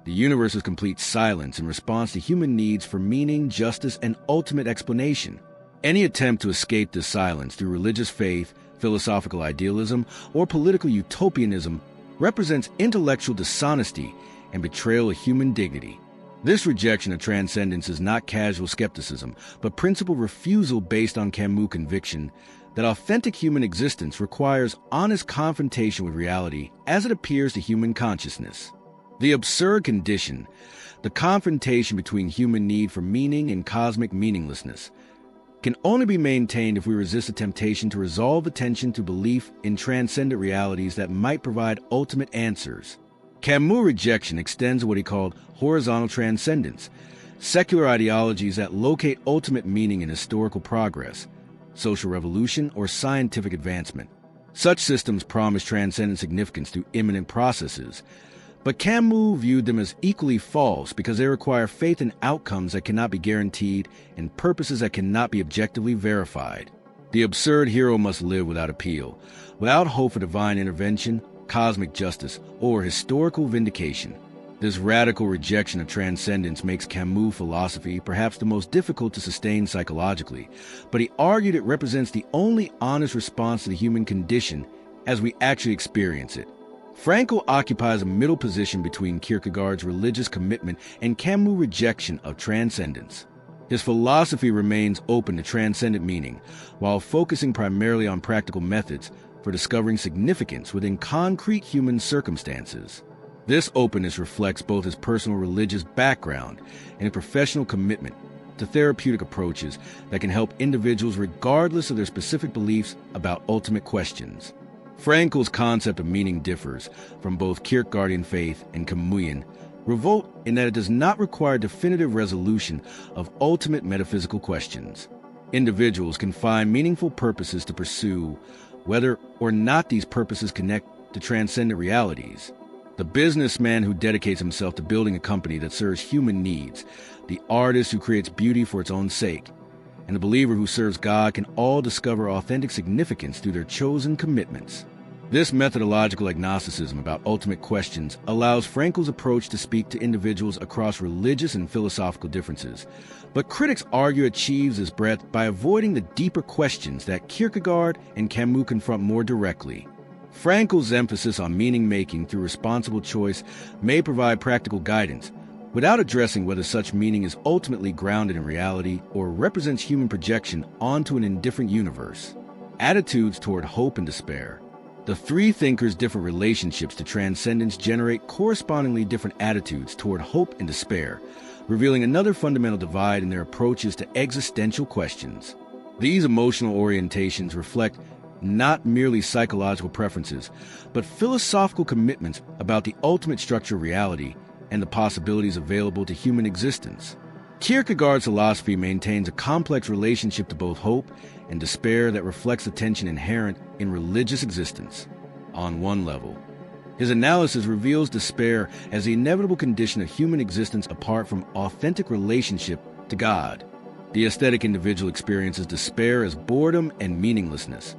The universe's complete silence in response to human needs for meaning, justice, and ultimate explanation. Any attempt to escape this silence through religious faith, philosophical idealism, or political utopianism represents intellectual dishonesty and betrayal of human dignity. This rejection of transcendence is not casual skepticism, but principled refusal based on Camus' conviction that authentic human existence requires honest confrontation with reality as it appears to human consciousness. The absurd condition, the confrontation between human need for meaning and cosmic meaninglessness, can only be maintained if we resist the temptation to resolve attention to belief in transcendent realities that might provide ultimate answers. Camus' rejection extends to what he called horizontal transcendence, secular ideologies that locate ultimate meaning in historical progress, social revolution, or scientific advancement. Such systems promise transcendent significance through immanent processes, but Camus viewed them as equally false because they require faith in outcomes that cannot be guaranteed and purposes that cannot be objectively verified. The absurd hero must live without appeal, without hope for divine intervention, cosmic justice, or historical vindication. This radical rejection of transcendence makes Camus' philosophy perhaps the most difficult to sustain psychologically, but he argued it represents the only honest response to the human condition as we actually experience it. Frankl occupies a middle position between Kierkegaard's religious commitment and Camus' rejection of transcendence. His philosophy remains open to transcendent meaning, while focusing primarily on practical methods for discovering significance within concrete human circumstances. This openness reflects both his personal religious background and his professional commitment to therapeutic approaches that can help individuals regardless of their specific beliefs about ultimate questions. Frankl's concept of meaning differs from both Kierkegaardian faith and Camusian revolt in that it does not require definitive resolution of ultimate metaphysical questions. Individuals can find meaningful purposes to pursue, whether or not these purposes connect to transcendent realities. The businessman who dedicates himself to building a company that serves human needs, the artist who creates beauty for its own sake, and the believer who serves God can all discover authentic significance through their chosen commitments. This methodological agnosticism about ultimate questions allows Frankl's approach to speak to individuals across religious and philosophical differences, but critics argue it achieves this breadth by avoiding the deeper questions that Kierkegaard and Camus confront more directly. Frankl's emphasis on meaning-making through responsible choice may provide practical guidance, without addressing whether such meaning is ultimately grounded in reality or represents human projection onto an indifferent universe. Attitudes toward hope and despair. The three thinkers' different relationships to transcendence generate correspondingly different attitudes toward hope and despair, revealing another fundamental divide in their approaches to existential questions. These emotional orientations reflect not merely psychological preferences, but philosophical commitments about the ultimate structure of reality and the possibilities available to human existence. Kierkegaard's philosophy maintains a complex relationship to both hope and despair that reflects the tension inherent in religious existence. On one level, his analysis reveals despair as the inevitable condition of human existence apart from authentic relationship to God. The aesthetic individual experiences despair as boredom and meaninglessness,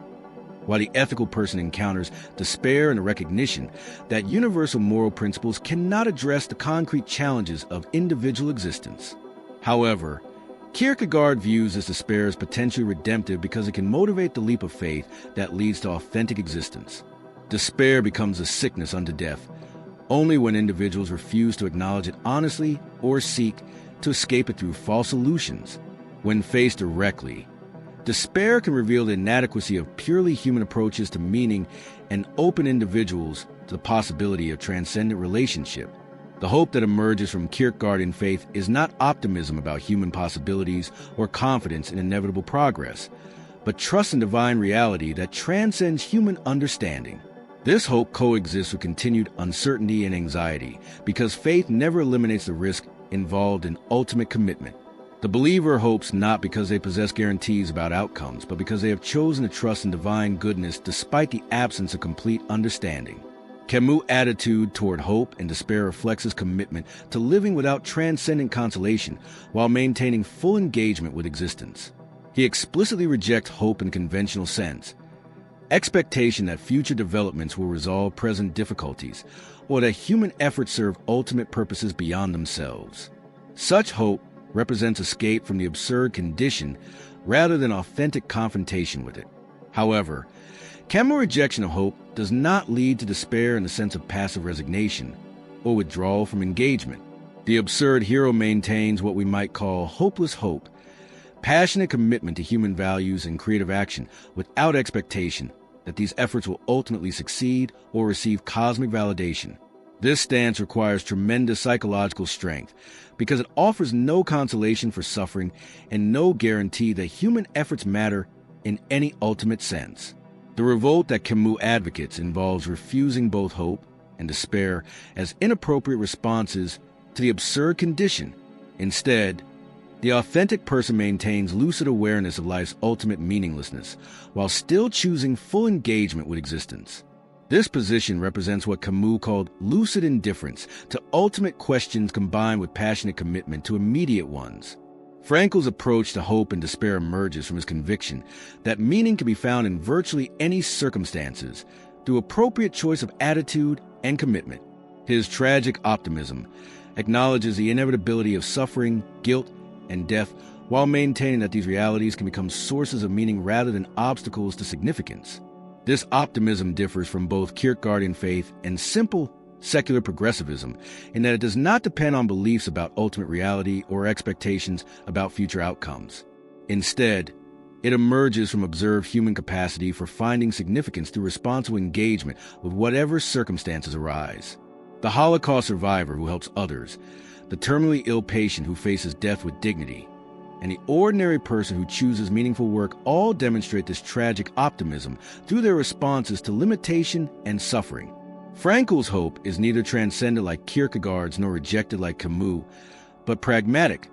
while the ethical person encounters despair in the recognition that universal moral principles cannot address the concrete challenges of individual existence. However, Kierkegaard views this despair as potentially redemptive because it can motivate the leap of faith that leads to authentic existence. Despair becomes a sickness unto death only when individuals refuse to acknowledge it honestly or seek to escape it through false solutions. When faced directly, despair can reveal the inadequacy of purely human approaches to meaning and open individuals to the possibility of transcendent relationship. The hope that emerges from Kierkegaardian faith is not optimism about human possibilities or confidence in inevitable progress, but trust in divine reality that transcends human understanding. This hope coexists with continued uncertainty and anxiety because faith never eliminates the risk involved in ultimate commitment. The believer hopes not because they possess guarantees about outcomes, but because they have chosen to trust in divine goodness despite the absence of complete understanding. Camus' attitude toward hope and despair reflects his commitment to living without transcendent consolation while maintaining full engagement with existence. He explicitly rejects hope in the conventional sense, expectation that future developments will resolve present difficulties, or that human efforts serve ultimate purposes beyond themselves. Such hope represents escape from the absurd condition rather than authentic confrontation with it. However, Camus' rejection of hope does not lead to despair in the sense of passive resignation or withdrawal from engagement. The absurd hero maintains what we might call hopeless hope, passionate commitment to human values and creative action without expectation that these efforts will ultimately succeed or receive cosmic validation. This stance requires tremendous psychological strength because it offers no consolation for suffering and no guarantee that human efforts matter in any ultimate sense. The revolt that Camus advocates involves refusing both hope and despair as inappropriate responses to the absurd condition. Instead, the authentic person maintains lucid awareness of life's ultimate meaninglessness while still choosing full engagement with existence. This position represents what Camus called lucid indifference to ultimate questions combined with passionate commitment to immediate ones. Frankl's approach to hope and despair emerges from his conviction that meaning can be found in virtually any circumstances through appropriate choice of attitude and commitment. His tragic optimism acknowledges the inevitability of suffering, guilt, and death while maintaining that these realities can become sources of meaning rather than obstacles to significance. This optimism differs from both Kierkegaardian faith and simple secular progressivism in that it does not depend on beliefs about ultimate reality or expectations about future outcomes. Instead, it emerges from observed human capacity for finding significance through responsible engagement with whatever circumstances arise. The Holocaust survivor who helps others, the terminally ill patient who faces death with dignity, and the ordinary person who chooses meaningful work all demonstrate this tragic optimism through their responses to limitation and suffering. Frankl's hope is neither transcendent like Kierkegaard's nor rejected like Camus, but pragmatic,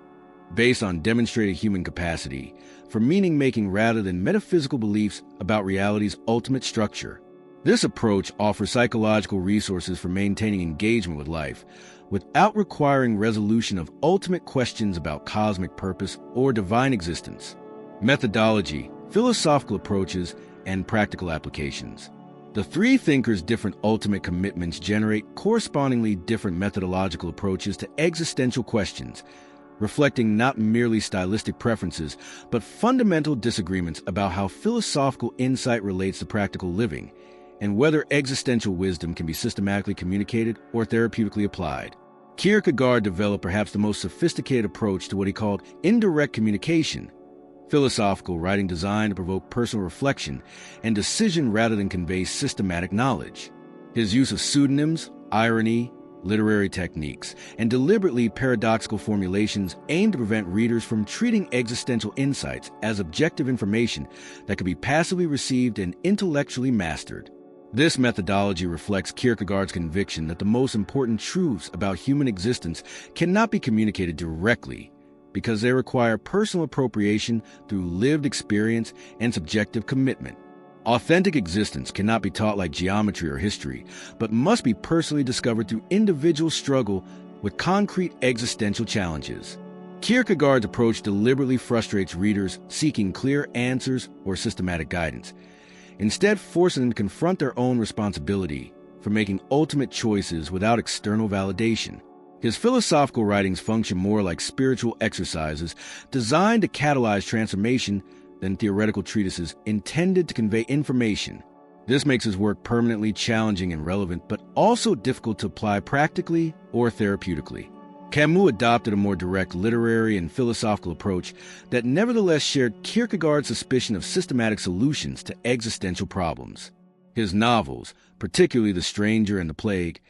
based on demonstrated human capacity for meaning-making rather than metaphysical beliefs about reality's ultimate structure. This approach offers psychological resources for maintaining engagement with life, without requiring resolution of ultimate questions about cosmic purpose or divine existence. Methodology, philosophical approaches, and practical applications. The three thinkers' different ultimate commitments generate correspondingly different methodological approaches to existential questions, reflecting not merely stylistic preferences, but fundamental disagreements about how philosophical insight relates to practical living, and whether existential wisdom can be systematically communicated or therapeutically applied. Kierkegaard developed perhaps the most sophisticated approach to what he called indirect communication, philosophical writing designed to provoke personal reflection and decision rather than convey systematic knowledge. His use of pseudonyms, irony, literary techniques, and deliberately paradoxical formulations aim to prevent readers from treating existential insights as objective information that can be passively received and intellectually mastered. This methodology reflects Kierkegaard's conviction that the most important truths about human existence cannot be communicated directly because they require personal appropriation through lived experience and subjective commitment. Authentic existence cannot be taught like geometry or history, but must be personally discovered through individual struggle with concrete existential challenges. Kierkegaard's approach deliberately frustrates readers seeking clear answers or systematic guidance, instead forcing them to confront their own responsibility for making ultimate choices without external validation. His philosophical writings function more like spiritual exercises designed to catalyze transformation than theoretical treatises intended to convey information. This makes his work permanently challenging and relevant, but also difficult to apply practically or therapeutically. Camus adopted a more direct literary and philosophical approach that nevertheless shared Kierkegaard's suspicion of systematic solutions to existential problems. His novels, particularly The Stranger and The Plague,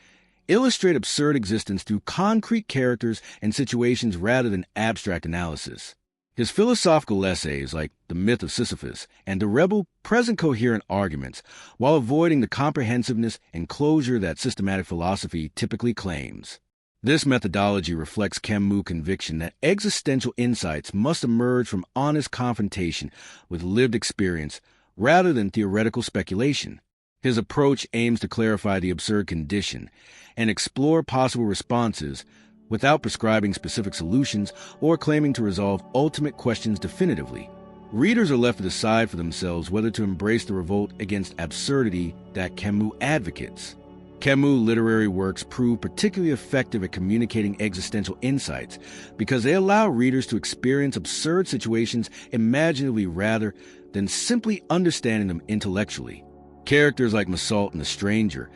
illustrate absurd existence through concrete characters and situations rather than abstract analysis. His philosophical essays like The Myth of Sisyphus and The Rebel present coherent arguments while avoiding the comprehensiveness and closure that systematic philosophy typically claims. This methodology reflects Camus' conviction that existential insights must emerge from honest confrontation with lived experience rather than theoretical speculation. His approach aims to clarify the absurd condition and explore possible responses without prescribing specific solutions or claiming to resolve ultimate questions definitively. Readers are left to decide for themselves whether to embrace the revolt against absurdity that Camus advocates. Camus' literary works prove particularly effective at communicating existential insights because they allow readers to experience absurd situations imaginatively rather than simply understanding them intellectually. Characters like Massault and The Stranger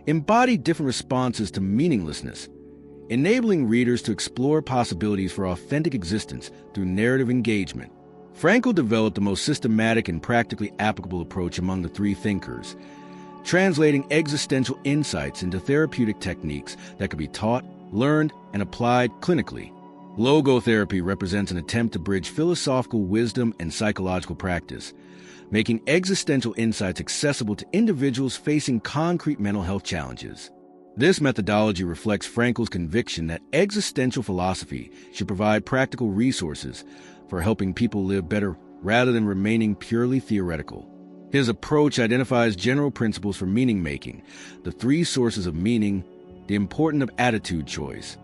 embody different responses to meaninglessness, enabling readers to explore possibilities for authentic existence through narrative engagement. Frankl developed the most systematic and practically applicable approach among the three thinkers, translating existential insights into therapeutic techniques that could be taught, learned, and applied clinically. Logotherapy represents an attempt to bridge philosophical wisdom and psychological practice, making existential insights accessible to individuals facing concrete mental health challenges. This methodology reflects Frankl's conviction that existential philosophy should provide practical resources for helping people live better rather than remaining purely theoretical. His approach identifies general principles for meaning-making, the three sources of meaning, the importance of attitude choice,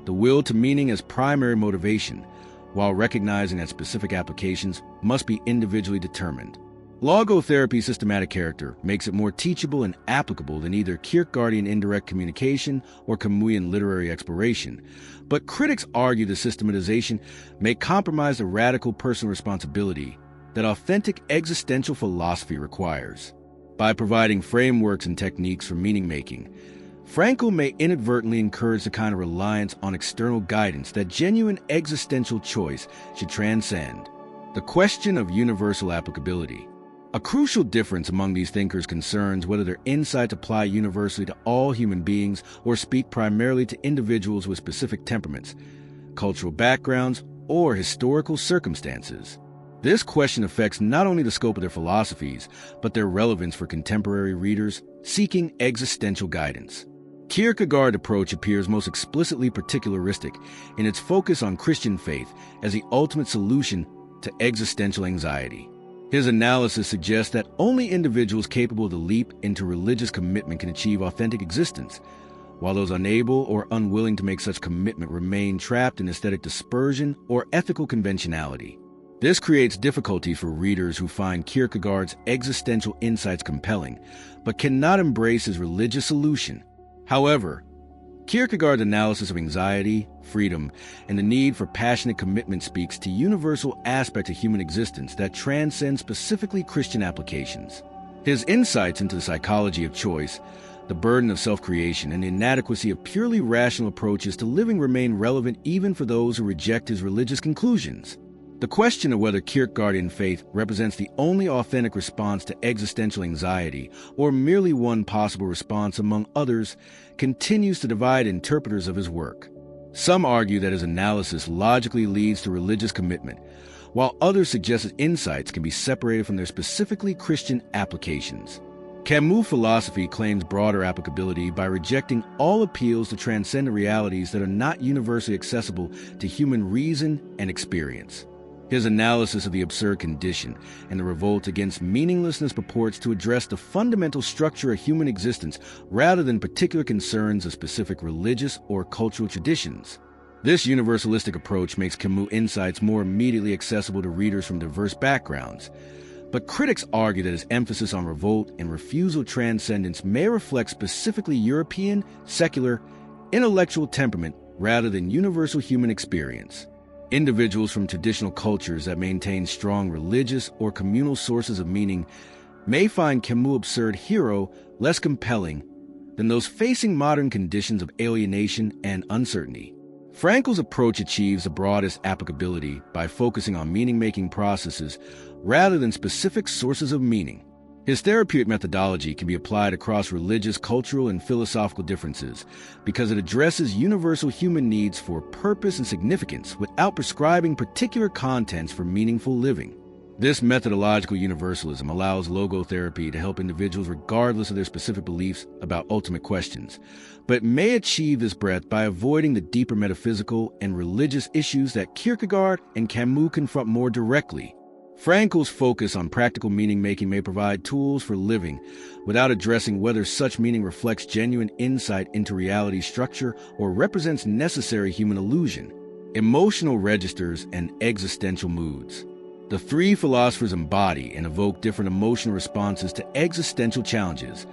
the will to meaning as primary motivation, while recognizing that specific applications must be individually determined. Logotherapy's systematic character makes it more teachable and applicable than either Kierkegaardian indirect communication or Camusian literary exploration, but critics argue the systematization may compromise the radical personal responsibility that authentic existential philosophy requires. By providing frameworks and techniques for meaning-making, Frankl may inadvertently encourage the kind of reliance on external guidance that genuine existential choice should transcend. The question of universal applicability. A crucial difference among these thinkers concerns whether their insights apply universally to all human beings or speak primarily to individuals with specific temperaments, cultural backgrounds, or historical circumstances. This question affects not only the scope of their philosophies, but their relevance for contemporary readers seeking existential guidance. Kierkegaard's approach appears most explicitly particularistic in its focus on Christian faith as the ultimate solution to existential anxiety. His analysis suggests that only individuals capable of the leap into religious commitment can achieve authentic existence, while those unable or unwilling to make such commitment remain trapped in aesthetic dispersion or ethical conventionality. This creates difficulty for readers who find Kierkegaard's existential insights compelling, but cannot embrace his religious solution. However, Kierkegaard's analysis of anxiety, freedom, and the need for passionate commitment speaks to universal aspects of human existence that transcend specifically Christian applications. His insights into the psychology of choice, the burden of self-creation, and the inadequacy of purely rational approaches to living remain relevant even for those who reject his religious conclusions. The question of whether Kierkegaardian faith represents the only authentic response to existential anxiety, or merely one possible response among others, continues to divide interpreters of his work. Some argue that his analysis logically leads to religious commitment, while others suggest his insights can be separated from their specifically Christian applications. Camus' philosophy claims broader applicability by rejecting all appeals to transcendent realities that are not universally accessible to human reason and experience. His analysis of the absurd condition and the revolt against meaninglessness purports to address the fundamental structure of human existence rather than particular concerns of specific religious or cultural traditions. This universalistic approach makes Camus' insights more immediately accessible to readers from diverse backgrounds. But critics argue that his emphasis on revolt and refusal of transcendence may reflect specifically European, secular, intellectual temperament rather than universal human experience. Individuals from traditional cultures that maintain strong religious or communal sources of meaning may find Camus' absurd hero less compelling than those facing modern conditions of alienation and uncertainty. Frankl's approach achieves the broadest applicability by focusing on meaning-making processes rather than specific sources of meaning. His therapeutic methodology can be applied across religious, cultural, and philosophical differences because it addresses universal human needs for purpose and significance without prescribing particular contents for meaningful living. This methodological universalism allows logotherapy to help individuals regardless of their specific beliefs about ultimate questions, but may achieve this breadth by avoiding the deeper metaphysical and religious issues that Kierkegaard and Camus confront more directly. Frankl's focus on practical meaning-making may provide tools for living without addressing whether such meaning reflects genuine insight into reality's structure or represents necessary human illusion. Emotional registers and existential moods. The three philosophers embody and evoke different emotional responses to existential challenges,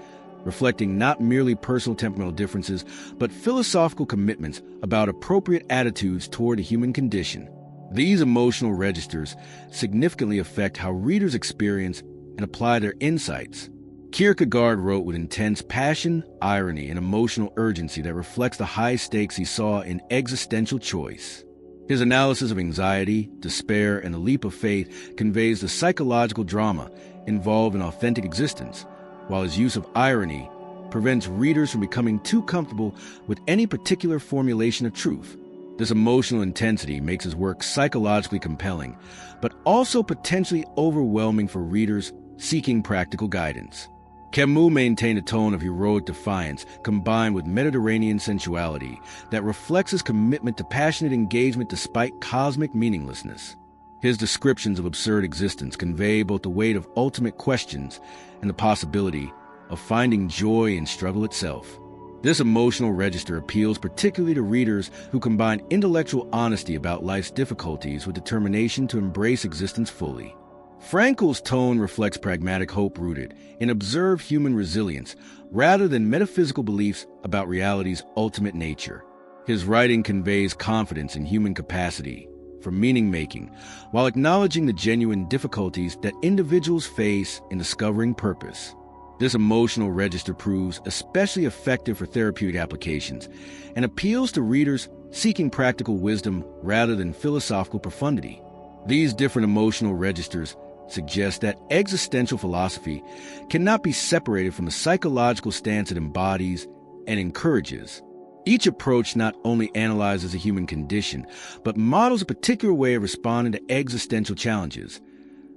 reflecting not merely personal temperamental differences, but philosophical commitments about appropriate attitudes toward the human condition. These emotional registers significantly affect how readers experience and apply their insights. Kierkegaard wrote with intense passion, irony, and emotional urgency that reflects the high stakes he saw in existential choice. His analysis of anxiety, despair, and the leap of faith conveys the psychological drama involved in authentic existence, while his use of irony prevents readers from becoming too comfortable with any particular formulation of truth. This emotional intensity makes his work psychologically compelling, but also potentially overwhelming for readers seeking practical guidance. Camus maintained a tone of heroic defiance combined with Mediterranean sensuality that reflects his commitment to passionate engagement despite cosmic meaninglessness. His descriptions of absurd existence convey both the weight of ultimate questions and the possibility of finding joy in struggle itself. This emotional register appeals particularly to readers who combine intellectual honesty about life's difficulties with determination to embrace existence fully. Frankl's tone reflects pragmatic hope rooted in observed human resilience rather than metaphysical beliefs about reality's ultimate nature. His writing conveys confidence in human capacity for meaning-making while acknowledging the genuine difficulties that individuals face in discovering purpose. This emotional register proves especially effective for therapeutic applications and appeals to readers seeking practical wisdom rather than philosophical profundity. These different emotional registers suggest that existential philosophy cannot be separated from the psychological stance it embodies and encourages. Each approach not only analyzes the human condition, but models a particular way of responding to existential challenges,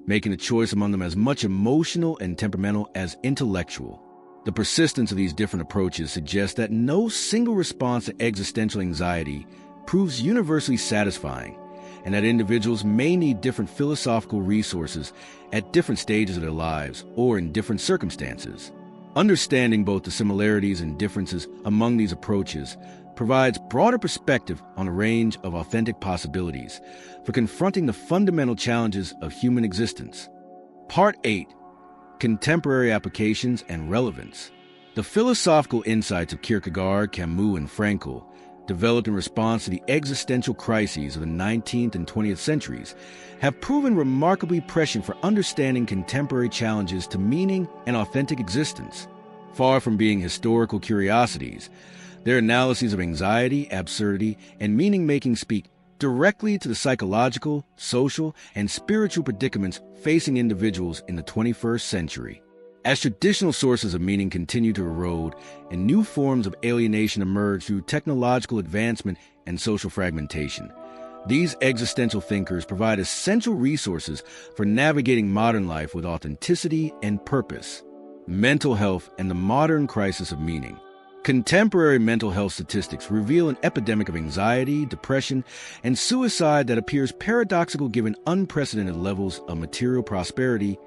making the choice among them as much emotional and temperamental as intellectual. The persistence of these different approaches suggests that no single response to existential anxiety proves universally satisfying, and that individuals may need different philosophical resources at different stages of their lives or in different circumstances. Understanding both the similarities and differences among these approaches provides broader perspective on a range of authentic possibilities for confronting the fundamental challenges of human existence. Part 8. Contemporary Applications and Relevance. The philosophical insights of Kierkegaard, Camus, and Frankl, developed in response to the existential crises of the 19th and 20th centuries, have proven remarkably prescient for understanding contemporary challenges to meaning and authentic existence. Far from being historical curiosities, their analyses of anxiety, absurdity, and meaning-making speak directly to the psychological, social, and spiritual predicaments facing individuals in the 21st century. As traditional sources of meaning continue to erode and new forms of alienation emerge through technological advancement and social fragmentation, these existential thinkers provide essential resources for navigating modern life with authenticity and purpose. Mental health and the modern crisis of meaning. Contemporary mental health statistics reveal an epidemic of anxiety, depression, and suicide that appears paradoxical given unprecedented levels of material prosperity,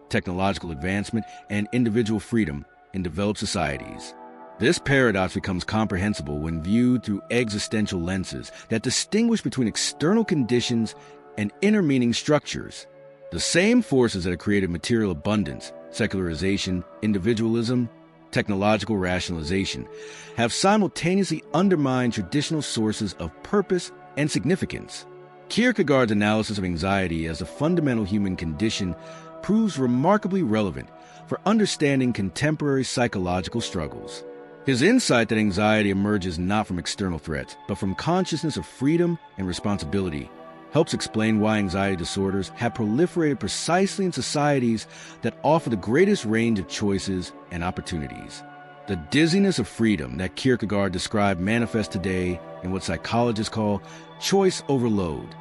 technological advancement, and individual freedom in developed societies. This paradox becomes comprehensible when viewed through existential lenses that distinguish between external conditions and inner meaning structures. The same forces that have created material abundance, secularization, individualism, technological rationalization, have simultaneously undermined traditional sources of purpose and significance. Kierkegaard's analysis of anxiety as a fundamental human condition proves remarkably relevant for understanding contemporary psychological struggles. His insight that anxiety emerges not from external threats, but from consciousness of freedom and responsibility, helps explain why anxiety disorders have proliferated precisely in societies that offer the greatest range of choices and opportunities. The dizziness of freedom that Kierkegaard described manifests today in what psychologists call choice overload,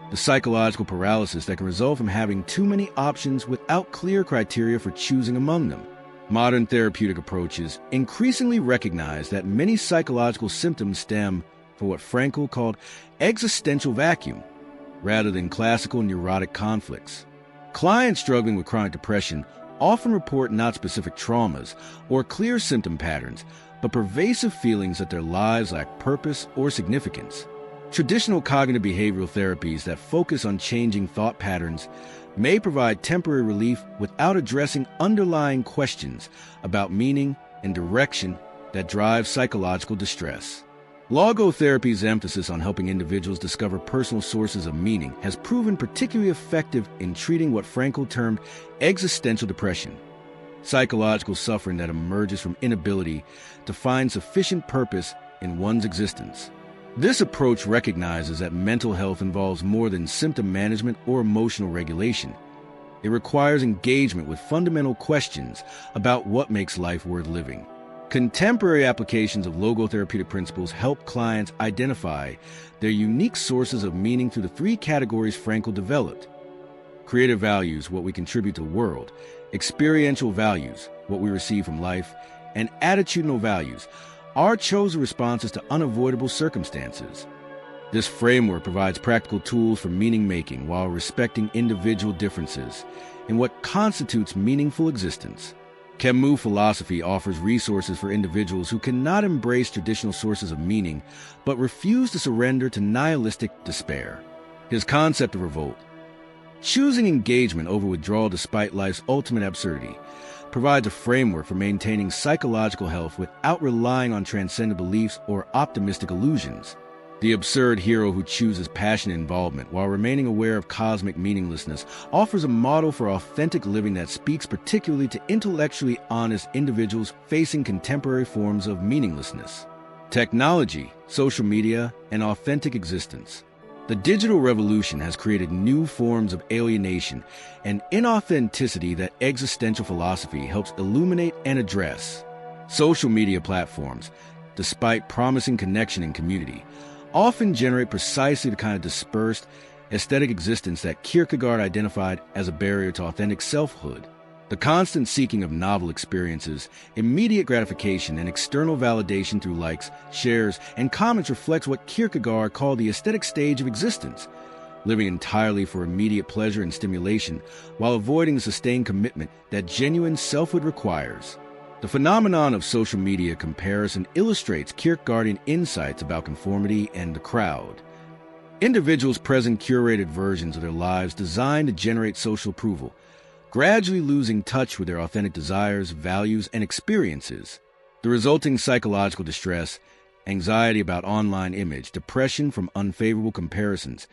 the psychological paralysis that can result from having too many options without clear criteria for choosing among them. Modern therapeutic approaches increasingly recognize that many psychological symptoms stem from what Frankl called existential vacuum, rather than classical neurotic conflicts. Clients struggling with chronic depression often report not specific traumas or clear symptom patterns, but pervasive feelings that their lives lack purpose or significance. Traditional cognitive behavioral therapies that focus on changing thought patterns may provide temporary relief without addressing underlying questions about meaning and direction that drive psychological distress. Logotherapy's emphasis on helping individuals discover personal sources of meaning has proven particularly effective in treating what Frankl termed existential depression, psychological suffering that emerges from inability to find sufficient purpose in one's existence. This approach recognizes that mental health involves more than symptom management or emotional regulation. It requires engagement with fundamental questions about what makes life worth living. Contemporary applications of logotherapeutic principles help clients identify their unique sources of meaning through the three categories Frankl developed: creative values, what we contribute to the world; experiential values, what we receive from life; and attitudinal values, our chosen responses to unavoidable circumstances. This framework provides practical tools for meaning-making while respecting individual differences in what constitutes meaningful existence. Camus philosophy offers resources for individuals who cannot embrace traditional sources of meaning but refuse to surrender to nihilistic despair. His concept of revolt, choosing engagement over withdrawal despite life's ultimate absurdity, provides a framework for maintaining psychological health without relying on transcendent beliefs or optimistic illusions. The absurd hero who chooses passionate involvement while remaining aware of cosmic meaninglessness offers a model for authentic living that speaks particularly to intellectually honest individuals facing contemporary forms of meaninglessness. Technology, social media, and authentic existence. The digital revolution has created new forms of alienation and inauthenticity that existential philosophy helps illuminate and address. Social media platforms, despite promising connection and community, often generate precisely the kind of dispersed, aesthetic existence that Kierkegaard identified as a barrier to authentic selfhood. The constant seeking of novel experiences, immediate gratification, and external validation through likes, shares, and comments reflects what Kierkegaard called the aesthetic stage of existence, living entirely for immediate pleasure and stimulation while avoiding the sustained commitment that genuine selfhood requires. The phenomenon of social media comparison illustrates Kierkegaardian insights about conformity and the crowd. Individuals present curated versions of their lives designed to generate social approval, gradually losing touch with their authentic desires, values, and experiences. The resulting psychological distress, anxiety about online image, depression from unfavorable comparisons,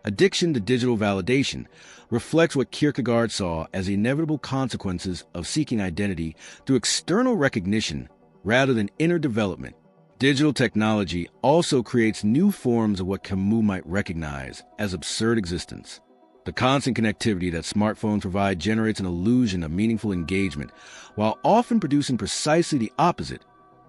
addiction to digital validation, reflects what Kierkegaard saw as the inevitable consequences of seeking identity through external recognition rather than inner development. Digital technology also creates new forms of what Camus might recognize as absurd existence. The constant connectivity that smartphones provide generates an illusion of meaningful engagement, while often producing precisely the opposite: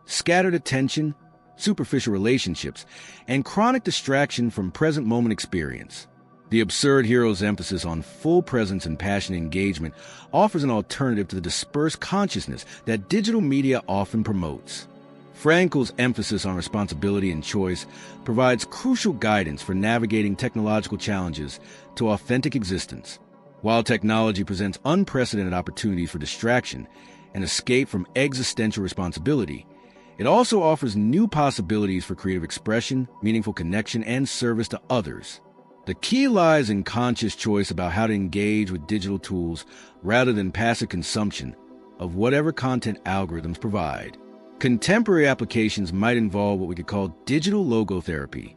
scattered attention, superficial relationships, and chronic distraction from present moment experience. The absurd hero's emphasis on full presence and passionate engagement offers an alternative to the dispersed consciousness that digital media often promotes. Frankl's emphasis on responsibility and choice provides crucial guidance for navigating technological challenges to authentic existence. While technology presents unprecedented opportunities for distraction and escape from existential responsibility, it also offers new possibilities for creative expression, meaningful connection, and service to others. The key lies in conscious choice about how to engage with digital tools rather than passive consumption of whatever content algorithms provide. Contemporary applications might involve what we could call digital logotherapy,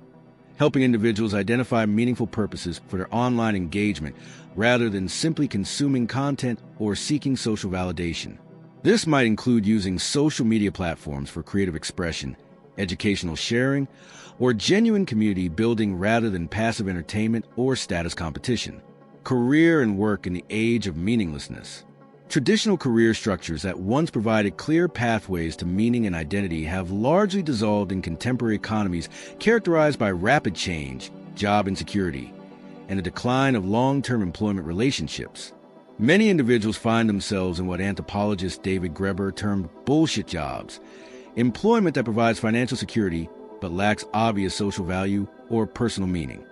helping individuals identify meaningful purposes for their online engagement rather than simply consuming content or seeking social validation. This might include using social media platforms for creative expression, educational sharing, or genuine community building rather than passive entertainment or status competition. Career and work in the age of meaninglessness. Traditional career structures that once provided clear pathways to meaning and identity have largely dissolved in contemporary economies characterized by rapid change, job insecurity, and a decline of long-term employment relationships. Many individuals find themselves in what anthropologist David Graeber termed bullshit jobs, employment that provides financial security but lacks obvious social value or personal meaning.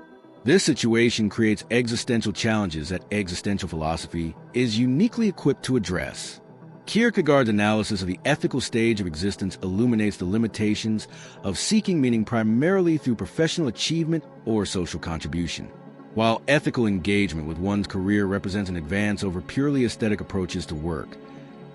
This situation creates existential challenges that existential philosophy is uniquely equipped to address. Kierkegaard's analysis of the ethical stage of existence illuminates the limitations of seeking meaning primarily through professional achievement or social contribution. While ethical engagement with one's career represents an advance over purely aesthetic approaches to work,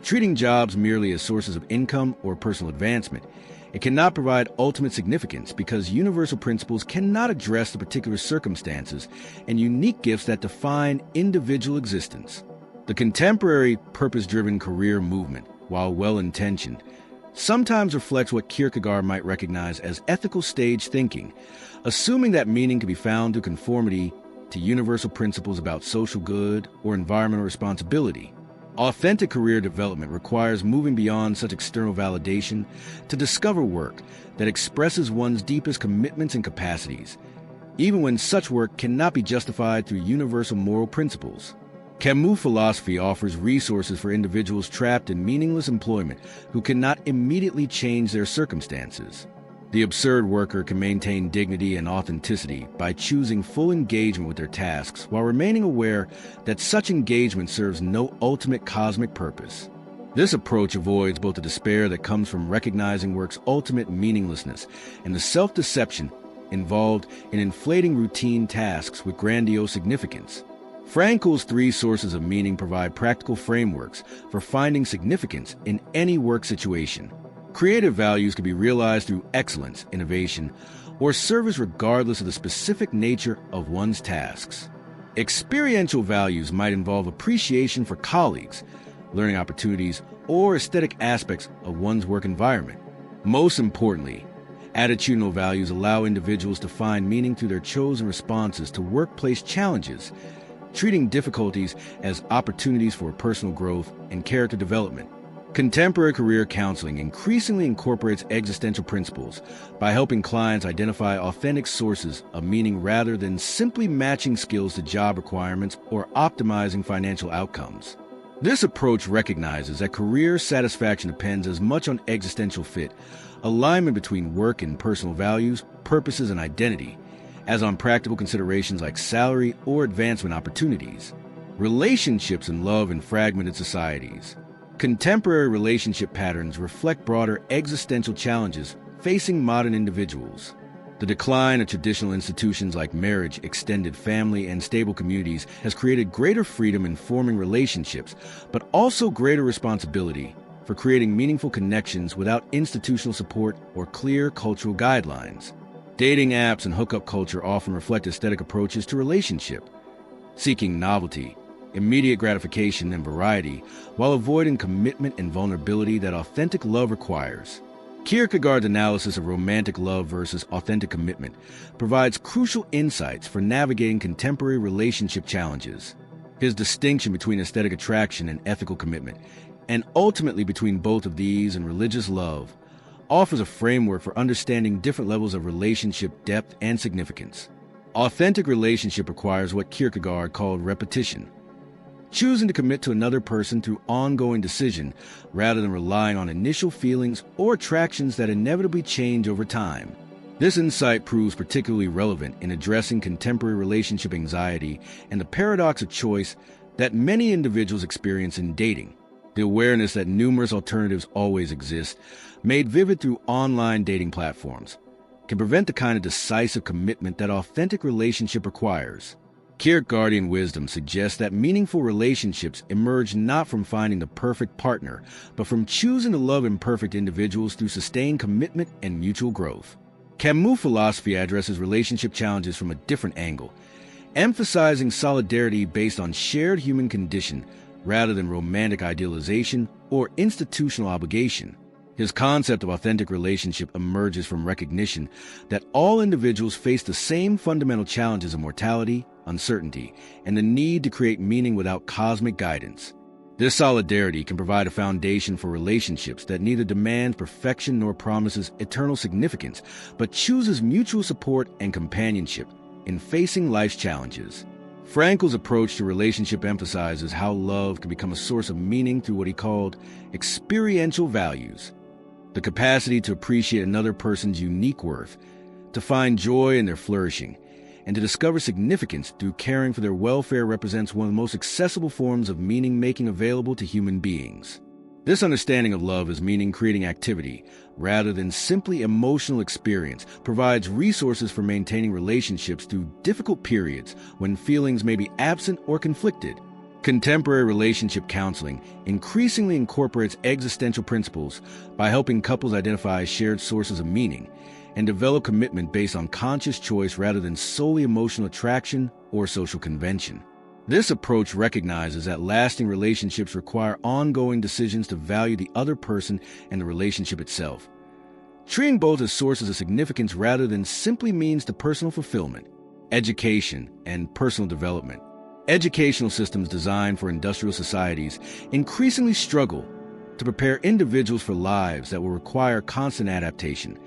treating jobs merely as sources of income or personal advancement, it cannot provide ultimate significance because universal principles cannot address the particular circumstances and unique gifts that define individual existence. The contemporary purpose-driven career movement, while well-intentioned, sometimes reflects what Kierkegaard might recognize as ethical stage thinking, assuming that meaning can be found through conformity to universal principles about social good or environmental responsibility. Authentic career development requires moving beyond such external validation to discover work that expresses one's deepest commitments and capacities, even when such work cannot be justified through universal moral principles. Camus philosophy offers resources for individuals trapped in meaningless employment who cannot immediately change their circumstances. The absurd worker can maintain dignity and authenticity by choosing full engagement with their tasks while remaining aware that such engagement serves no ultimate cosmic purpose. This approach avoids both the despair that comes from recognizing work's ultimate meaninglessness and the self-deception involved in inflating routine tasks with grandiose significance. Frankl's 3 sources of meaning provide practical frameworks for finding significance in any work situation. Creative values can be realized through excellence, innovation, or service regardless of the specific nature of one's tasks. Experiential values might involve appreciation for colleagues, learning opportunities, or aesthetic aspects of one's work environment. Most importantly, attitudinal values allow individuals to find meaning through their chosen responses to workplace challenges, treating difficulties as opportunities for personal growth and character development. Contemporary career counseling increasingly incorporates existential principles by helping clients identify authentic sources of meaning rather than simply matching skills to job requirements or optimizing financial outcomes. This approach recognizes that career satisfaction depends as much on existential fit, alignment between work and personal values, purposes, and identity, as on practical considerations like salary or advancement opportunities. Relationships in love and fragmented societies. Contemporary relationship patterns reflect broader existential challenges facing modern individuals. The decline of traditional institutions like marriage, extended family, and stable communities has created greater freedom in forming relationships, but also greater responsibility for creating meaningful connections without institutional support or clear cultural guidelines. Dating apps and hookup culture often reflect aesthetic approaches to relationship, seeking novelty, immediate gratification, and variety, while avoiding commitment and vulnerability that authentic love requires. Kierkegaard's analysis of romantic love versus authentic commitment provides crucial insights for navigating contemporary relationship challenges. His distinction between aesthetic attraction and ethical commitment, and ultimately between both of these and religious love, offers a framework for understanding different levels of relationship depth and significance. Authentic relationship requires what Kierkegaard called repetition, choosing to commit to another person through ongoing decision rather than relying on initial feelings or attractions that inevitably change over time. This insight proves particularly relevant in addressing contemporary relationship anxiety and the paradox of choice that many individuals experience in dating. The awareness that numerous alternatives always exist, made vivid through online dating platforms, can prevent the kind of decisive commitment that authentic relationship requires. Kierkegaardian wisdom suggests that meaningful relationships emerge not from finding the perfect partner, but from choosing to love imperfect individuals through sustained commitment and mutual growth. Camus' philosophy addresses relationship challenges from a different angle, emphasizing solidarity based on shared human condition rather than romantic idealization or institutional obligation. His concept of authentic relationship emerges from recognition that all individuals face the same fundamental challenges of mortality, uncertainty, and the need to create meaning without cosmic guidance. This solidarity can provide a foundation for relationships that neither demands perfection nor promises eternal significance, but chooses mutual support and companionship in facing life's challenges. Frankl's approach to relationship emphasizes how love can become a source of meaning through what he called experiential values, the capacity to appreciate another person's unique worth, to find joy in their flourishing, and to discover significance through caring for their welfare represents one of the most accessible forms of meaning-making available to human beings. This understanding of love as meaning-creating activity, rather than simply emotional experience, provides resources for maintaining relationships through difficult periods when feelings may be absent or conflicted. Contemporary relationship counseling increasingly incorporates existential principles by helping couples identify shared sources of meaning and develop commitment based on conscious choice rather than solely emotional attraction or social convention. This approach recognizes that lasting relationships require ongoing decisions to value the other person and the relationship itself, treating both as sources of significance rather than simply means to personal fulfillment. Education and personal development. Educational systems designed for industrial societies increasingly struggle to prepare individuals for lives that will require constant adaptation,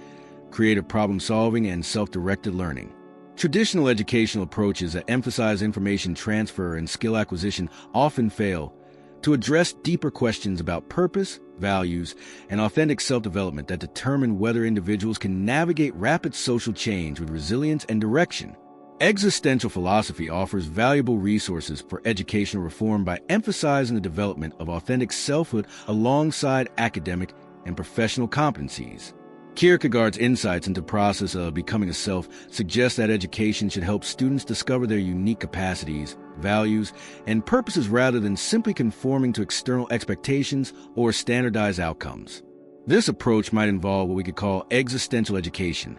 creative problem-solving, and self-directed learning. Traditional educational approaches that emphasize information transfer and skill acquisition often fail to address deeper questions about purpose, values, and authentic self-development that determine whether individuals can navigate rapid social change with resilience and direction. Existential philosophy offers valuable resources for educational reform by emphasizing the development of authentic selfhood alongside academic and professional competencies. Kierkegaard's insights into the process of becoming a self suggest that education should help students discover their unique capacities, values, and purposes rather than simply conforming to external expectations or standardized outcomes. This approach might involve what we could call existential education,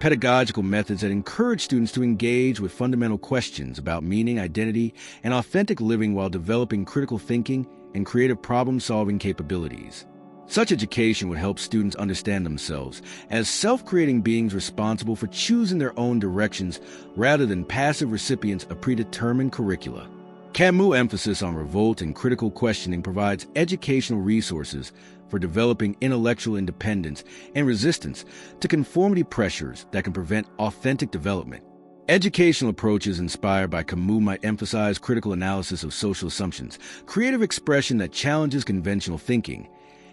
pedagogical methods that encourage students to engage with fundamental questions about meaning, identity, and authentic living while developing critical thinking and creative problem-solving capabilities. Such education would help students understand themselves as self-creating beings responsible for choosing their own directions rather than passive recipients of predetermined curricula. Camus' emphasis on revolt and critical questioning provides educational resources for developing intellectual independence and resistance to conformity pressures that can prevent authentic development. Educational approaches inspired by Camus might emphasize critical analysis of social assumptions, creative expression that challenges conventional thinking,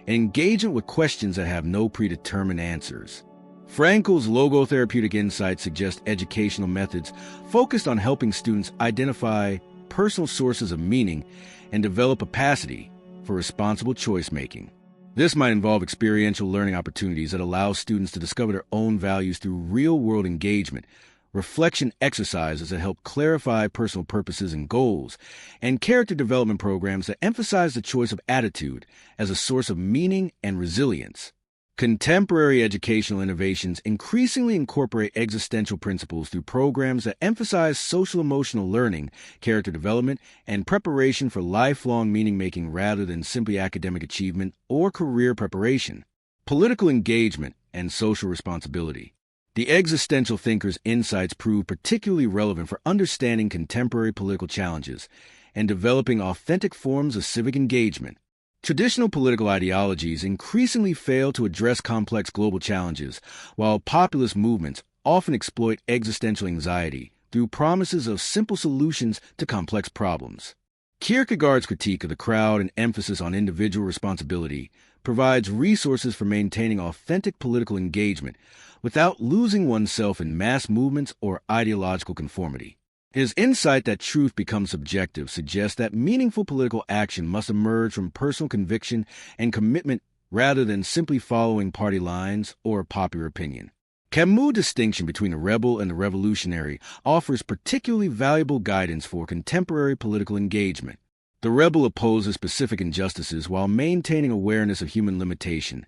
and engagement with questions that have no predetermined answers. Frankl's logotherapeutic insights suggest educational methods focused on helping students identify personal sources of meaning and develop capacity for responsible choice-making. This might involve experiential learning opportunities that allow students to discover their own values through real-world engagement, reflection exercises that help clarify personal purposes and goals, and character development programs that emphasize the choice of attitude as a source of meaning and resilience. Contemporary educational innovations increasingly incorporate existential principles through programs that emphasize social-emotional learning, character development, and preparation for lifelong meaning-making rather than simply academic achievement or career preparation. Political engagement and social responsibility. The existential thinker's insights prove particularly relevant for understanding contemporary political challenges and developing authentic forms of civic engagement. Traditional political ideologies increasingly fail to address complex global challenges, while populist movements often exploit existential anxiety through promises of simple solutions to complex problems. Kierkegaard's critique of the crowd and emphasis on individual responsibility provides resources for maintaining authentic political engagement without losing oneself in mass movements or ideological conformity. His insight that truth becomes subjective suggests that meaningful political action must emerge from personal conviction and commitment rather than simply following party lines or popular opinion. Camus' distinction between the rebel and the revolutionary offers particularly valuable guidance for contemporary political engagement. The rebel opposes specific injustices while maintaining awareness of human limitation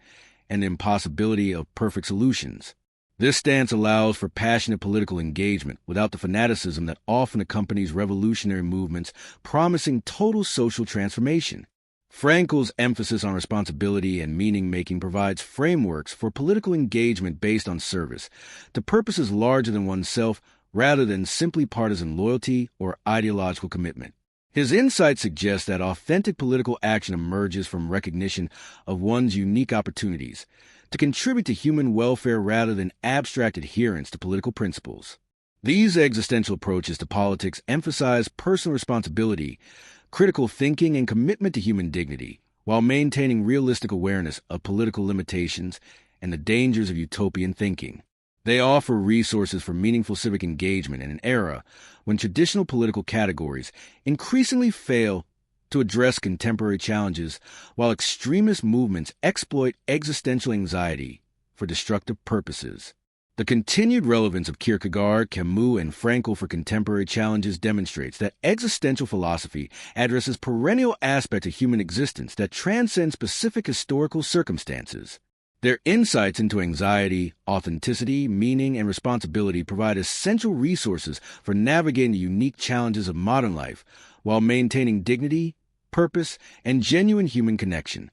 and the impossibility of perfect solutions. This stance allows for passionate political engagement without the fanaticism that often accompanies revolutionary movements promising total social transformation. Frankl's emphasis on responsibility and meaning-making provides frameworks for political engagement based on service to purposes larger than oneself rather than simply partisan loyalty or ideological commitment. His insight suggests that authentic political action emerges from recognition of one's unique opportunities to contribute to human welfare rather than abstract adherence to political principles. These existential approaches to politics emphasize personal responsibility, critical thinking, and commitment to human dignity, while maintaining realistic awareness of political limitations and the dangers of utopian thinking. They offer resources for meaningful civic engagement in an era when traditional political categories increasingly fail to address contemporary challenges, while extremist movements exploit existential anxiety for destructive purposes. The continued relevance of Kierkegaard, Camus, and Frankl for contemporary challenges demonstrates that existential philosophy addresses perennial aspects of human existence that transcend specific historical circumstances. Their insights into anxiety, authenticity, meaning, and responsibility provide essential resources for navigating the unique challenges of modern life while maintaining dignity, purpose, and genuine human connection.